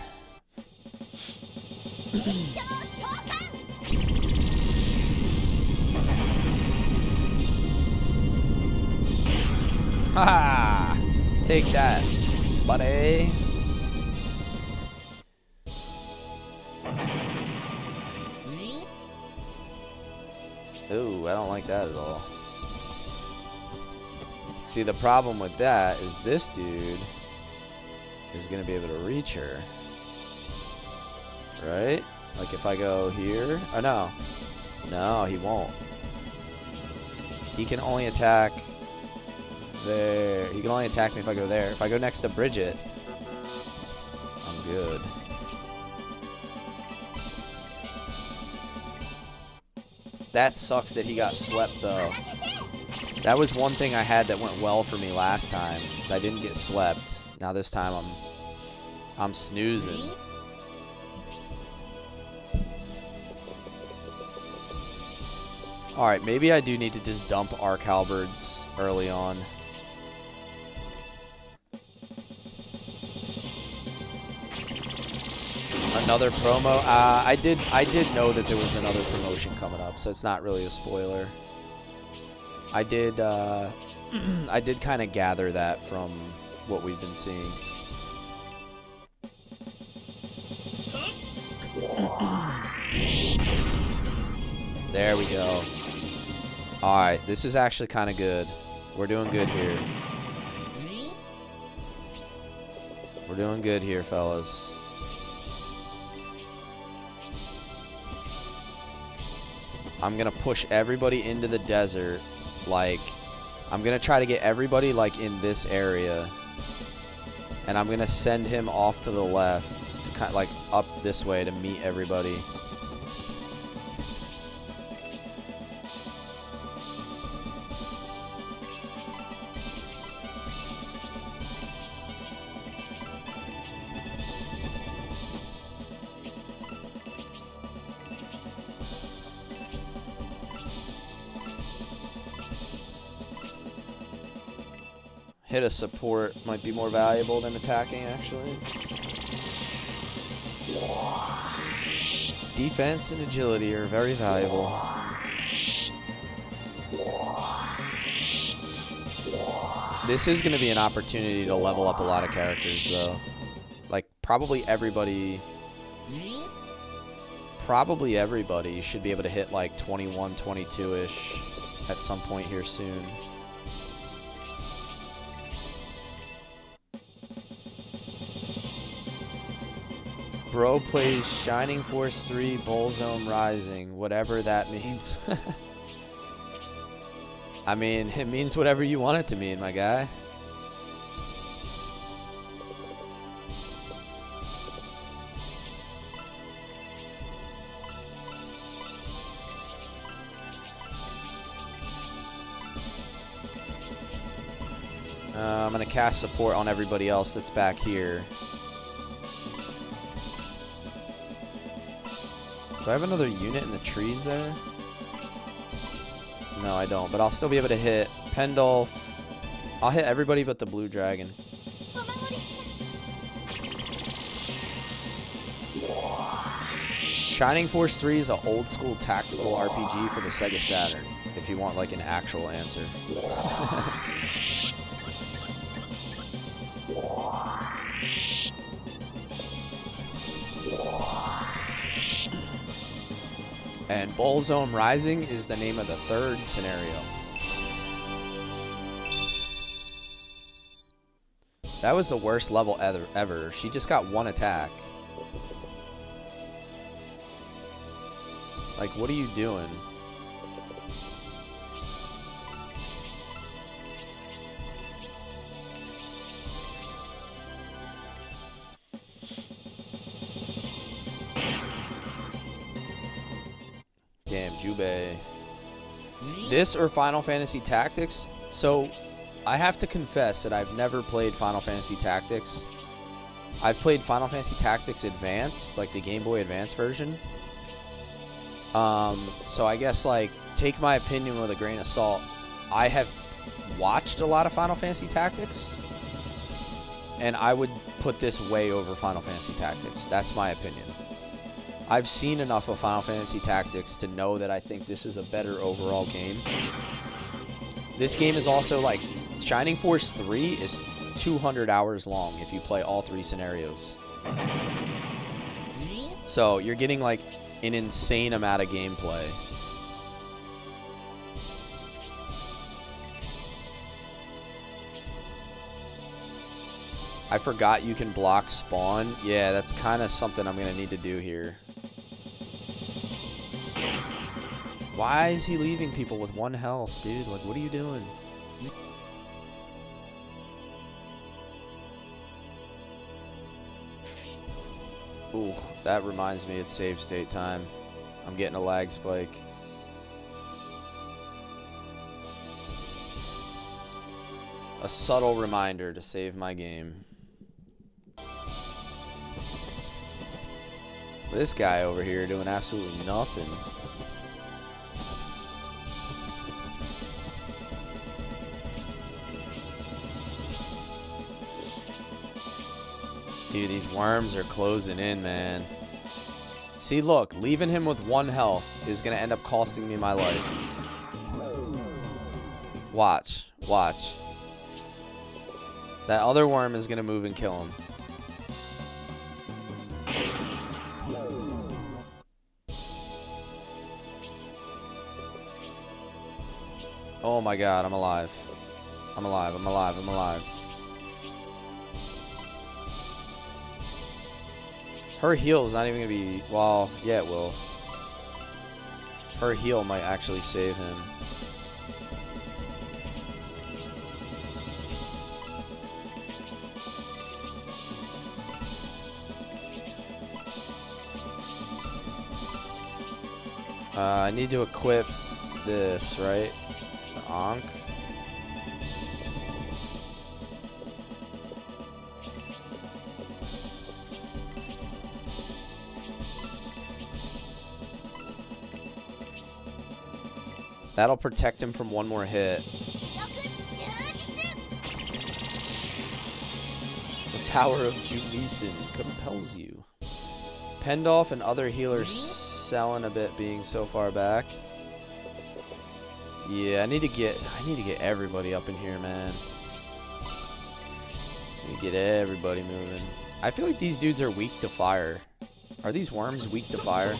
Ha! Take that, buddy. Ooh, I don't like that at all. See, the problem with that is this dude is going to be able to reach her. Right? Like if I go here. Oh, no. No, he won't. He can only attack there. He can only attack me if I go there. If I go next to Bridget, I'm good. That sucks that he got slept, though. That was one thing I had that went well for me last time, is I didn't get slept. Now this time I'm snoozing. Alright, maybe I do need to just dump arc halberds early on. Another promo? I did know that there was another promotion coming up, so it's not really a spoiler. I did I did kind of gather that from what we've been seeing. There we go. Alright, this is actually kind of good. We're doing good here. We're doing good here, fellas. I'm gonna push everybody into the desert. Like, I'm gonna try to get everybody like in this area, and I'm gonna send him off to the left to kind of like up this way to meet everybody. Hit a support might be more valuable than attacking, actually. Defense and agility are very valuable. This is going to be an opportunity to level up a lot of characters, though. Like, probably everybody should be able to hit, like, 21, 22-ish at some point here soon. Bro plays Shining Force 3 Bullzone Rising, whatever that means. I mean, it means whatever you want it to mean, my guy. I'm going to cast support on everybody else that's back here. Do I have another unit in the trees there? No, I don't. But I'll still be able to hit Pendolph. I'll hit everybody but the blue dragon. Shining Force 3 is an old school tactical RPG for the Sega Saturn, if you want like an actual answer. And Bullzone Rising is the name of the third scenario. That was the worst level ever. She just got one attack. Like, what are you doing? Damn, Jubei. This or Final Fantasy Tactics? So, I have to confess that I've never played Final Fantasy Tactics. I've played Final Fantasy Tactics Advance, like the Game Boy Advance version. So I guess, like, take my opinion with a grain of salt. I have watched a lot of Final Fantasy Tactics, and I would put this way over Final Fantasy Tactics. That's my opinion. I've seen enough of Final Fantasy Tactics to know that I think this is a better overall game. This game is also, like, Shining Force 3 is 200 hours long if you play all 3 scenarios. So you're getting, like, an insane amount of gameplay. I forgot you can block spawn. Yeah, that's kind of something I'm going to need to do here. Why is he leaving people with 1 health, dude? Like, what are you doing? Ooh, that reminds me it's save state time. I'm getting a lag spike. A subtle reminder to save my game. This guy over here doing absolutely nothing. Dude, these worms are closing in, man. See, look, leaving him with 1 health is going to end up costing me my life. Watch. Watch. That other worm is going to move and kill him. Oh my god, I'm alive. I'm alive, I'm alive, I'm alive. Her heal is not even going to be... Well, yeah, it will. Her heal might actually save him. I need to equip this, right? The Ankh. That'll protect him from 1 more hit. The power of Junisen compels you. Pendolph and other healers selling a bit being so far back. Yeah, I need to get everybody up in here, man. I need to get everybody moving. I feel like these dudes are weak to fire. Are these worms weak to fire?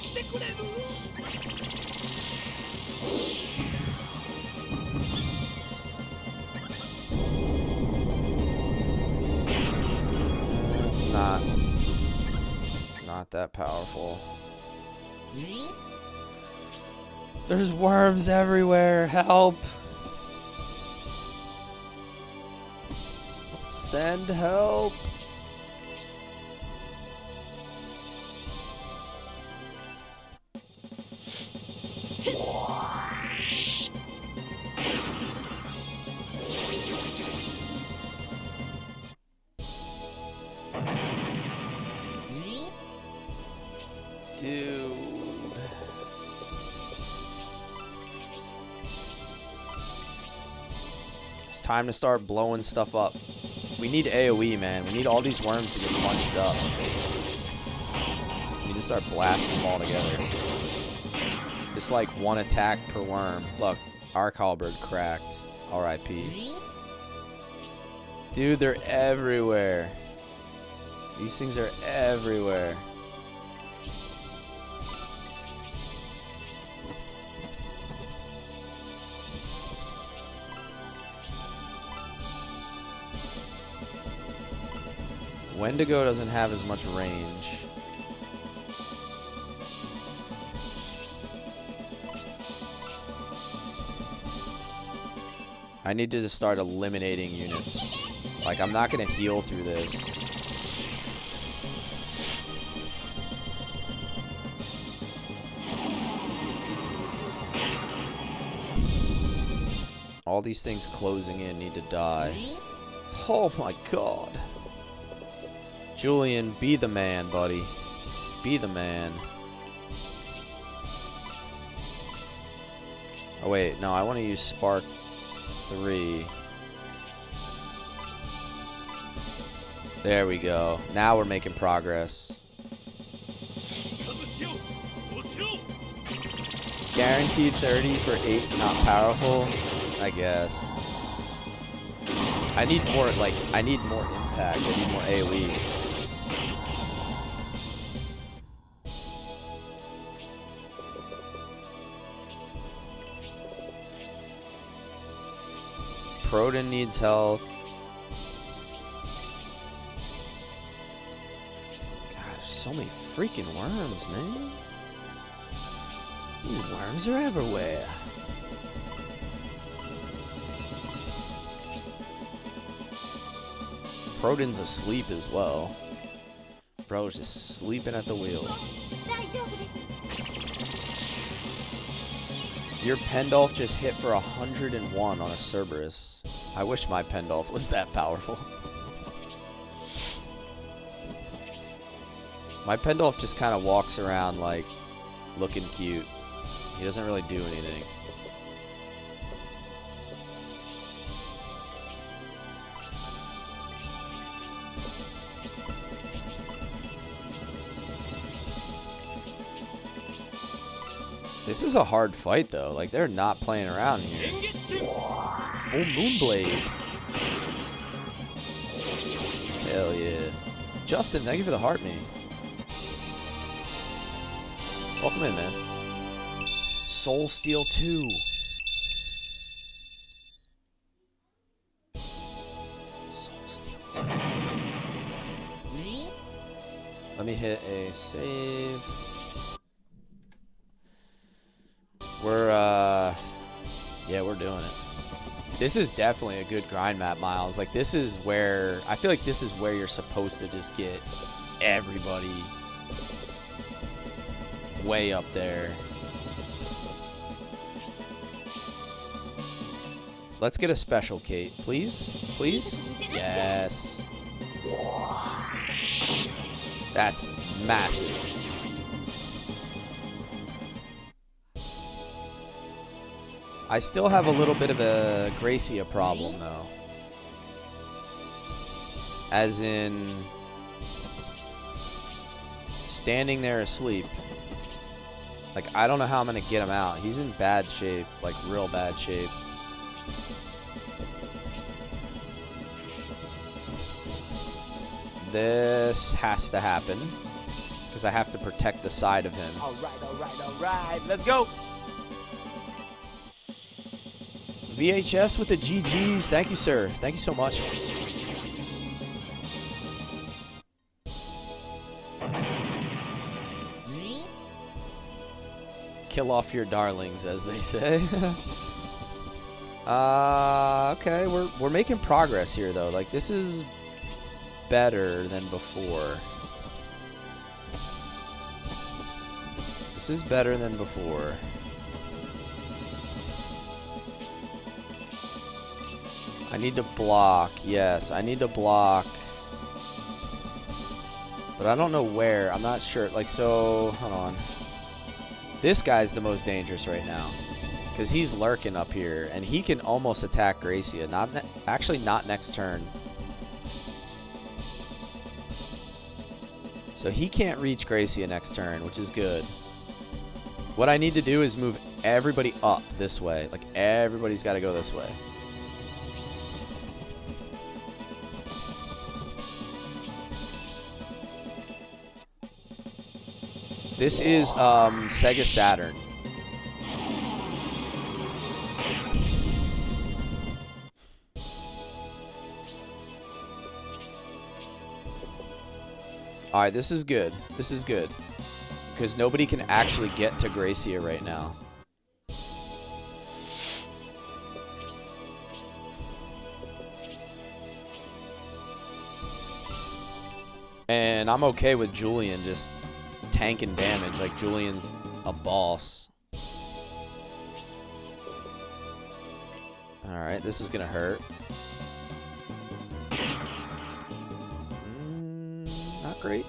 Not that powerful. There's worms everywhere. Help. Send help. Dude. It's time to start blowing stuff up. We need AoE, man. We need all these worms to get punched up. We need to start blasting them all together. Just like one attack per worm. Look, Arc Halberd cracked. R.I.P. Dude, they're everywhere. These things are everywhere. Wendigo doesn't have as much range. I need to just start eliminating units. Like, I'm not gonna heal through this. All these things closing in need to die. Oh my god. Julian, be the man, buddy. Be the man. Oh wait, no, I want to use Spark 3. There we go. Now we're making progress. Guaranteed 30 for 8 not powerful, I guess. I need more, like, I need more impact. I need more AoE. Proton needs health. God, there's so many freaking worms, man. These worms are everywhere. Proton's asleep as well. Bro's just sleeping at the wheel. Your Pendolph just hit for 101 on a Cerberus. I wish my Pendolph was that powerful. My Pendolph just kind of walks around like looking cute. He doesn't really do anything. This is a hard fight, though. Like, they're not playing around here. Full Moonblade. Hell yeah. Justin, thank you for the heart, man. Welcome in, man. Soul Steel 2. Soul Steel 2. Let me hit a save. Yeah, we're doing it. This is definitely a good grind map, Miles. Like, this is where, I feel like this is where you're supposed to just get everybody way up there. Let's get a special, Kate. Please? Please? Yes. That's massive. I still have a little bit of a Gracia problem, though. As in, standing there asleep. Like, I don't know how I'm going to get him out. He's in bad shape, like real bad shape. This has to happen, because I have to protect the side of him. All right, all right, all right. Let's go. VHS with the GGs. Thank you, sir. Thank you so much. Kill off your darlings, as they say. Okay, we're making progress here, though. Like, this is better than before. This is better than before. I need to block. Yes, I need to block. But I don't know where. I'm not sure. Like, so, hold on. This guy's the most dangerous right now. Because he's lurking up here, and he can almost attack Gracia. Actually, not next turn. So he can't reach Gracia next turn, which is good. What I need to do is move everybody up this way. Like, everybody's got to go this way. This is Sega Saturn. Alright, this is good. This is good. Because nobody can actually get to Gracia right now. And I'm okay with Julian just tanking damage. Like, Julian's a boss. Alright, this is gonna hurt. Not great.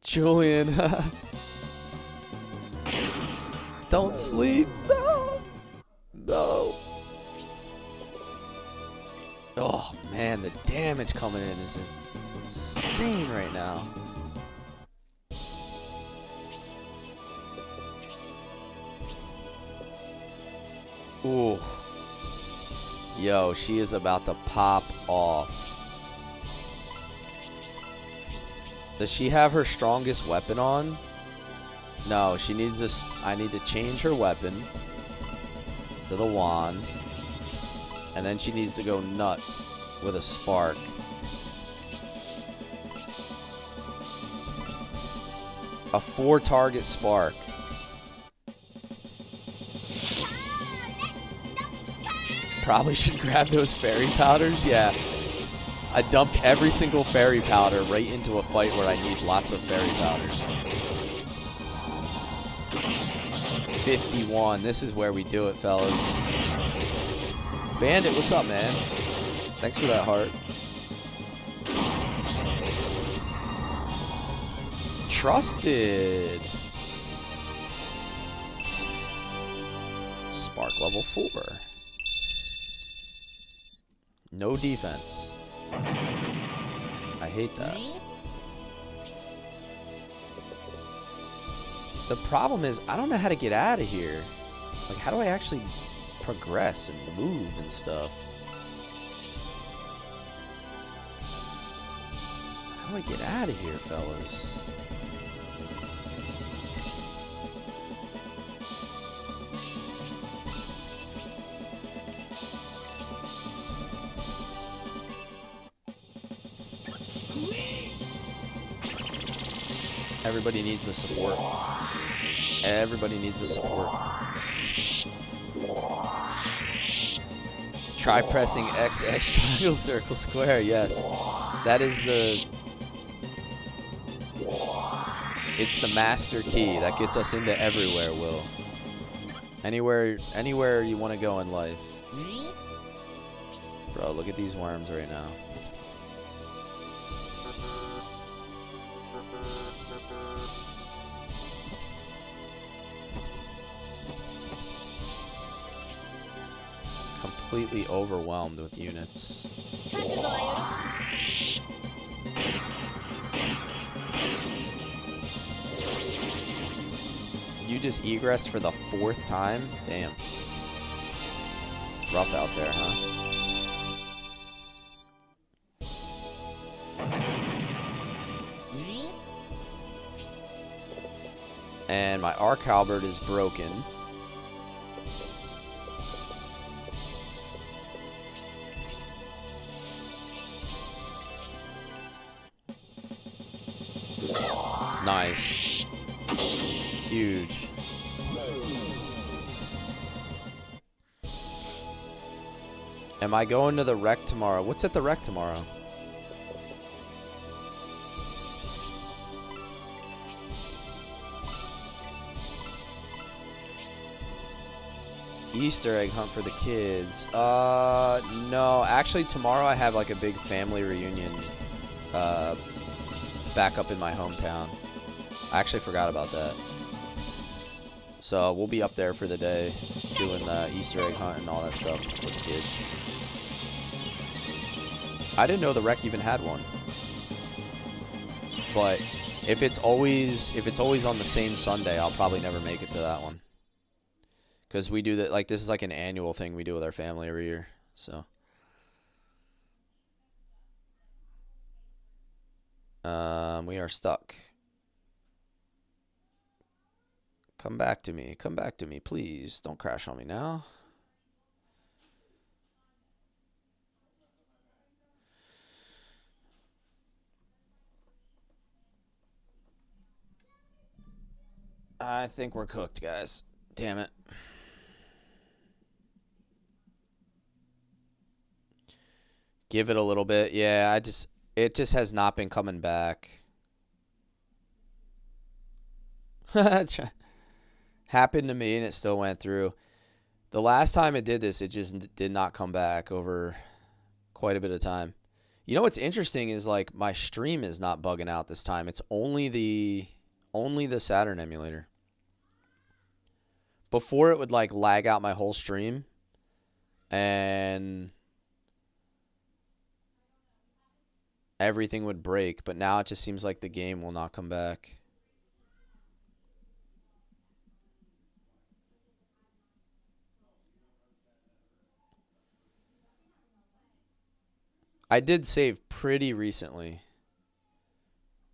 Julian. Don't sleep. No. No. Oh, man, the damage coming in is insane right now. Ooh. Yo, she is about to pop off. Does she have her strongest weapon on? No, she needs this. I need to change her weapon to the wand. And then she needs to go nuts with a spark. A 4-target spark. Probably should grab those fairy powders. Yeah. I dumped every single fairy powder right into a fight where I need lots of fairy powders. 51. This is where we do it, fellas. Bandit, what's up, man? Thanks for that heart. Trusted. Spark level 4. No defense. I hate that. The problem is, I don't know how to get out of here. Like, how do I actually progress and move and stuff? How do I get out of here, fellas? Everybody needs a support. Everybody needs a support. Try pressing XX, triangle, circle, square. Yes. That is the... It's the master key that gets us into everywhere, Will. Anywhere you want to go in life. Bro, look at these worms right now. Completely overwhelmed with units. You just egress for the 4th time? Damn. It's rough out there, huh? And my arc halberd is broken. Nice. Huge. Am I going to the wreck tomorrow? What's at the wreck tomorrow? Easter egg hunt for the kids. No. Actually, tomorrow I have like a big family reunion back up in my hometown. I actually forgot about that. So we'll be up there for the day doing the Easter egg hunt and all that stuff with the kids. I didn't know the rec even had one. But if it's always on the same Sunday, I'll probably never make it to that one. Because we do that, like, this is like an annual thing we do with our family every year. So we are stuck. Come back to me. Come back to me, please. Don't crash on me now. I think we're cooked, guys. Damn it. Give it a little bit. Yeah, it just has not been coming back. Happened to me and it still went through. The last time it did this, it just did not come back over quite a bit of time. You know what's interesting is, like, my stream is not bugging out this time. It's only the Saturn emulator. Before, it would, like, lag out my whole stream, and everything would break, but now it just seems like the game will not come back. I did save pretty recently.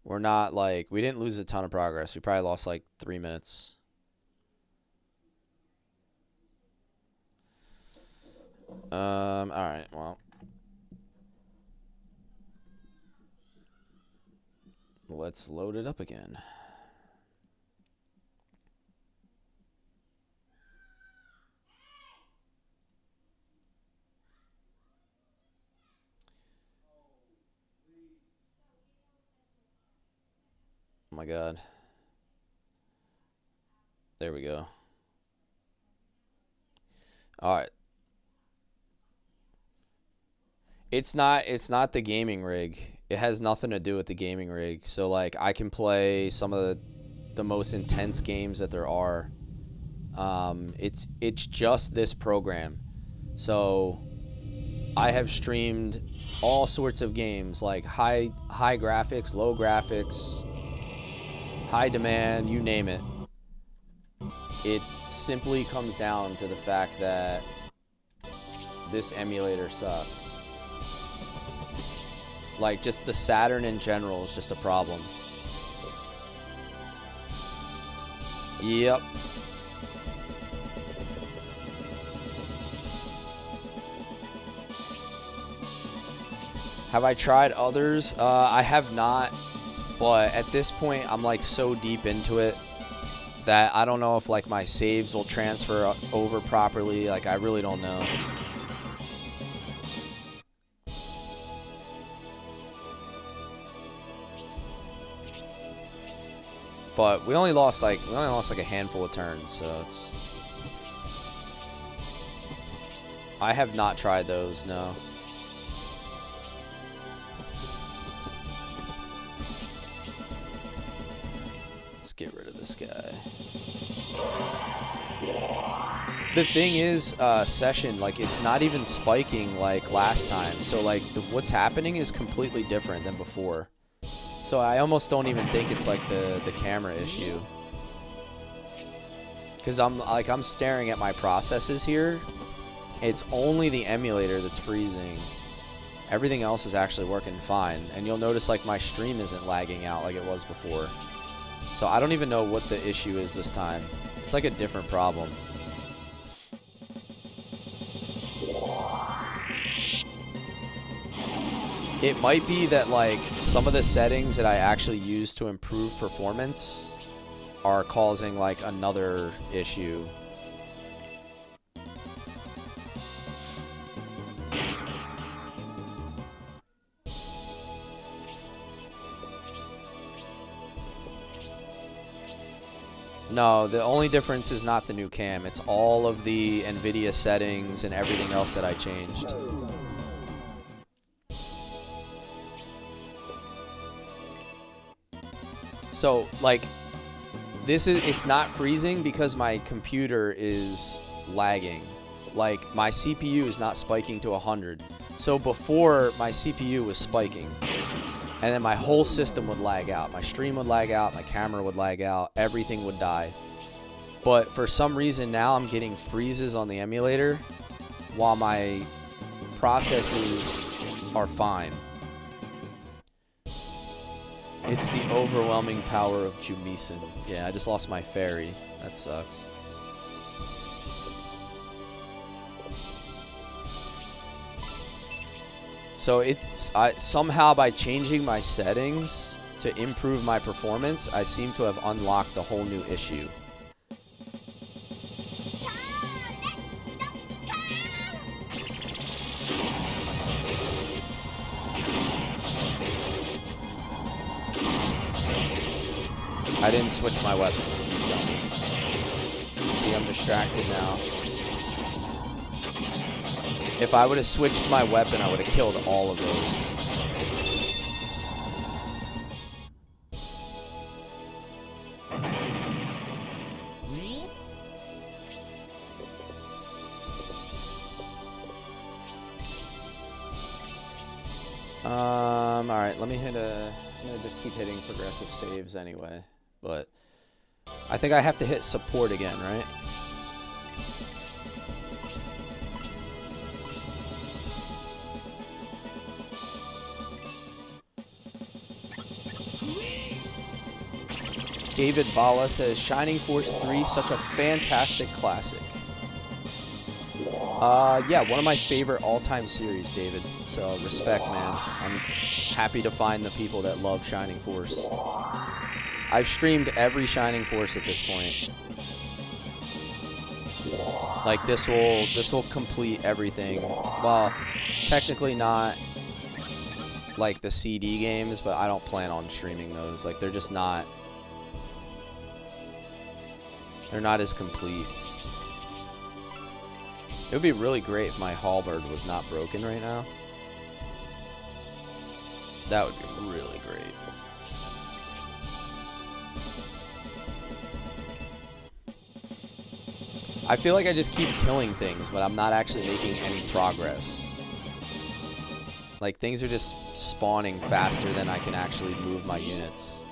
We're not, like, we didn't lose a ton of progress. We probably lost like 3 minutes. All right, well. Let's load it up again. Oh my God. There we go. All right. It's not the gaming rig. It has nothing to do with the gaming rig. So, like, I can play some of the most intense games that there are. It's just this program. So I have streamed all sorts of games, like high graphics, low graphics, high demand, you name it. It simply comes down to the fact that this emulator sucks. Like, just the Saturn in general is just a problem. Yep. Have I tried others? I have not. But at this point, I'm, like, so deep into it that I don't know if, like, my saves will transfer over properly. Like, I really don't know. But we only lost like a handful of turns, so it's. I have not tried those, no. Let's get rid of this guy. The thing is, session, like, it's not even spiking like last time. So, like, what's happening is completely different than before. So I almost don't even think it's like the camera issue. Because I'm staring at my processes here. It's only the emulator that's freezing. Everything else is actually working fine. And you'll notice, like, my stream isn't lagging out like it was before. So I don't even know what the issue is this time. It's like a different problem. It might be that, like, some of the settings that I actually use to improve performance are causing, like, another issue. No, the only difference is not the new cam. It's all of the NVIDIA settings and everything else that I changed. So, like, it's not freezing because my computer is lagging. Like, my CPU is not spiking to 100. So before, my CPU was spiking. And then my whole system would lag out. My stream would lag out, my camera would lag out, everything would die. But for some reason now I'm getting freezes on the emulator while my processes are fine. It's the overwhelming power of Jumisen. Yeah, I just lost my fairy. That sucks. So somehow by changing my settings to improve my performance, I seem to have unlocked a whole new issue. I didn't switch my weapon. See, I'm distracted now. If I would have switched my weapon, I would have killed all of those. Alright, let me hit I'm gonna just keep hitting progressive saves anyway. But I think I have to hit support again, right? David Bala says, Shining Force 3, such a fantastic classic. Yeah, one of my favorite all-time series, David. So, respect, man. I'm happy to find the people that love Shining Force. I've streamed every Shining Force at this point. Like, this will complete everything. Well, technically not like the CD games, but I don't plan on streaming those. Like, they're just not... They're not as complete. It would be really great if my halberd was not broken right now. That would be really great. I feel like I just keep killing things, but I'm not actually making any progress. Like, things are just spawning faster than I can actually move my units.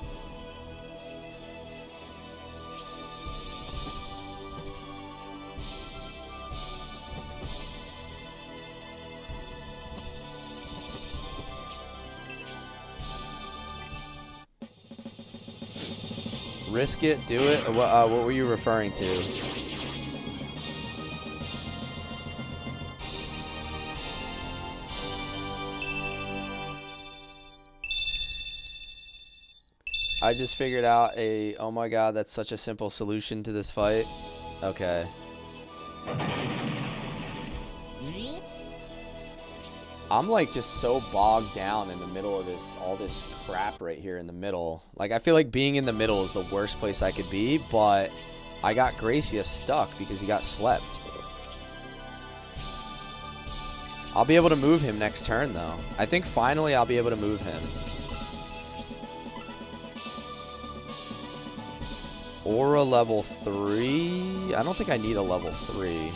Risk it, do it. What were you referring to? I just figured out a, oh my god, that's such a simple solution to this fight. Okay. I'm like just so bogged down in the middle of this, all this crap right here in the middle. Like, I feel like being in the middle is the worst place I could be, but I got Gracia stuck because he got slept. I'll be able to move him next turn though. I think finally I'll be able to move him. Aura level 3? I don't think I need a level 3.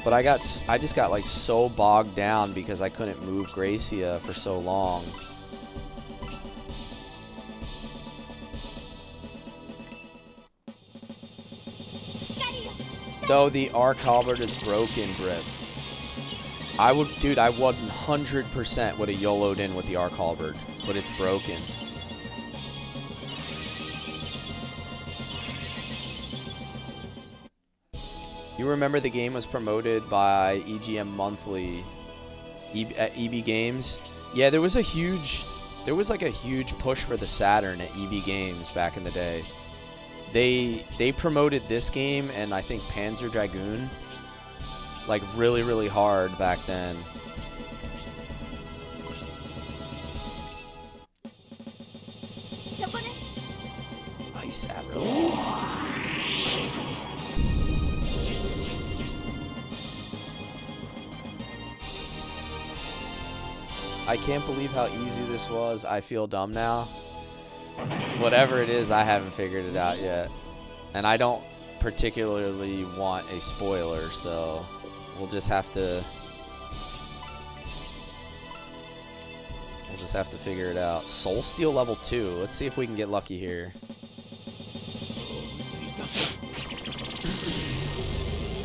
But I just got like so bogged down because I couldn't move Gracia for so long. Though the Arc Halberd is broken, Brit. I would 100% would have YOLO'd in with the Arc Halberd, but it's broken. You remember the game was promoted by EGM Monthly at EB Games? Yeah, there was like a huge push for the Saturn at EB Games back in the day. They promoted this game and I think Panzer Dragoon like really, really hard back then. Ice arrow. I can't believe how easy this was. I feel dumb now. Whatever it is, I haven't figured it out yet. And I don't particularly want a spoiler, so we'll just have to figure it out. Soul Steel level 2. Let's see if we can get lucky here.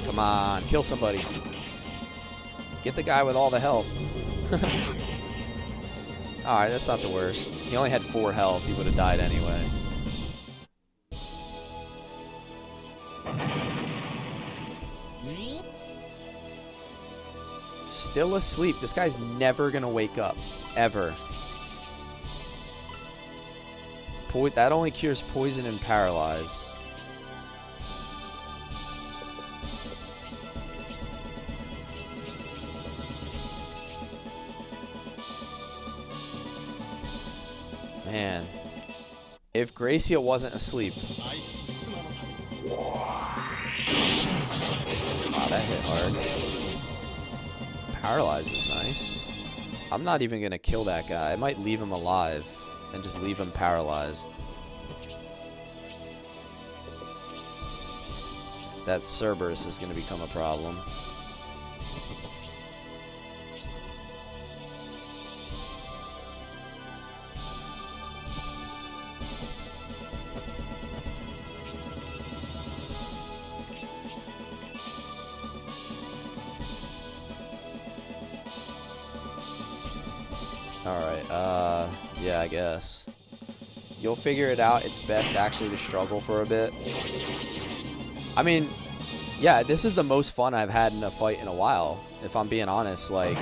Come on, kill somebody. Get the guy with all the health. Alright, that's not the worst. He only had 4 health. He would have died anyway. Still asleep. This guy's never gonna wake up. Ever. That only cures poison and paralyze. Man. If Gracia wasn't asleep. Wow, that hit hard. Paralyze is nice. I'm not even going to kill that guy. I might leave him alive and just leave him paralyzed. That Cerberus is going to become a problem. Alright, yeah, I guess. You'll figure it out. It's best actually to struggle for a bit. I mean, yeah, this is the most fun I've had in a fight in a while, if I'm being honest. Like,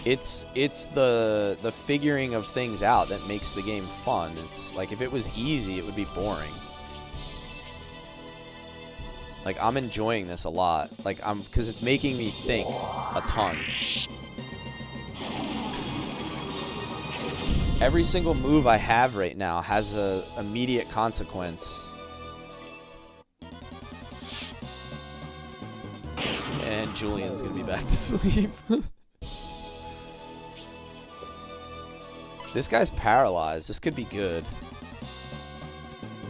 it's the figuring of things out that makes the game fun. It's like, if it was easy, it would be boring. Like, I'm enjoying this a lot. Like, because it's making me think a ton. Every single move I have right now has a immediate consequence. And Julian's gonna be back to sleep. This guy's paralyzed. This could be good.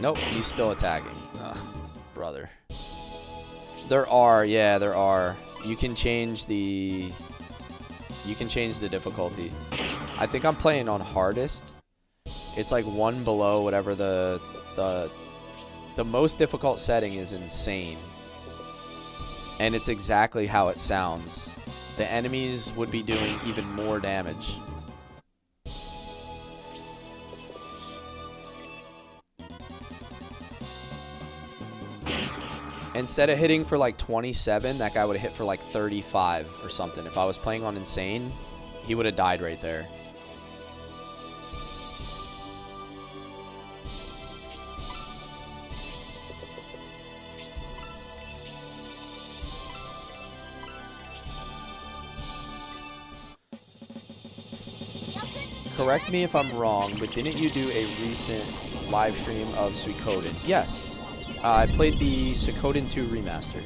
Nope, he's still attacking. Ugh, brother. There are. You can change the difficulty. I think I'm playing on hardest. It's like one below whatever the most difficult setting is insane. And it's exactly how it sounds. The enemies would be doing even more damage. Instead of hitting for like 27, that guy would have hit for like 35 or something. If I was playing on insane, he would have died right there. Correct me if I'm wrong, but didn't you do a recent live stream of Suikoden? Yes. I played the Suikoden 2 remaster.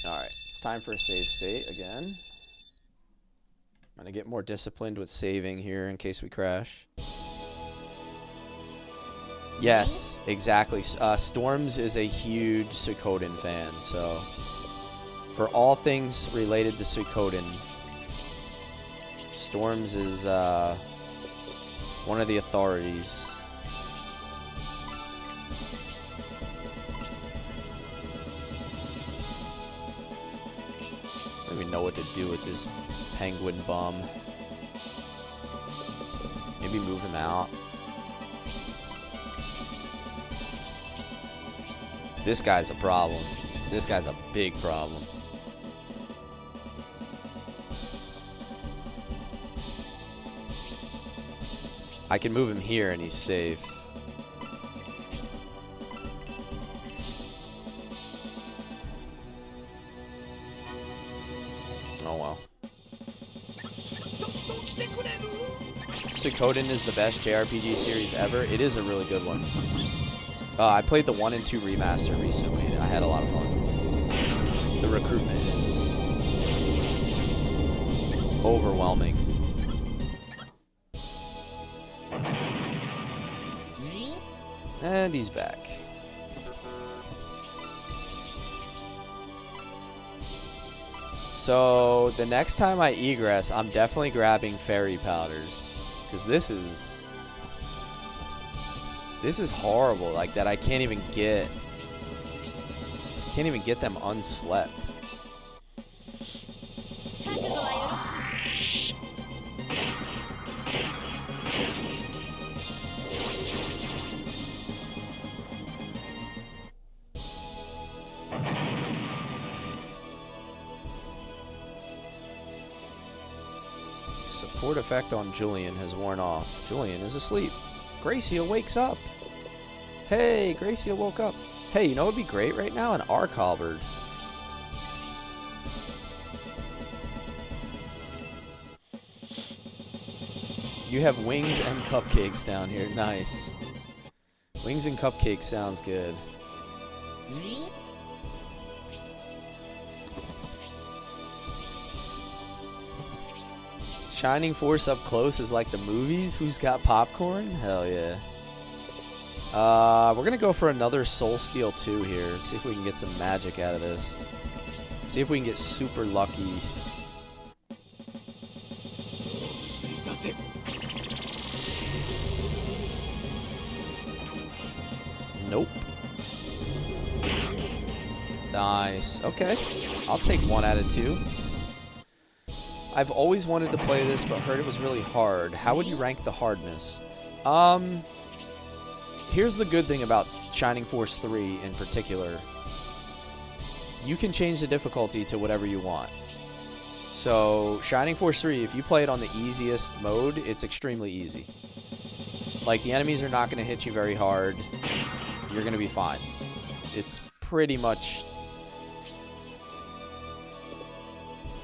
Alright, it's time for a save state again. I'm gonna get more disciplined with saving here in case we crash. Yes, exactly. Storms is a huge Suikoden fan, so for all things related to Suikoden, Storms is one of the authorities. I don't even know what to do with this penguin bum. Maybe move him out. This guy's a problem. This guy's a big problem. I can move him here and he's safe. Oh well. Suikoden is the best JRPG series ever. It is a really good one. I played the 1 and 2 remaster recently. I had a lot of fun. the recruitment is overwhelming. And he's back. So the next time I egress, I'm definitely grabbing fairy powders, because this is horrible. Like that, I can't even get them unslept. Support effect on Julian has worn off. Julian is asleep. Gracia wakes up. Hey, Gracia woke up. Hey, you know what would be great right now? An arc halberd. You have wings and cupcakes down here. Nice. Wings and cupcakes sounds good. Shining Force up close is like the movies. Who's got popcorn? Hell yeah. We're gonna go for another Soul Steel 2 here. See if we can get some magic out of this. See if we can get super lucky. Nope. Nice. Okay. I'll take 1 out of 2. I've always wanted to play this, but heard it was really hard. How would you rank the hardness? Here's the good thing about Shining Force 3 in particular. You can change the difficulty to whatever you want. So, Shining Force 3, if you play it on the easiest mode, it's extremely easy. Like, the enemies are not going to hit you very hard. You're going to be fine. It's pretty much...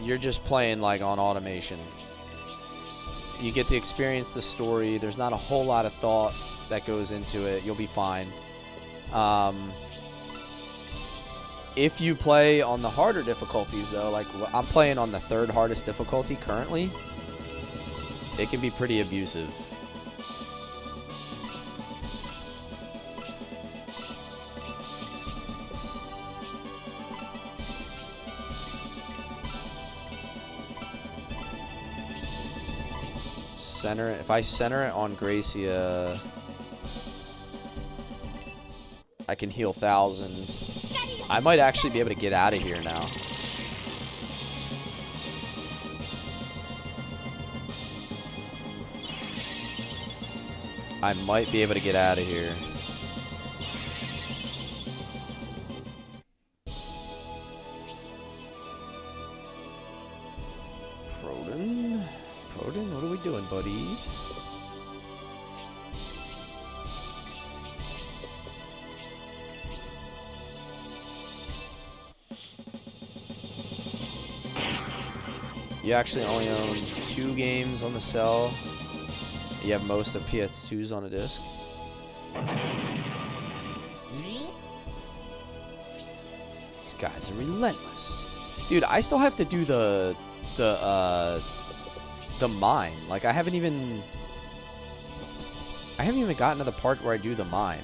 You're just playing, like, on automation. You get to experience the story. There's not a whole lot of thought that goes into it. You'll be fine. If you play on the harder difficulties, though, like I'm playing on the 3rd hardest difficulty currently, it can be pretty abusive. Center it. If I center it on Gracia, I can heal 1,000. I might actually be able to get out of here now. I might be able to get out of here. Proden, what are we doing, buddy? You actually only own 2 games on the cell. You have most of PS2s on a disc. These guys are relentless. Dude, I still have to do the mine. Like, I haven't even gotten to the part where I do the mine.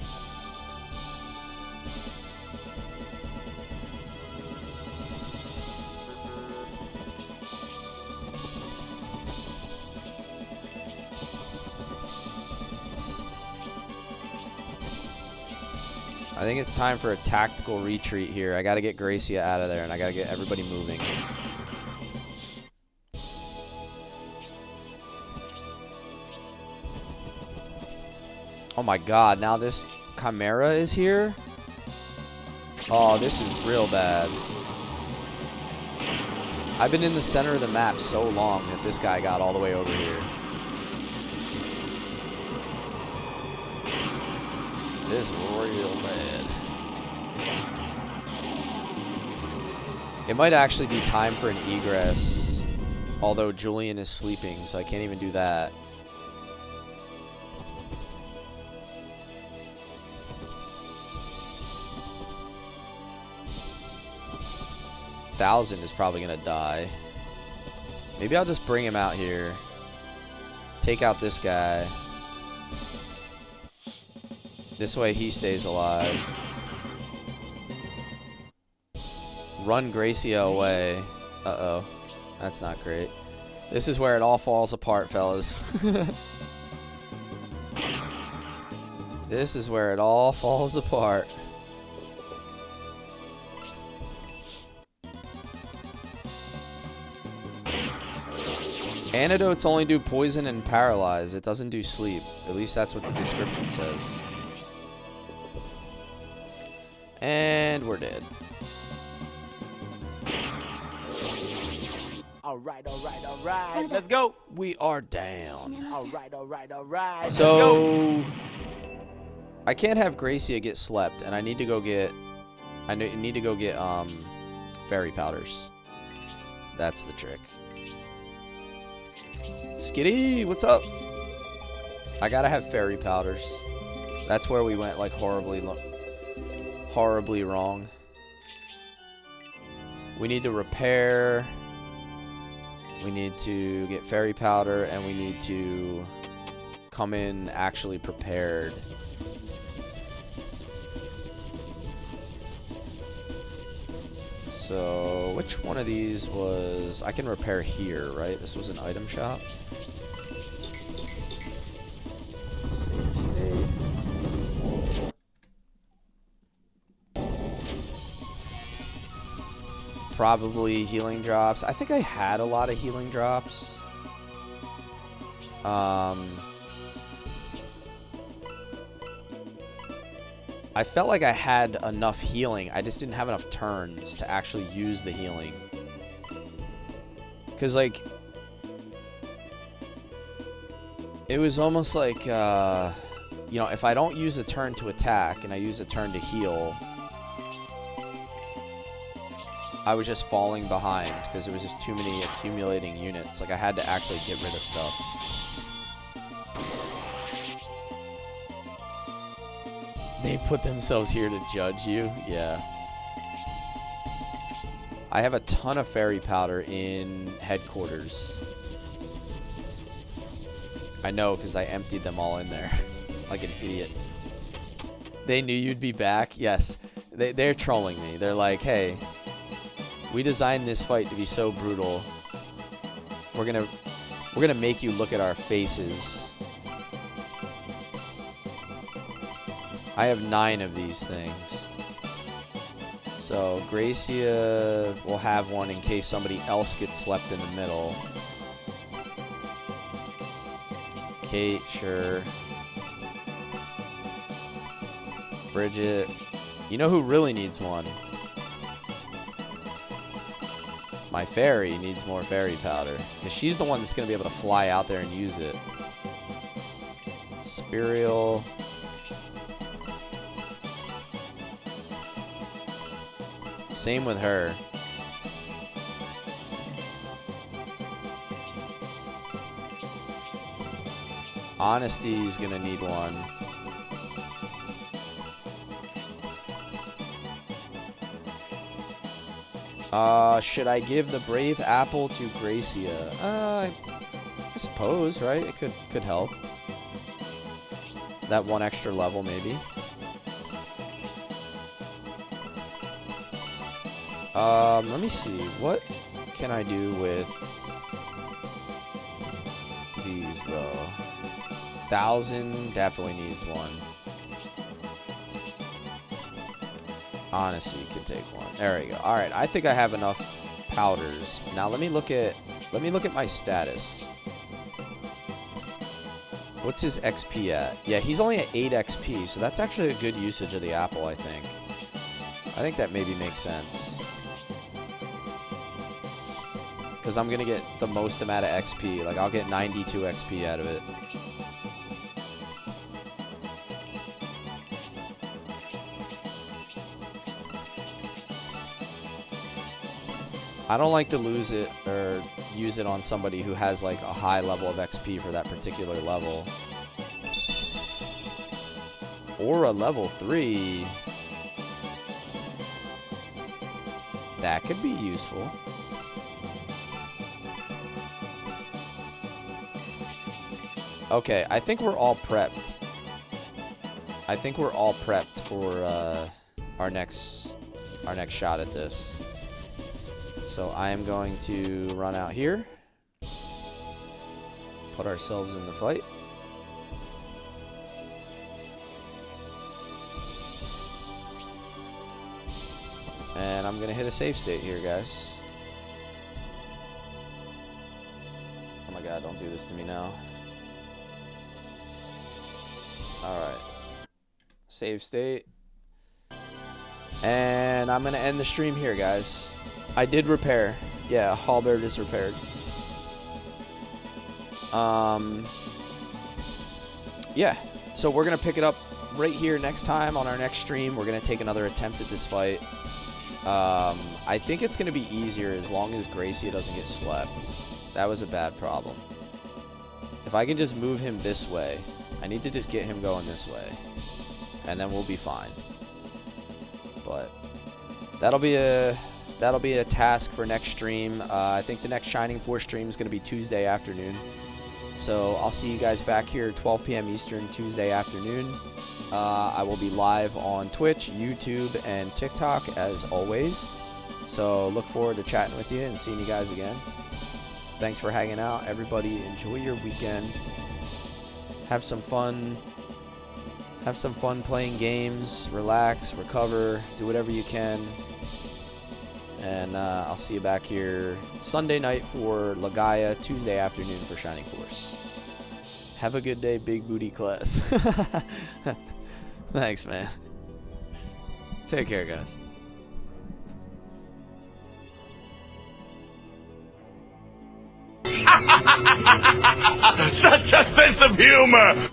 I think it's time for a tactical retreat here. I gotta get Gracia out of there, and I gotta get everybody moving. Oh my god, now this Chimera is here? Oh, this is real bad. I've been in the center of the map so long that this guy got all the way over here. This is real bad. It might actually be time for an egress, although Julian is sleeping, so I can't even do that. 1000 is probably gonna die. Maybe I'll just bring him out here. Take out this guy. This way he stays alive. Run Gracia away. Uh-oh. That's not great. This is where it all falls apart, fellas. This is where it all falls apart. Antidotes only do poison and paralyze. It doesn't do sleep. At least that's what the description says. And we're dead. Alright, alright, alright. Let's go. We are down. Alright, alright, alright. So I can't have Gracia get slept, and I need to go get fairy powders. That's the trick. Skitty, what's up? I gotta have fairy powders. That's where we went like horribly wrong. We need to repair. We need to get fairy powder, and we need to come in actually prepared. So, which one of these was... I can repair here, right? This was an item shop. Save state. Probably healing drops. I think I had a lot of healing drops. I felt like I had enough healing. I just didn't have enough turns to actually use the healing. Because, like, it was almost like, you know, if I don't use a turn to attack and I use a turn to heal, I was just falling behind because there was just too many accumulating units. Like, I had to actually get rid of stuff. They put themselves here to judge you? Yeah. I have a ton of fairy powder in headquarters. I know, because I emptied them all in there. Like an idiot. They knew you'd be back? Yes. They're trolling me. They're like, hey, we designed this fight to be so brutal. We're gonna make you look at our faces. I have 9 of these things. So Gracia will have one in case somebody else gets slept in the middle. Kate, sure. Bridget. You know who really needs one? My fairy needs more fairy powder. Because she's the one that's going to be able to fly out there and use it. Spirial. Same with her. Honesty's gonna need one. Should I give the brave apple to Gracia? I suppose, right? It could help. That one extra level, maybe. Let me see. What can I do with these, though? 1000 definitely needs one. Honesty can take one. There we go. All right, I think I have enough powders. Now let me look at my status. What's his XP at? Yeah, he's only at 8 XP, so that's actually a good usage of the apple, I think. I think that maybe makes sense. Because I'm going to get the most amount of XP. Like, I'll get 92 XP out of it. I don't like to lose it or use it on somebody who has, like, a high level of XP for that particular level. Or a level 3. That could be useful. Okay, I think we're all prepped. I think we're all prepped for our next shot at this. So I am going to run out here. Put ourselves in the fight. And I'm going to hit a save state here, guys. Oh my god, don't do this to me now. Alright. Save state. And I'm going to end the stream here, guys. I did repair. Yeah, halberd is repaired. Yeah. So we're going to pick it up right here next time on our next stream. We're going to take another attempt at this fight. I think it's going to be easier as long as Gracie doesn't get slept. That was a bad problem. If I can just move him this way, I need to just get him going this way, and then we'll be fine. But that'll be a task for next stream. I think the next Shining Force stream is going to be Tuesday afternoon. So I'll see you guys back here 12 p.m. Eastern Tuesday afternoon. I will be live on Twitch, YouTube, and TikTok as always. So look forward to chatting with you and seeing you guys again. Thanks for hanging out. Everybody enjoy your weekend. Have some fun. Have some fun playing games. Relax, recover, do whatever you can. And I'll see you back here Sunday night for Lagaya, Tuesday afternoon for Shining Force. Have a good day, Big Booty Cless. Thanks, man. Take care, guys. Such a sense of humor!